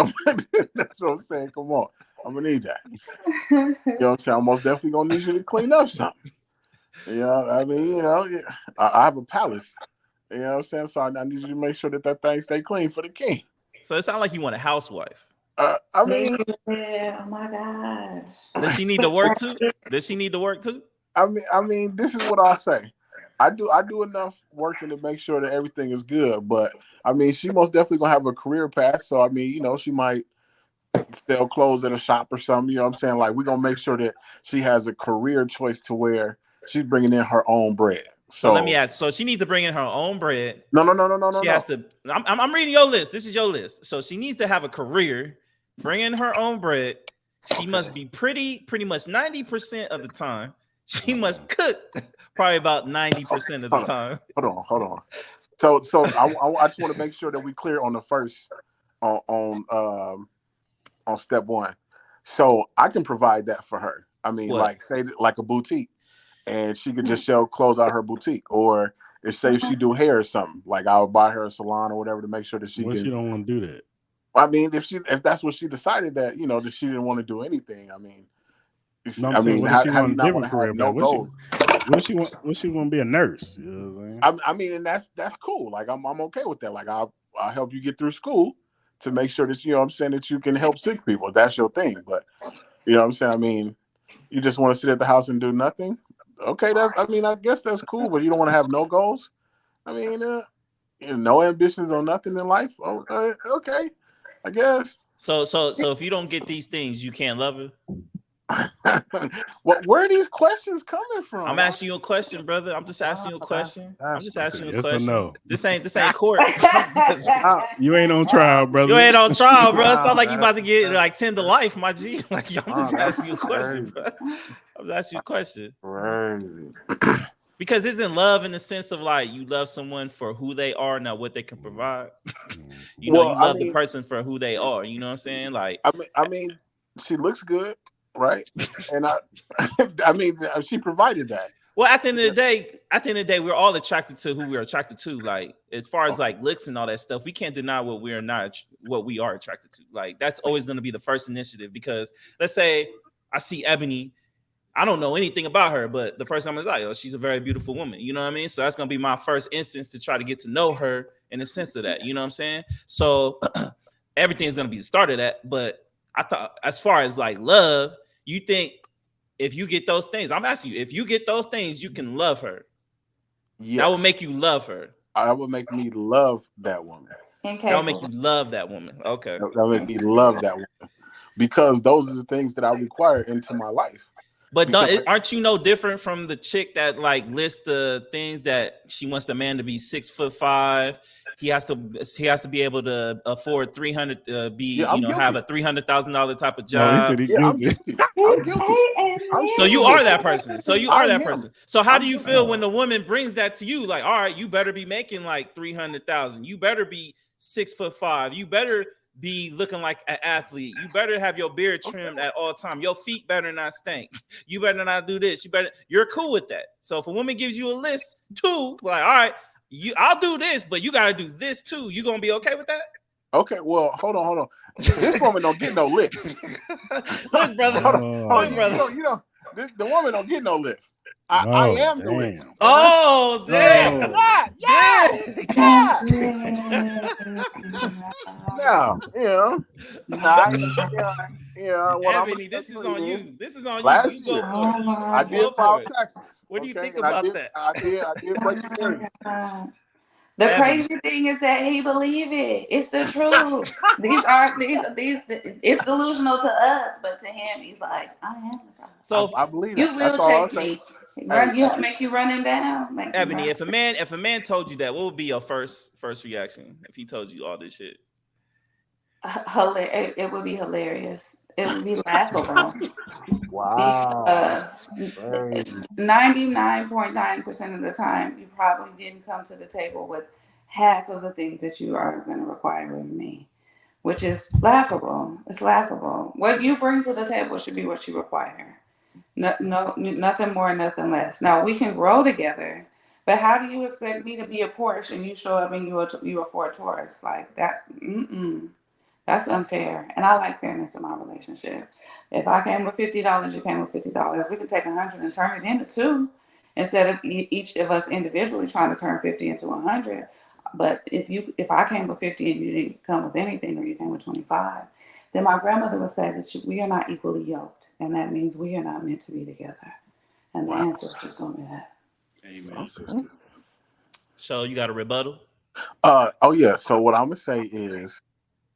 That's what I'm saying. Come on, I'm gonna need that. You know what I'm saying? I'm most definitely gonna need you to clean up something. You know, I mean, you know, I have a palace. You know what I'm saying? So I need you to make sure that thing stay clean for the king. So it sounds like you want a housewife. I mean, Yeah, oh my gosh. Does she need to work too? Does she need to work too? I mean, this is what I'll say. I do enough working to make sure that everything is good, but I mean, she most definitely gonna have a career path. So I mean, you know, she might sell clothes at a shop or something. You know what I'm saying? Like we're gonna make sure that she has a career choice to where she's bringing in her own bread. So let me So ask. So she needs to bring in her own bread. no, no, no, no, no, no, She has no. to. I'm reading your list. This is your list. So she needs to have a career, bring in her own bread. She Okay. must be pretty much 90% of the time. She must cook probably about 90% of the time. Hold on. So I just want to make sure that we clear on the first on step one. So I can provide that for her. I mean, What? like say like a boutique. and she could just sell clothes out her boutique. Or if say she do hair or something, like I would buy her a salon or whatever to make sure that she Well, can. she don't want to do that. I mean, if that's what she decided that that she didn't want to do anything. I mean, No, I'm saying, what if she how do you want a not want different to career? have no goals? What if she want? What she want to be a nurse? You know what I'm saying? I mean, and that's cool. Like I'm okay with that. Like I'll help you get through school to make sure that I'm saying that you can help sick people. That's your thing. But you know what I'm saying? I mean, you just want to sit at the house and do nothing. Okay, I guess that's cool. But you don't want to have no goals. I mean, no ambitions or nothing in life. Oh, okay, I guess. So if you don't get these things, you can't love her. Well, where are these questions coming from? I'm asking you a question, brother. I'm just asking you a question. I'm just asking you a Yes or question. no? This ain't court. You ain't on trial, brother. You ain't on trial, bro. It's not like you about to get like 10 to life, my G. Like I'm just asking you a question, bro. I'm just asking you a question. Crazy. Because isn't love in the sense of like you love someone for who they are, not what they can provide? You love the person for who they are. You know what I'm saying? Like I mean, she looks good, right? And I mean, she provided that. Well, at the end of the day, we're all attracted to who we're attracted to. Like as far as like looks and all that stuff, we can't deny what we are attracted to. Like that's always going to be the first initiative. Because let's say I see Ebony, I don't know anything about her, but the first time is like, oh, she's a very beautiful woman. You know what I mean? So that's going to be my first instance to try to get to know her in the sense of that. You know what I'm saying? So everything's going to be the start of that. But I thought as far as like love, you think if you get those things, I'm asking you, if you get those things, you can love her. Yes. That will make you love her. That would make me love that woman. That will make you love that woman. Okay. That will make me love that woman. Because those are the things that I require into my life. But aren't you no different from the chick that like lists the things that she wants the man to be 6'5"? He has to be able to afford 300 have a $300,000 type of job. No, he said he's guilty. I'm guilty. So you are that person. So how do you feel when the woman brings that to you? Like, all right, you better be making like 300,000. You better be 6'5". You better be looking like an athlete. You better have your beard trimmed at all time. Your feet better not stink. You better not do this. You're cool with that. So if a woman gives you a list too, like, all right, I'll do this, but you got to do this too. You gonna be okay with that? Okay. Well, hold on. This woman don't get no list. Look, brother. Hold on. Brother. The woman don't get no list. I am the list. Oh, damn. Now, Ebony, this is on you. This is on you. Last You go year, for it. I did file taxes. What do you think about that? I did break the barrier. The crazy thing is that he believe it. It's the truth. It's delusional to us, but to him, he's like, I am the God. So I believe you that. will chase me. Make you running down. Ebony, if a man told you that, what would be your first reaction if he told you all this shit? It would be hilarious. It would be laughable. Wow. Because 99.9% of the time, you probably didn't come to the table with half of the things that you are going to require of me, which is laughable. It's laughable. What you bring to the table should be what you require. No, nothing more, nothing less. Now, we can grow together, but how do you expect me to be a Porsche and you show up and you are for a Taurus? Like that, that's unfair. And I like fairness in my relationship. If I came with $50, you came with $50. We can take 100 and turn it into 2 instead of each of us individually trying to turn 50 into 100. But if I came with 50 and you didn't come with anything, or you came with 25, then my grandmother would say that we are not equally yoked, and that means we are not meant to be together. And the ancestors told me that. Amen. So you got a rebuttal? Oh yeah. So what I'm gonna say is,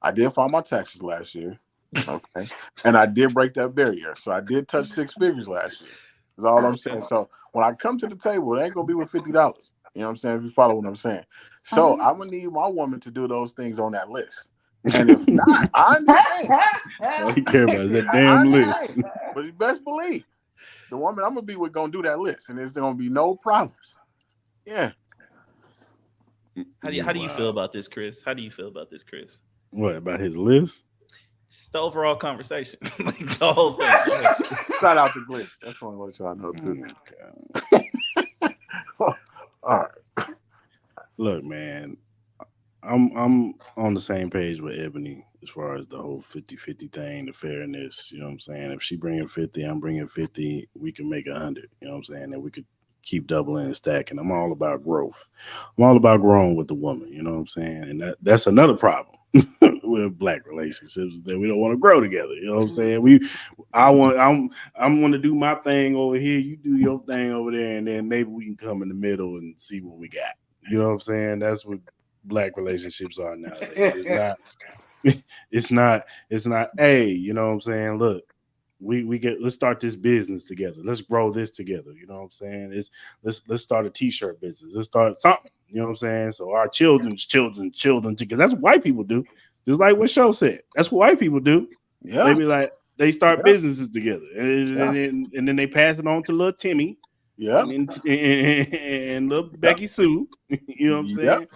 I did file my taxes last year, okay, and I did break that barrier. So I did touch 6 figures last year. That's all I'm saying. So when I come to the table, it ain't gonna be with $50. You know what I'm saying? If you follow what I'm saying. So I'm gonna need my woman to do those things on that list. And if not, I understand. All he care about is that damn list. But you best believe the woman I'm gonna be with gonna do that list, and there's gonna be no problems. Yeah. How do you feel about this, Cris? How do you feel about this, Cris? What about his list? Just the overall conversation, like the whole thing. Shout out to Glitch. That's one what y'all know too. Okay. All right. Look, man, I'm on the same page with Ebony as far as the whole 50-50 thing, the fairness. You know what I'm saying? If she bringing 50, I'm bringing 50. We can make 100. You know what I'm saying? And we could keep doubling and stacking. I'm all about growth. I'm all about growing with the woman. You know what I'm saying? And that's another problem with black relationships is that we don't want to grow together. You know what I'm saying? I'm want to do my thing over here. You do your thing over there, and then maybe we can come in the middle and see what we got. You know what I'm saying? That's what black relationships are nowadays. It's not, hey, you know what I'm saying? Look, let's start this business together. Let's grow this together. You know what I'm saying? Let's start a t-shirt business. Let's start something. You know what I'm saying? So our children's children together. That's what white people do. Just like what Show said. That's what white people do. Yeah. They be like, they start businesses together. And then they pass it on to little Timmy. Yeah. And little Becky Sue. You know what I'm saying?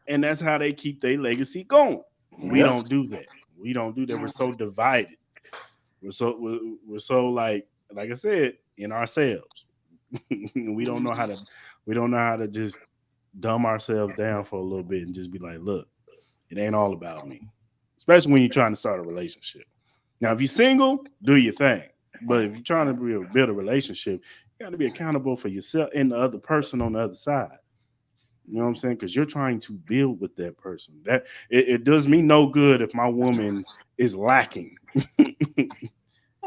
And that's how they keep their legacy going. We don't do that. We're so divided. We're so like I said, in ourselves. we don't know how to just dumb ourselves down for a little bit and just be like, look, it ain't all about me. Especially when you're trying to start a relationship. Now, if you're single, do your thing. But if you're trying to build a relationship, you got to be accountable for yourself and the other person on the other side. You know what I'm saying? Because you're trying to build with that person. That it does me no good if my woman is lacking. You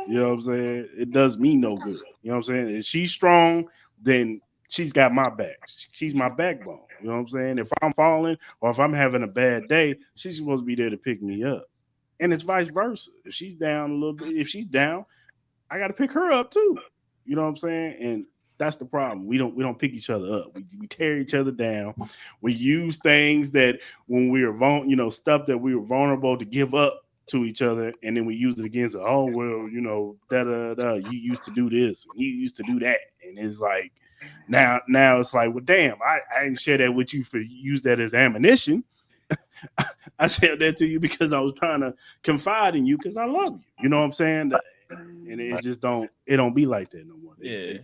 know what I'm saying? It does me no good. You know what I'm saying? If she's strong, then she's got my back. She's my backbone. You know what I'm saying? If I'm falling or if I'm having a bad day, she's supposed to be there to pick me up. And it's vice versa. If she's down a little bit, if she's down, I got to pick her up too. You know what I'm saying? And that's the problem. We don't pick each other up. We tear each other down. We use things that when we were stuff that we were vulnerable to give up to each other, and then we use it against it. Oh well, you used to do this, and you used to do that, and it's like now it's like, well, damn, I didn't share that with you for use that as ammunition. I said that to you because I was trying to confide in you because I love you. You know what I'm saying? And it just don't be like that no more. Yeah.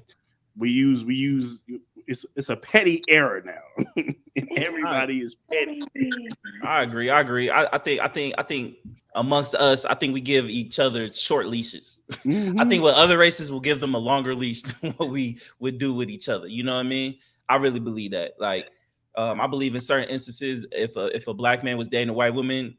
We use it's a petty era now. And everybody is petty. I agree. I think amongst us, I think we give each other short leashes. Mm-hmm. I think what other races will give them a longer leash than what we would do with each other. You know what I mean? I really believe that. Like, I believe in certain instances, if a black man was dating a white woman,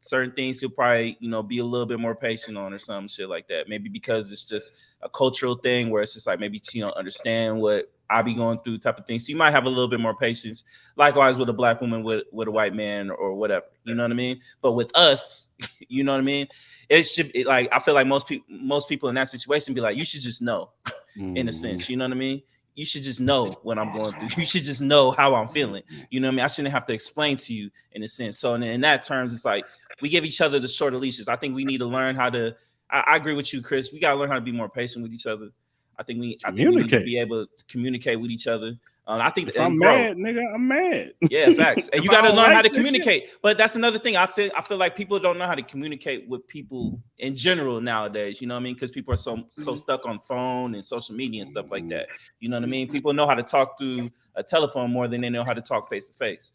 certain things he'll probably, be a little bit more patient on or some shit like that. Maybe because it's just a cultural thing where it's just like maybe she don't understand what I be going through type of thing. So you might have a little bit more patience. Likewise with a black woman with a white man or whatever. You know what I mean? But with us, you know what I mean? It should be like, I feel like most people in that situation be like, you should just know, in a sense. You know what I mean? You should just know what I'm going through. You should just know how I'm feeling. You know what I mean? I shouldn't have to explain to you in a sense. So in that terms, it's like we give each other the shorter leashes. I think we need to learn how to. I agree with you, Chris. We gotta learn how to be more patient with each other. I think we need to be able to communicate with each other. I think if I'm mad, nigga, I'm mad. Yeah, facts. And you got to learn how to communicate. But that's another thing. I feel like people don't know how to communicate with people in general nowadays. You know what I mean? Because people are so stuck on phone and social media and stuff like that. You know what I mean? People know how to talk through a telephone more than they know how to talk face to face.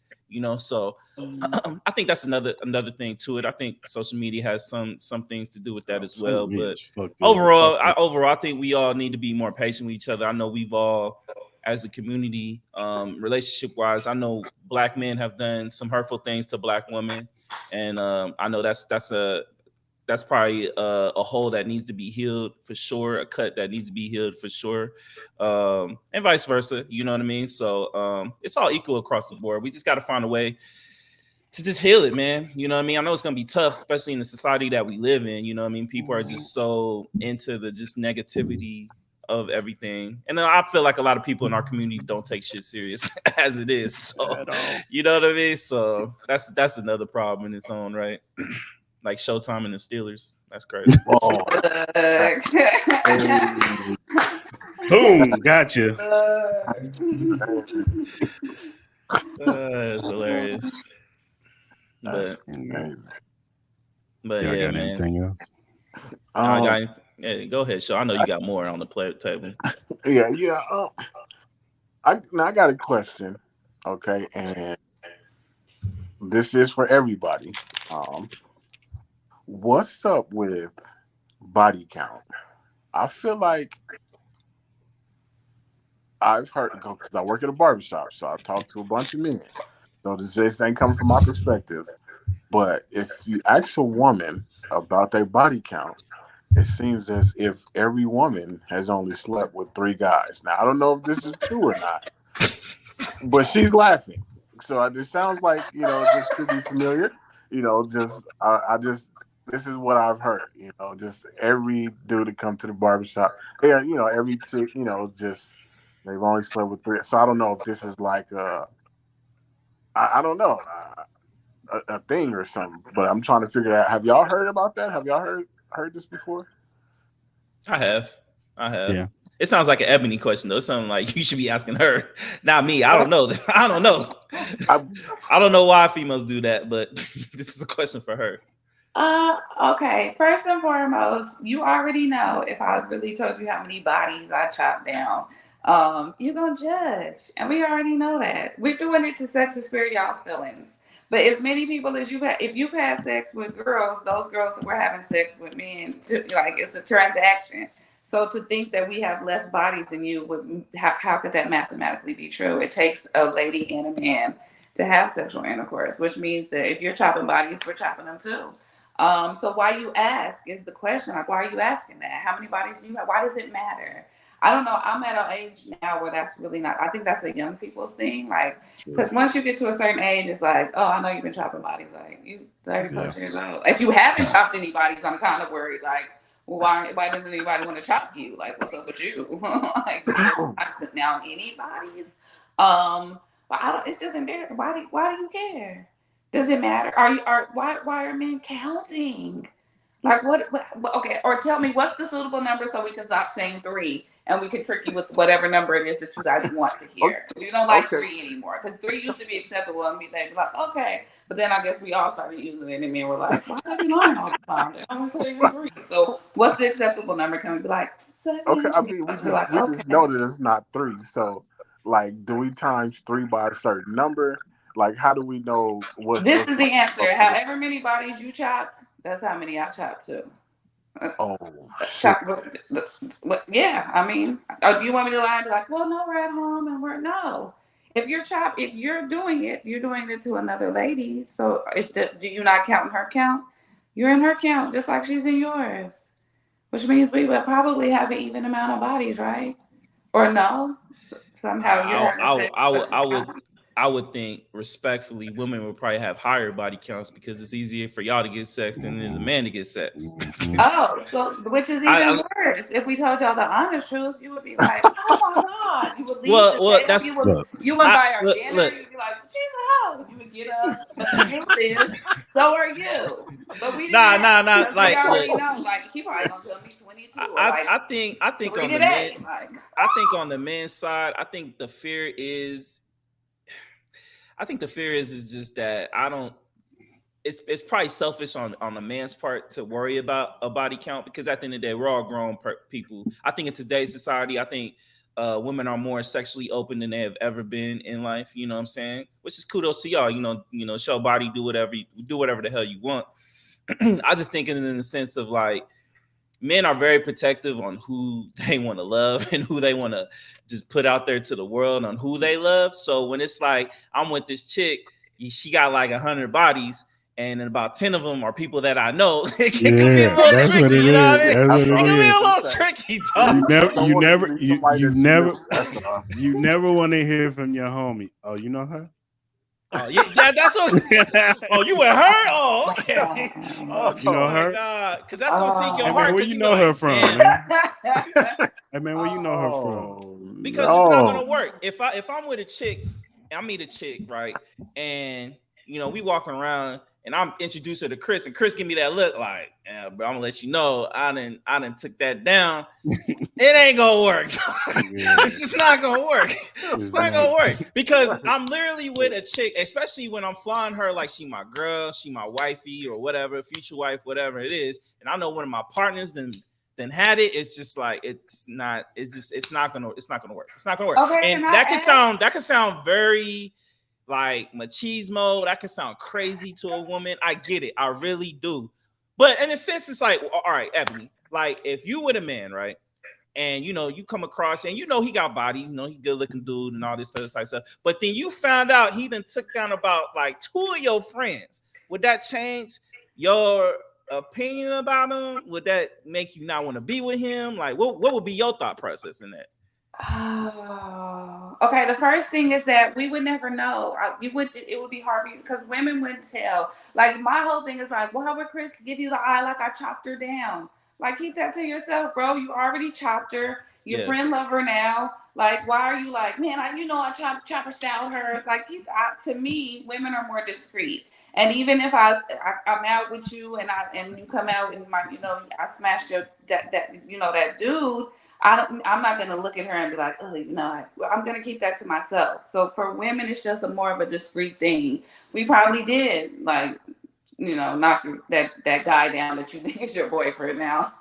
So I think that's another thing to it. I think social media has some things to do with that as well. But overall, I think we all need to be more patient with each other. I know we've all, as a community, relationship wise, I know black men have done some hurtful things to black women, and I know that's probably a hole that needs to be healed for sure, a cut that needs to be healed for sure, and vice versa. You know what I mean? So it's all equal across the board. We just got to find a way to just heal it, man. You know what I mean? I know it's gonna be tough, especially in the society that we live in. You know what I mean? People are just so into the just negativity of everything, and I feel like a lot of people in our community don't take shit serious as it is. So you know what I mean? So that's another problem in its own right. Like Showtime and the Steelers. That's crazy. Boom, gotcha. That's hilarious. That's amazing. But Y'all yeah, got man. anything else? I Um, got. Yeah, go ahead, Shaw. I know you got more on the play table. yeah. I got a question. Okay, and this is for everybody. Um, what's up with body count? I feel like I've heard because I work at a barbershop, so I talk to a bunch of men. So this ain't coming from my perspective. But if you ask a woman about their body count, it seems as if every woman has only slept with 3 guys. Now I don't know if this is true or not, but she's laughing. So this sounds like this could be familiar. Just I just this is what I've heard. Just every dude that come to the barbershop, yeah, every chick, just they've only slept with 3. So I don't know if this is like I don't know a thing or something. But I'm trying to figure out. Have y'all heard about that? Have y'all heard this before? I have. Yeah. It sounds like an Ebony question though. It's something like you should be asking her, not me. I don't know. I don't know. I don't know why females do that, but this is a question for her. Okay. First and foremost, you already know if I really told you how many bodies I chopped down, you're gonna judge. And we already know that. We're doing it to set to spare y'all's feelings. But as many people as you've had, if you've had sex with girls, those girls were having sex with men, like it's a transaction. So to think that we have less bodies than you, how could that mathematically be true? It takes a lady and a man to have sexual intercourse, which means that if you're chopping bodies, we're chopping them too. So why you ask is the question. Like, why are you asking that? How many bodies do you have? Why does it matter? I don't know. I'm at an age now where that's really not. I think that's a young people's thing. Like, because once you get to a certain age, it's like, oh, I know you've been chopping bodies. Like, you 30 plus years old. If you haven't chopped any bodies, I'm kind of worried. Like, well, why doesn't anybody want to chop you? Like, what's up with you? Like, now any bodies? But I don't. It's just embarrassing. Why do you care? Does it matter? Why are men counting? Like okay, or tell me what's the suitable number so we can stop saying 3 and we can trick you with whatever number it is that you guys want to hear. Because you don't like Okay. 3 anymore. Because 3 used to be acceptable and they'd be like, okay. But then I guess we all started using it and men were like, why are they lying all the time? They're only saying 3. So what's the acceptable number? Can we be like 7? Okay. I mean, we Be just like, we just okay. know that it's not 3. So, like, do we times 3 by a certain number? Like, how do we know This what's is the answer. However many bodies you chopped, that's how many I chopped too. Oh shit. Chop, yeah, I mean, do you want me to lie and be like, well, no, we're at home and we're no. If you're doing it, you're doing it to another lady. So do you not count in her count? You're in her count just like she's in yours, which means we would probably have an even amount of bodies, right? Or no? Somehow you're having sex. I would think respectfully, women would probably have higher body counts because it's easier for y'all to get sex than it is a man to get sex. Oh, so which is even worse. If we told y'all the honest truth, you would be like, "Oh my god!" You would leave the table. You would buy our dinner. You'd be like, "She's a hoe." You would get up. But the truth is, so are you. But we didn't ask because we already know. Like he probably gonna tell me 22 or like I think 3 on the today. men, Like I think on the men's side, I think the fear is just that I don't. It's probably selfish on the man's part to worry about a body count because at the end of the day, we're all grown people. I think in today's society, I think women are more sexually open than they have ever been in life. You know what I'm saying? Which is kudos to y'all. Show body, do whatever the hell you want. I just think in the sense of like men are very protective on who they want to love and who they want to just put out there to the world on who they love. So when it's like I'm with this chick, she got like 100 bodies, and about 10 of them are people that I know. It could be a little tricky, you know what I mean? It could be a little tricky. You never want to hear from your homie. Oh, you know her? Oh yeah, that's what. Oh, you with her? Oh, okay. Oh, you know her? God, because that's gonna sink your heart. Man, where you know her from, man? Hey man, where you know her from? Because it's not gonna work. If I'm with a chick, I meet a chick, right? And we walking around and I'm introduced her to Cris, and Cris give me that look like, yeah, bro, I'm gonna let you know I didn't took that down. It ain't gonna work. It's just not gonna work. It's not gonna work because I'm literally with a chick, especially when I'm flying her like she my girl, she my wifey or whatever, future wife, whatever it is, and I know one of my partners then had it. It's just like it's not gonna work. It's not gonna work. Okay, And that can sound very like machismo. That can sound crazy to a woman. I get it. I really do. But in a sense, it's like, all right, Ebony, like if you with a man, right? And you come across and he got bodies, he good looking dude and all this other type of stuff. But then you found out he done took down about like 2 of your friends. Would that change your opinion about him? Would that make you not want to be with him? Like what would be your thought process in that? Oh, okay. The first thing is that we would never know. It would be hard because women wouldn't tell. Like my whole thing is like, well, how would Cris give you the eye like I chopped her down? Like keep that to yourself, bro. You already chopped her. Your friend love her now. Like why are you like, man? I chopper style her. Like to me, women are more discreet. And even if I'm out with you and you come out and I smashed that dude. I'm not gonna look at her and be like, oh, I'm gonna keep that to myself. So for women, it's just more of a discreet thing. We probably did like, knock that guy down that you think is your boyfriend now,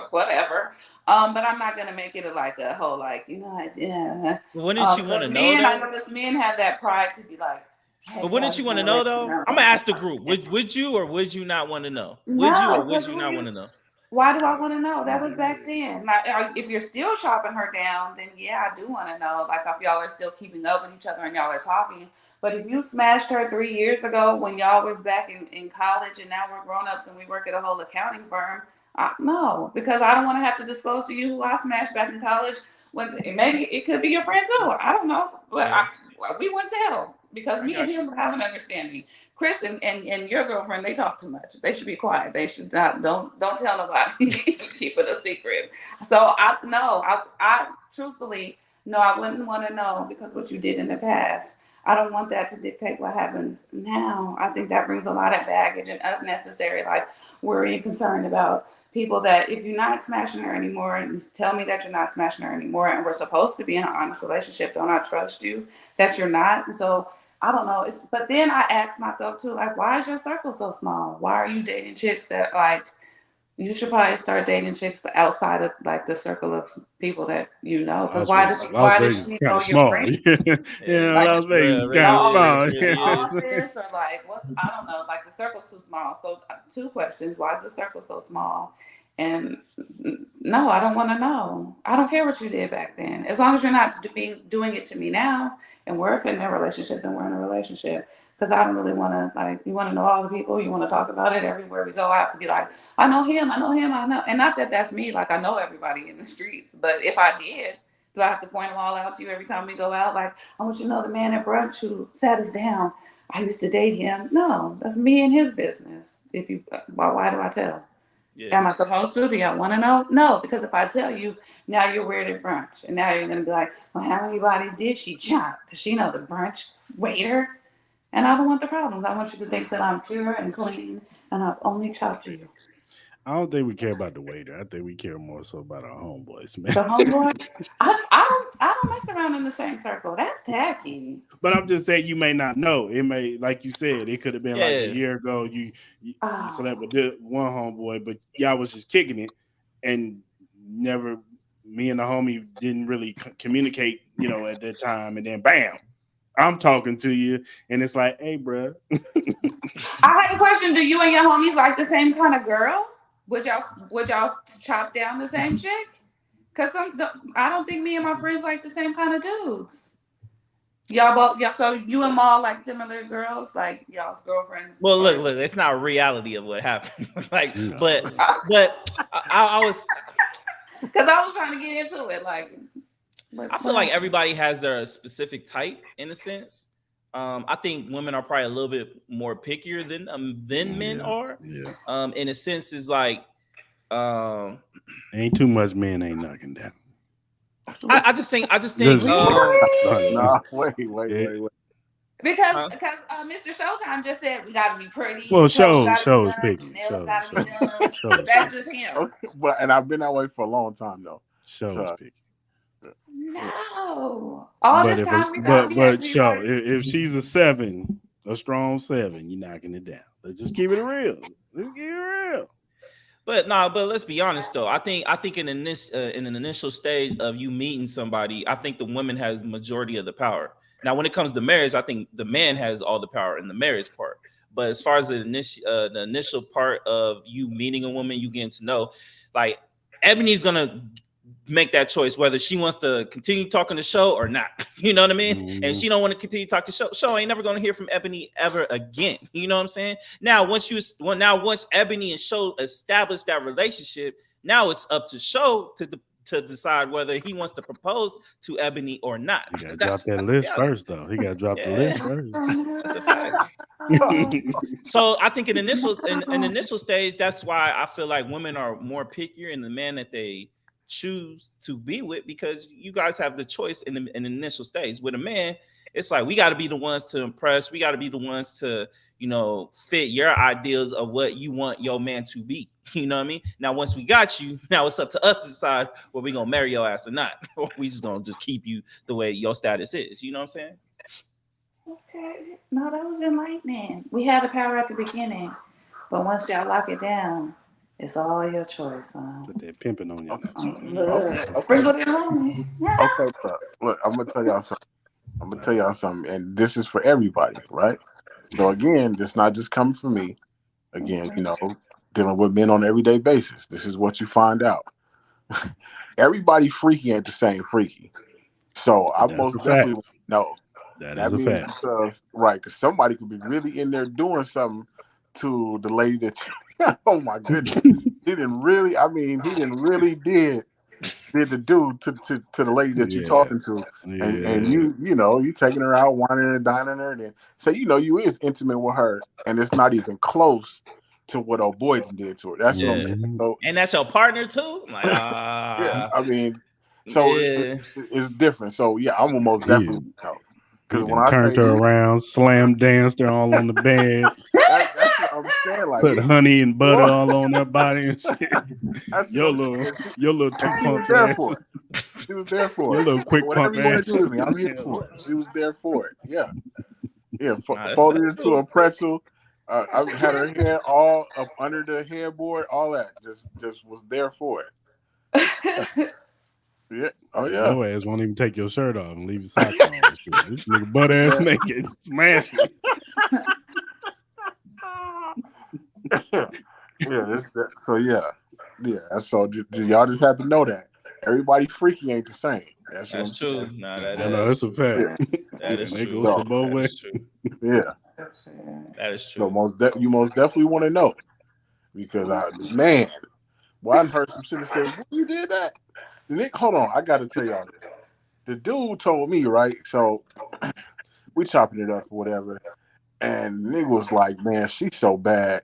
whatever. But I'm not gonna make it like a whole like, yeah. Wouldn't you want to know? I notice men have that pride to be like. Hey, but wouldn't you want to know though? I'm gonna ask the group. Would you or would you not want to know? Would you or would you not want to know? Why do I want to know? That was back then. Now, if you're still shopping her down, then yeah, I do want to know. Like if y'all are still keeping up with each other and y'all are talking. But if you smashed her 3 years ago when y'all was back in college and now we're grown-ups and we work at a whole accounting firm, no, because I don't want to have to disclose to you who I smashed back in college. When maybe it could be your friend too. I don't know, but we wouldn't tell because me and him have an understanding. Cris and your girlfriend, they talk too much. They should be quiet. They should not. Don't tell nobody. Keep it a secret. So I truthfully no, I wouldn't want to know because what you did in the past. I don't want that to dictate what happens now. I think that brings a lot of baggage and unnecessary like worry and concern about people that if you're not smashing her anymore and you tell me that you're not smashing her anymore and we're supposed to be in an honest relationship, don't I trust you that you're not? And so I don't know. But then I ask myself too, like, why is your circle so small? Why are you dating chicks that like you should probably start dating chicks outside of like the circle of people that you know. Because why does she know your friends? Las Vegas kind of small. Office or like what? I don't know. Like the circle's too small. So 2 questions: why is the circle so small? And no, I don't want to know. I don't care what you did back then. As long as you're not doing it to me now, and we're in a relationship, then we're in a relationship. Because I don't really want to, like, you want to know all the people, you want to talk about it everywhere we go. I have to be like, I know him. And not that that's me, like, I know everybody in the streets. But if I did, do I have to point them all out to you every time we go out? Like, I want you to know the man at brunch who sat us down. I used to date him. No, that's me and his business. Why do I tell? Yeah. Am I supposed to? Do y'all want to know? No, because if I tell you, now you're weird at brunch. And now you're going to be like, well, how many bodies did she chop? Because she know the brunch waiter. And I don't want the problems. I want you to think that I'm pure and clean and I've only chopped you. I don't think we care about the waiter. I think we care more so about our homeboys, man. The homeboy? I don't mess around in the same circle. That's tacky. But I'm just saying you may not know. It may, like you said, it could have been like a year ago. You slept with one homeboy, but y'all was just kicking it and never. Me and the homie didn't really communicate, at that time, and then bam. I'm talking to you, and it's like, hey, bro. I have a question. Do you and your homies like the same kind of girl? Would y'all chop down the same chick? Because I don't think me and my friends like the same kind of dudes. So you and Maul like similar girls, like y'all's girlfriends. Well, look, it's not reality of what happened. But I was because I was trying to get into it, like. I feel like everybody has their specific type in a sense. I think women are probably a little bit more pickier than men are. Yeah. In a sense, is like ain't too much men ain't knocking down. I just think. No, wait. Because Huh? Mr. Showtime just said we gotta be pretty, Well, clothes gotta be shows done, picky. nails Shows, gotta be done. shows That's picky. just him. Okay, and I've been that way for a long time though. Shows So picky. yeah. No. All But this if time we thought we had to be show right. if she's a 7, a strong 7, you're knocking it down. Let's just keep it real. Let's keep it real. But let's be honest though. I think in this in an initial stage of you meeting somebody, I think the woman has majority of the power. Now, when it comes to marriage, I think the man has all the power in the marriage part. But as far as the initial part of you meeting a woman, you getting to know, like Ebony's gonna make that choice whether she wants to continue talking to Show or not. You know what I mean? Mhm. And she don't want to continue to talk to Show. Show ain't never gonna hear from Ebony ever again. You know what I'm saying? Now, once Ebony and Show establish that relationship, now it's up to Show to decide whether he wants to propose to Ebony or not. He got to That's drop that the list reality. first, though. He got to drop the Yeah. list first. That's a fact. So I think in initial stage, that's why I feel like women are more pickier in the man that they choose to be with, because you guys have the choice in the initial stage. With a man, it's like we got to be the ones to impress. We got to be the ones to, fit your ideals of what you want your man to be. You know what I mean? Now, once we got you, now it's up to us to decide whether we gonna marry your ass or not, or we just gonna just keep you the way your status is. You know what I'm saying? Okay. No, that was enlightening. We had the power at the beginning, but once y'all lock it down, it's all your choice. Put that pimping on you. Okay. Sprinkle it on me. Okay, look, I'm gonna tell y'all something, and this is for everybody, right? So again, this not just coming from me. Again, dealing with men on an everyday basis. This is what you find out. Everybody freaky ain't the same freaky. So I most definitely want to know. That is a fact. Because somebody could be really in there doing something to the lady that oh my goodness. He didn't really did the dude to the lady that you're talking to. And you taking her out, whining her, dining her, and then say, you is intimate with her, and it's not even close to what old boy did to her. That's what I'm saying. So, and that's your partner too? Like, yeah, I mean, so it's different. So yeah, I'm almost definitely because when I turned say her around, slam danced her all on the bed. That's what I'm saying. Like, put honey and butter all on her body and shit. That's your little two pump ass. She was there for your it. little quick Whatever pump you want ass. to do to me, I'm here for it. She was there for it. Yeah. Folded into true. a pretzel. I had her hair all up under the headboard. All that just was there for it. Yeah. Oh yeah. Your ass won't even take your shirt off and leave your socks on. This nigga butt ass naked, smashing. So So y'all just have to know that everybody freaky ain't the same. That's true. Saying. That's a fact. That is true. It goes for both ways. Yeah. That is true. So you most definitely want to know, because I heard some shit that said, "Well, you did that." Hold on, I got to tell y'all this. The dude told me, right? So we chopping it up or whatever, and nigga was like, "Man, she's so bad."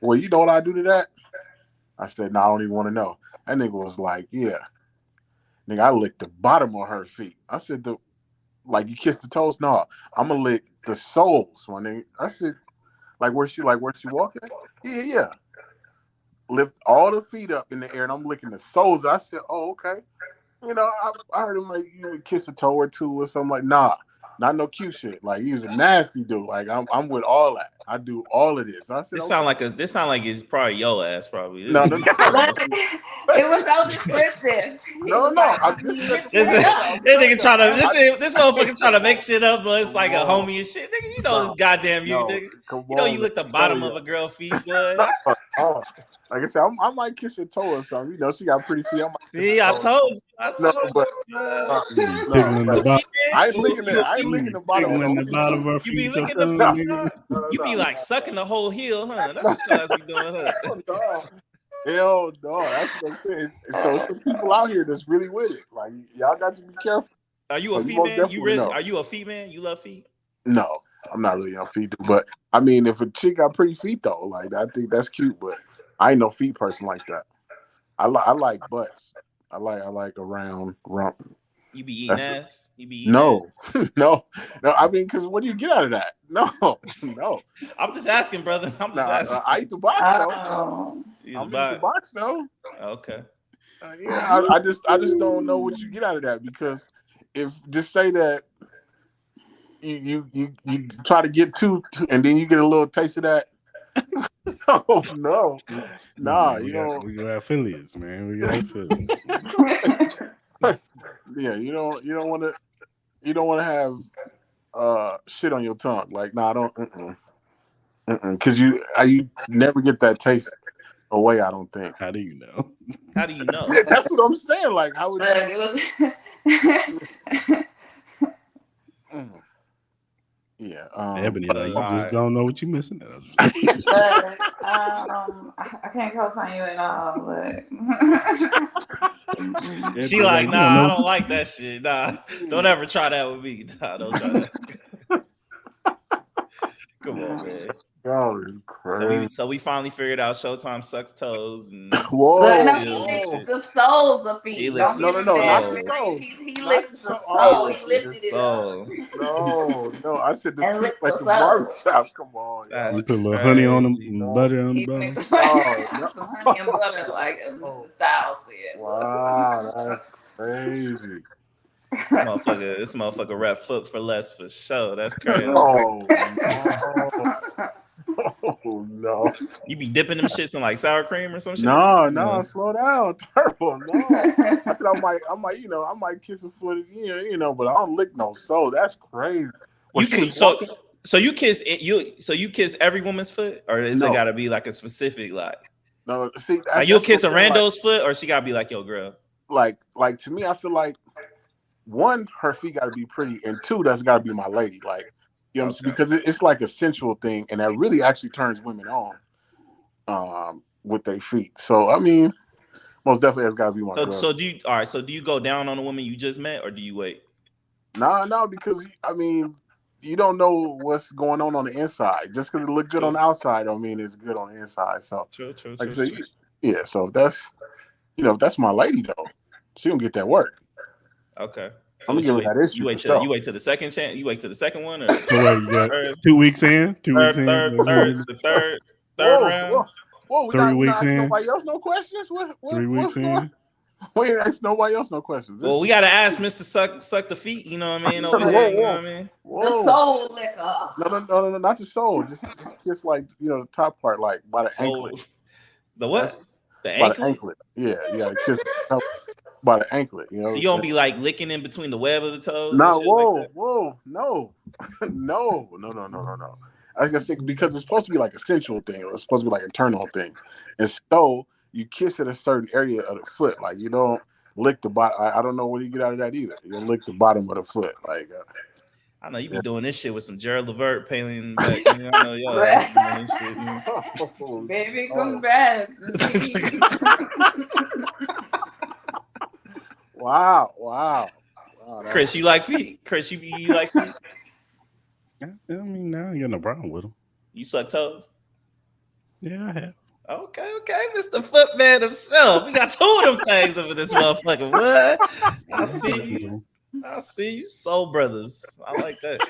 Well, you know what I do to that? I said, "No, I don't even want to know." That nigga was like, "Yeah." Nigga, I licked the bottom of her feet. I said, you kiss the toes? No, I'm gonna lick the soles, my nigga. I said, where she walking? Yeah. Lift all the feet up in the air, and I'm licking the soles. I said, "Oh, okay." I heard him you would kiss a toe or two or something. Like, nah, not no cute shit. Like, he was a nasty dude. Like, I'm with all that. I do all of this. I said, This sound like it's probably your ass. Probably. No. It was so descriptive. No. This motherfucker trying to make shit up, but it's like a homie and shit. Nigga, this goddamn you, nigga. You lick the bottom of a girl feet, blood. Like I said, I might kiss her toe or something. She got pretty feet. I told you. I ain't licking it. I ain't licking the bottom of her feet. You be licking the feet. You be like sucking the whole heel, huh? That's what your ass be doing, huh? Hell no, that's what I'm saying. So some people out here that's really with it. Like, y'all got to be careful. Are you a feet man? Are you a feet man? You love feet? No, I'm not really on feet, but I mean, if a chick got pretty feet though, like, I think that's cute. But I ain't no feet person like that. I like butts. I like a round rump. You be eating That's- ass. You be eating No, ass. no. I mean, because what do you get out of that? No, no. I'm just asking, brother. I'm just Nah, asking. I eat the box though. Oh, You I'm eat buy the it? box though. Okay. Yeah, I just don't know what you get out of that because if just say that you try to get two and then you get a little taste of that. Oh no, nah, we you got don't. we got affiliates, man. We got affiliates. Yeah, you don't want to have shit on your tongue. Like, nah, I don't. Because you never get that taste away. I don't think. How do you know? How do you know? That's what I'm saying. Like, how would look, you? it was. Mm. Yeah. Ebony, like you all just right. don't know what you're missing. But, I can't co-sign you at all. But She Ebony, like, you don't nah, know I don't like that shit. Nah, don't ever try that with me. Nah, don't try that. Come on, man. Oh, it's crazy. So we finally figured out Showtime sucks toes and Whoa, no, he Feels and licks shit. the soles of He feet. licks Don't the give no, him not that. the soul. soul. He Not licks the the soul. sole. Oh, He His lifted it up soul. no. I said the and feet licked like the the sole. barbershop. Come on, That's You y'all. put a little honey on them, crazy. and No, butter on the He bottom. put no. some honey and butter, like Mr. Styles said. Wow, that's crazy. This motherfucker rap foot for less for sure. That's crazy. No, no. You be dipping them shits in like sour cream or some shit? No, slow down, Turbo. No. I said I might kiss a foot, but I don't lick no soul. That's crazy. When You she can was walking, so you kiss every woman's foot, or is it No. gotta be like a specific like see, like you'll that's kiss a what I'm saying, rando's foot, or she gotta be like your girl? like to me, I feel like one, her feet got to be pretty, and two, that's got to be my lady. Like, you know what I'm saying? Because it's like a sensual thing, and that really actually turns women on with their feet. So, I mean, most definitely has got to be my girl. So do you go down on a woman you just met, or do you wait? No, because I mean, you don't know what's going on the inside. Just because it look good on the outside, don't mean it's good on the inside. So, True. yeah. So that's that's my lady though. She gonna get that work. Okay. So I'm gonna give her that issue. you wait till the second chance. You wait till the second one, or So what, you got 2 weeks in? 2 weeks in? third round. Whoa, 3 weeks ask in? nobody else no questions. 3 weeks in? We ain't ask nobody else no questions. Well, we gotta ask Mr. Suck the feet. You know what I mean? Over there, you know what I mean? The soul liquor. No, not the soul. Just kiss like the top part, like by the anklet. The what? The by anklet? the anklet. Yeah, you gotta kiss by the anklet. You know. So you don't be like licking in between the web of the toes. No, and shit like that? whoa, no. Like I said, because it's supposed to be like a sensual thing. It's supposed to be like a turn on thing, and so you kiss at a certain area of the foot. Like you don't lick the bottom. I don't know what you get out of that either. You don't lick the bottom of the foot. Like I know you be doing this shit with some Gerald Levert paling back. I know y'all doing this shit. Baby, come back. Wow. Chris, you like feet? Chris, you like feet? I mean, no, I ain't got no problem with them. You suck toes? Yeah, I have. Okay, Mr. Footman himself. We got 2 of them things over this motherfucker. What? I see you. Soul brothers. I like that.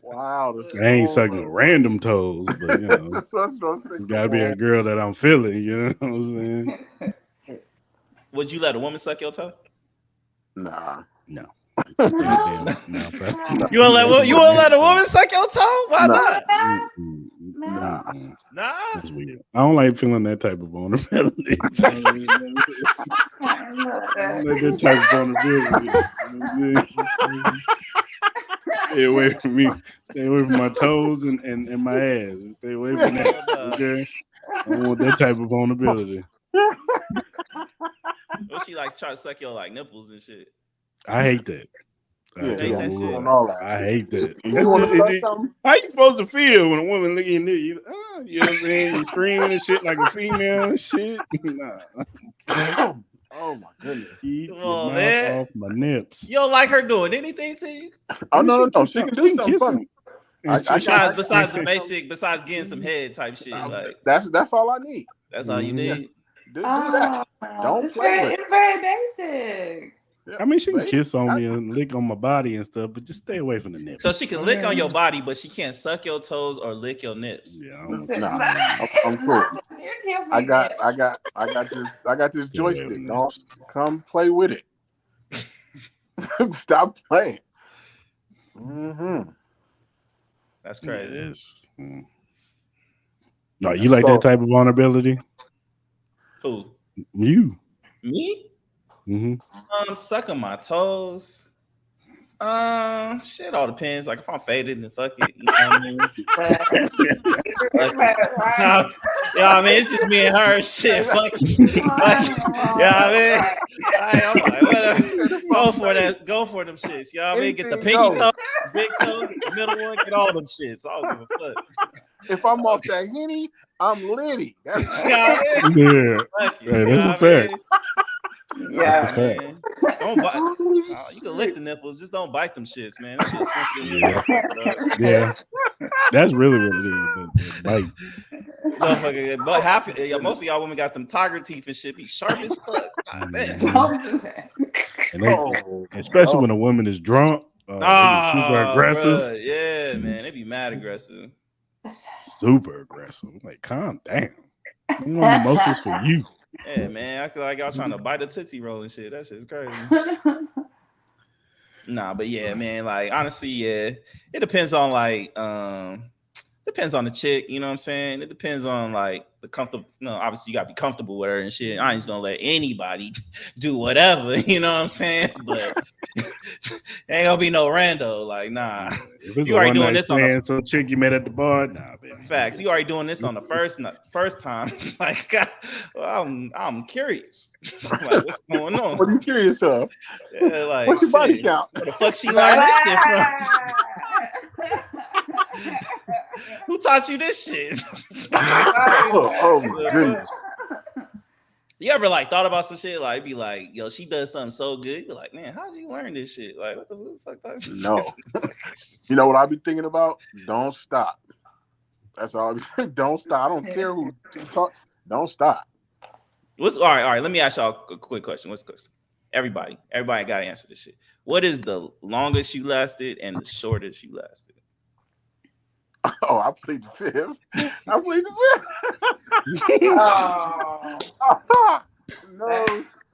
Wow. I ain't sucking no random toes, but it's gotta be a girl that I'm feeling. You know what I'm saying? Would you let a woman suck your toe? Nah. No. You won't let a woman suck your toe? Why not? Nah. That's weird. I don't like feeling that type of vulnerability. I don't like that type of vulnerability. Stay away from me. Stay away from my toes and my ass. Stay away from that. Okay. I don't want that type of vulnerability. Well, she likes try to suck your like nipples and shit. I hate that. I hate that. You want to suck something? How you supposed to feel when a woman look in there? You know what I'm saying? You screaming and shit like a female and shit. Nah. Oh my goodness. Keep your mouth off my nips. You don't like her doing anything to you? Oh no. She can do something funny. Besides getting some head type shit. Like that's all I need. That's all you need. Do that. Don't play with it. It's very basic. Yeah, I mean, she can baby. kiss on me and lick on my body and stuff, but just stay away from the nipples. So she can lick on your body, but she can't suck your toes or lick your nips. Yeah, Nah, I'm cool. I got this joystick. Don't come play with it. Stop playing. Mm-hmm. That's crazy. Yes. No, you like that type of vulnerability? Who? You. Me? Mm-hmm. Sucking my toes. Shit all depends. Like if I'm faded, then fuck it. You know what I mean? You know what I mean? It's just me and her. Shit, fuck it. You know what I mean? I'm like, whatever. Go for that. Go for them shits. You know what I mean? Get the pinky toe, big toe, the middle one, get all them shits. I don't give a fuck. If I'm off that Henny, I'm litty. That's Yeah. Hey, that's a fact. Yeah, that's a fact. Don't bite. You can lick the nipples, just don't bite them shits, man. That shit's sensitive. Yeah, that's really what it is. The bite. But most of y'all women got them tiger teeth and shit. Be sharp as fuck. don't do that. And especially when a woman is drunk. They be super aggressive. Bruh, yeah, man, they be mad aggressive. Super aggressive. Like, calm down. You want mimosas for you. Yeah, man, I feel like y'all trying to bite a Tootsie Roll and shit. That shit's crazy. Nah, but yeah, man, like honestly, yeah, it depends on depends on the chick, you know what I'm saying? It depends on like the comfortable, obviously you gotta be comfortable with her and shit. I ain't just gonna let anybody do whatever, you know what I'm saying? But ain't gonna be no rando, like nah. If it's you already doing this on some chick you met at the bar, nah, baby. Facts. You already doing this on the first time. Like, I'm curious. Like, what's going on? What are you curious of? Yeah, like, what's your body count? Where the fuck she learned this shit from? Who taught you this shit? Oh my goodness. You ever like thought about some shit? Like, be like, yo, she does something so good. You be like, man, how'd you learn this shit? Like, what the fuck? No. You know what I be thinking about? Don't stop. That's all I be saying. Don't stop. I don't care who talk. Don't stop. All right. Let me ask y'all a quick question. What's the question? Everybody got to answer this shit. What is the longest you lasted and the shortest you lasted? Oh, I played the fifth. No,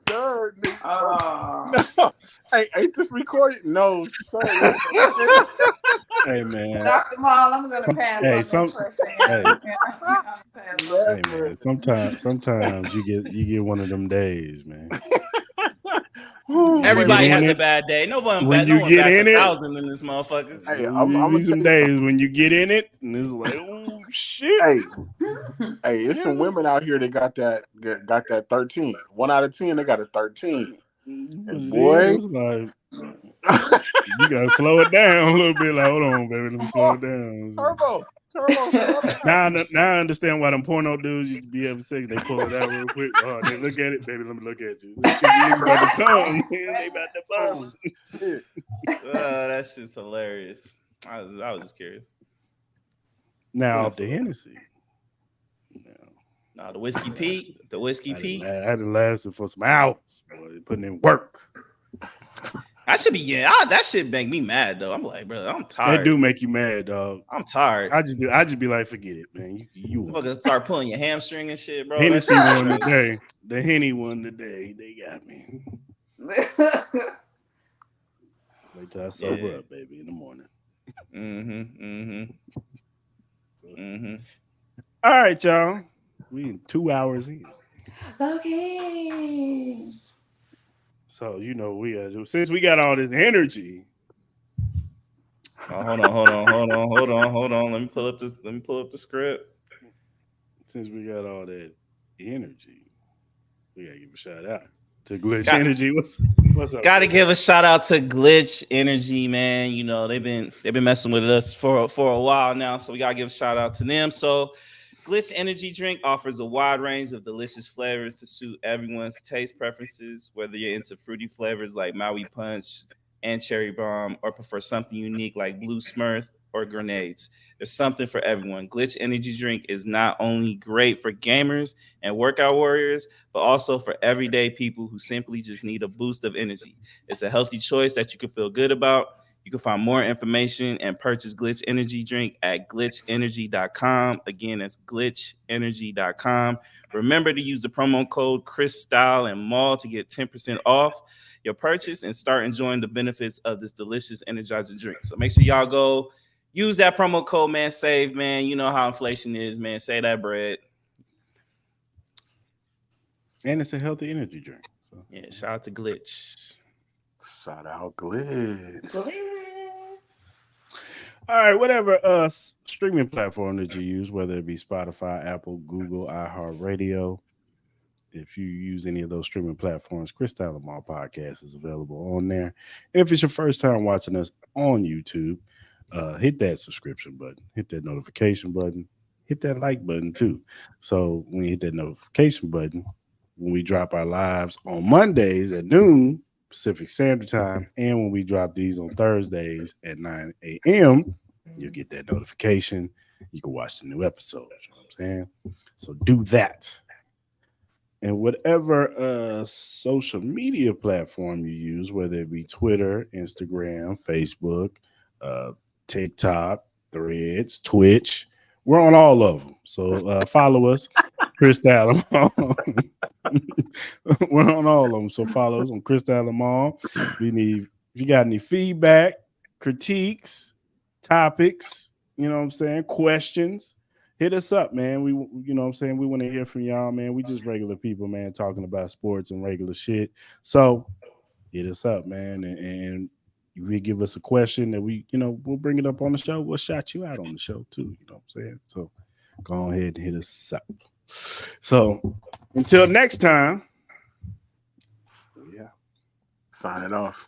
sir. No. Hey, ain't this recorded? No, sir. Hey, man. Dr. Maul, I'm gonna pass on this question. Hey, man. Sometimes you get one of them days, man. Everybody has a bad day. Nobody when you get in it, 1,000 in this motherfucker. Hey, I'm some days when you get in it, and it's like, oh shit. Hey, it's some women out here that got that 13. 1 out of 10, they got a 13. And boy, like, you gotta slow it down a little bit. Like, hold on, baby, let me slow it down. Turbo. Now I understand why them porno dudes used to be having sex. They pull it out real quick. Oh, they look at it, baby. Let me look at you. They about to come. They about to bust. That shit's hilarious. I was just curious. Now the Hennessy. No, the Whiskey Pete. The Whiskey Pete. I had to last it for some hours. Boy, putting in work. That should be that shit make me mad though. I'm like, bro, I'm tired. That do make you mad, dog. I'm tired. I just be like, forget it, man. You fucking start pulling your hamstring and shit, bro. Hennessy won today. The Henny won today. They got me. Wait till I sober up, baby, in the morning. All right, y'all. We in 2 hours in. Okay. So since we got all this energy. Oh, hold on. Let me pull up the script. Since we got all that energy, we gotta give a shout out to Glitch Energy. What's up? Gotta give a shout out to Glitch Energy, man. You know, they've been messing with us for a while now, so we gotta give a shout out to them. So Glitch Energy Drink offers a wide range of delicious flavors to suit everyone's taste preferences, whether you're into fruity flavors like Maui Punch and Cherry Bomb, or prefer something unique like Blue Smurf or grenades. There's something for everyone. Glitch Energy Drink is not only great for gamers and workout warriors, but also for everyday people who simply just need a boost of energy. It's a healthy choice that you can feel good about. You can find more information and purchase Glitch Energy Drink at glitchenergy.com. Again, that's glitchenergy.com. Remember to use the promo code Crystal and Mall to get 10% off your purchase and start enjoying the benefits of this delicious energizer drink. So make sure y'all go use that promo code, man. Save, man. You know how inflation is, man. Save that bread. And it's a healthy energy drink. So Yeah, shout out to Glitch. Shout out Glitch. all right, whatever streaming platform that you use, whether it be Spotify, Apple, Google, iHeartRadio. If you use any of those streaming platforms, Chris Lamar Podcast is available on there. And if it's your first time watching us on YouTube, hit that subscription button, hit that notification button, hit that like button too. So when you hit that notification button, when we drop our lives on Mondays at noon Pacific Standard Time, and when we drop these on Thursdays at 9 a.m., you'll get that notification. You can watch the new episodes. You know what I'm saying? So do that. And whatever social media platform you use, whether it be Twitter, Instagram, Facebook, TikTok, Threads, Twitch, we're on all of them. So follow us, Chris Lamar. We're on all of them. So follow us on Chris Lamar. If you got any feedback, critiques, topics, you know what I'm saying, questions, hit us up, man. We, you know what I'm saying, we want to hear from y'all, man. We just regular people, man, talking about sports and regular shit. So hit us up, man, and if you give us a question that we'll bring it up on the show. We'll shout you out on the show too. You know what I'm saying? So go ahead and hit us up. So until next time, yeah. Signing off.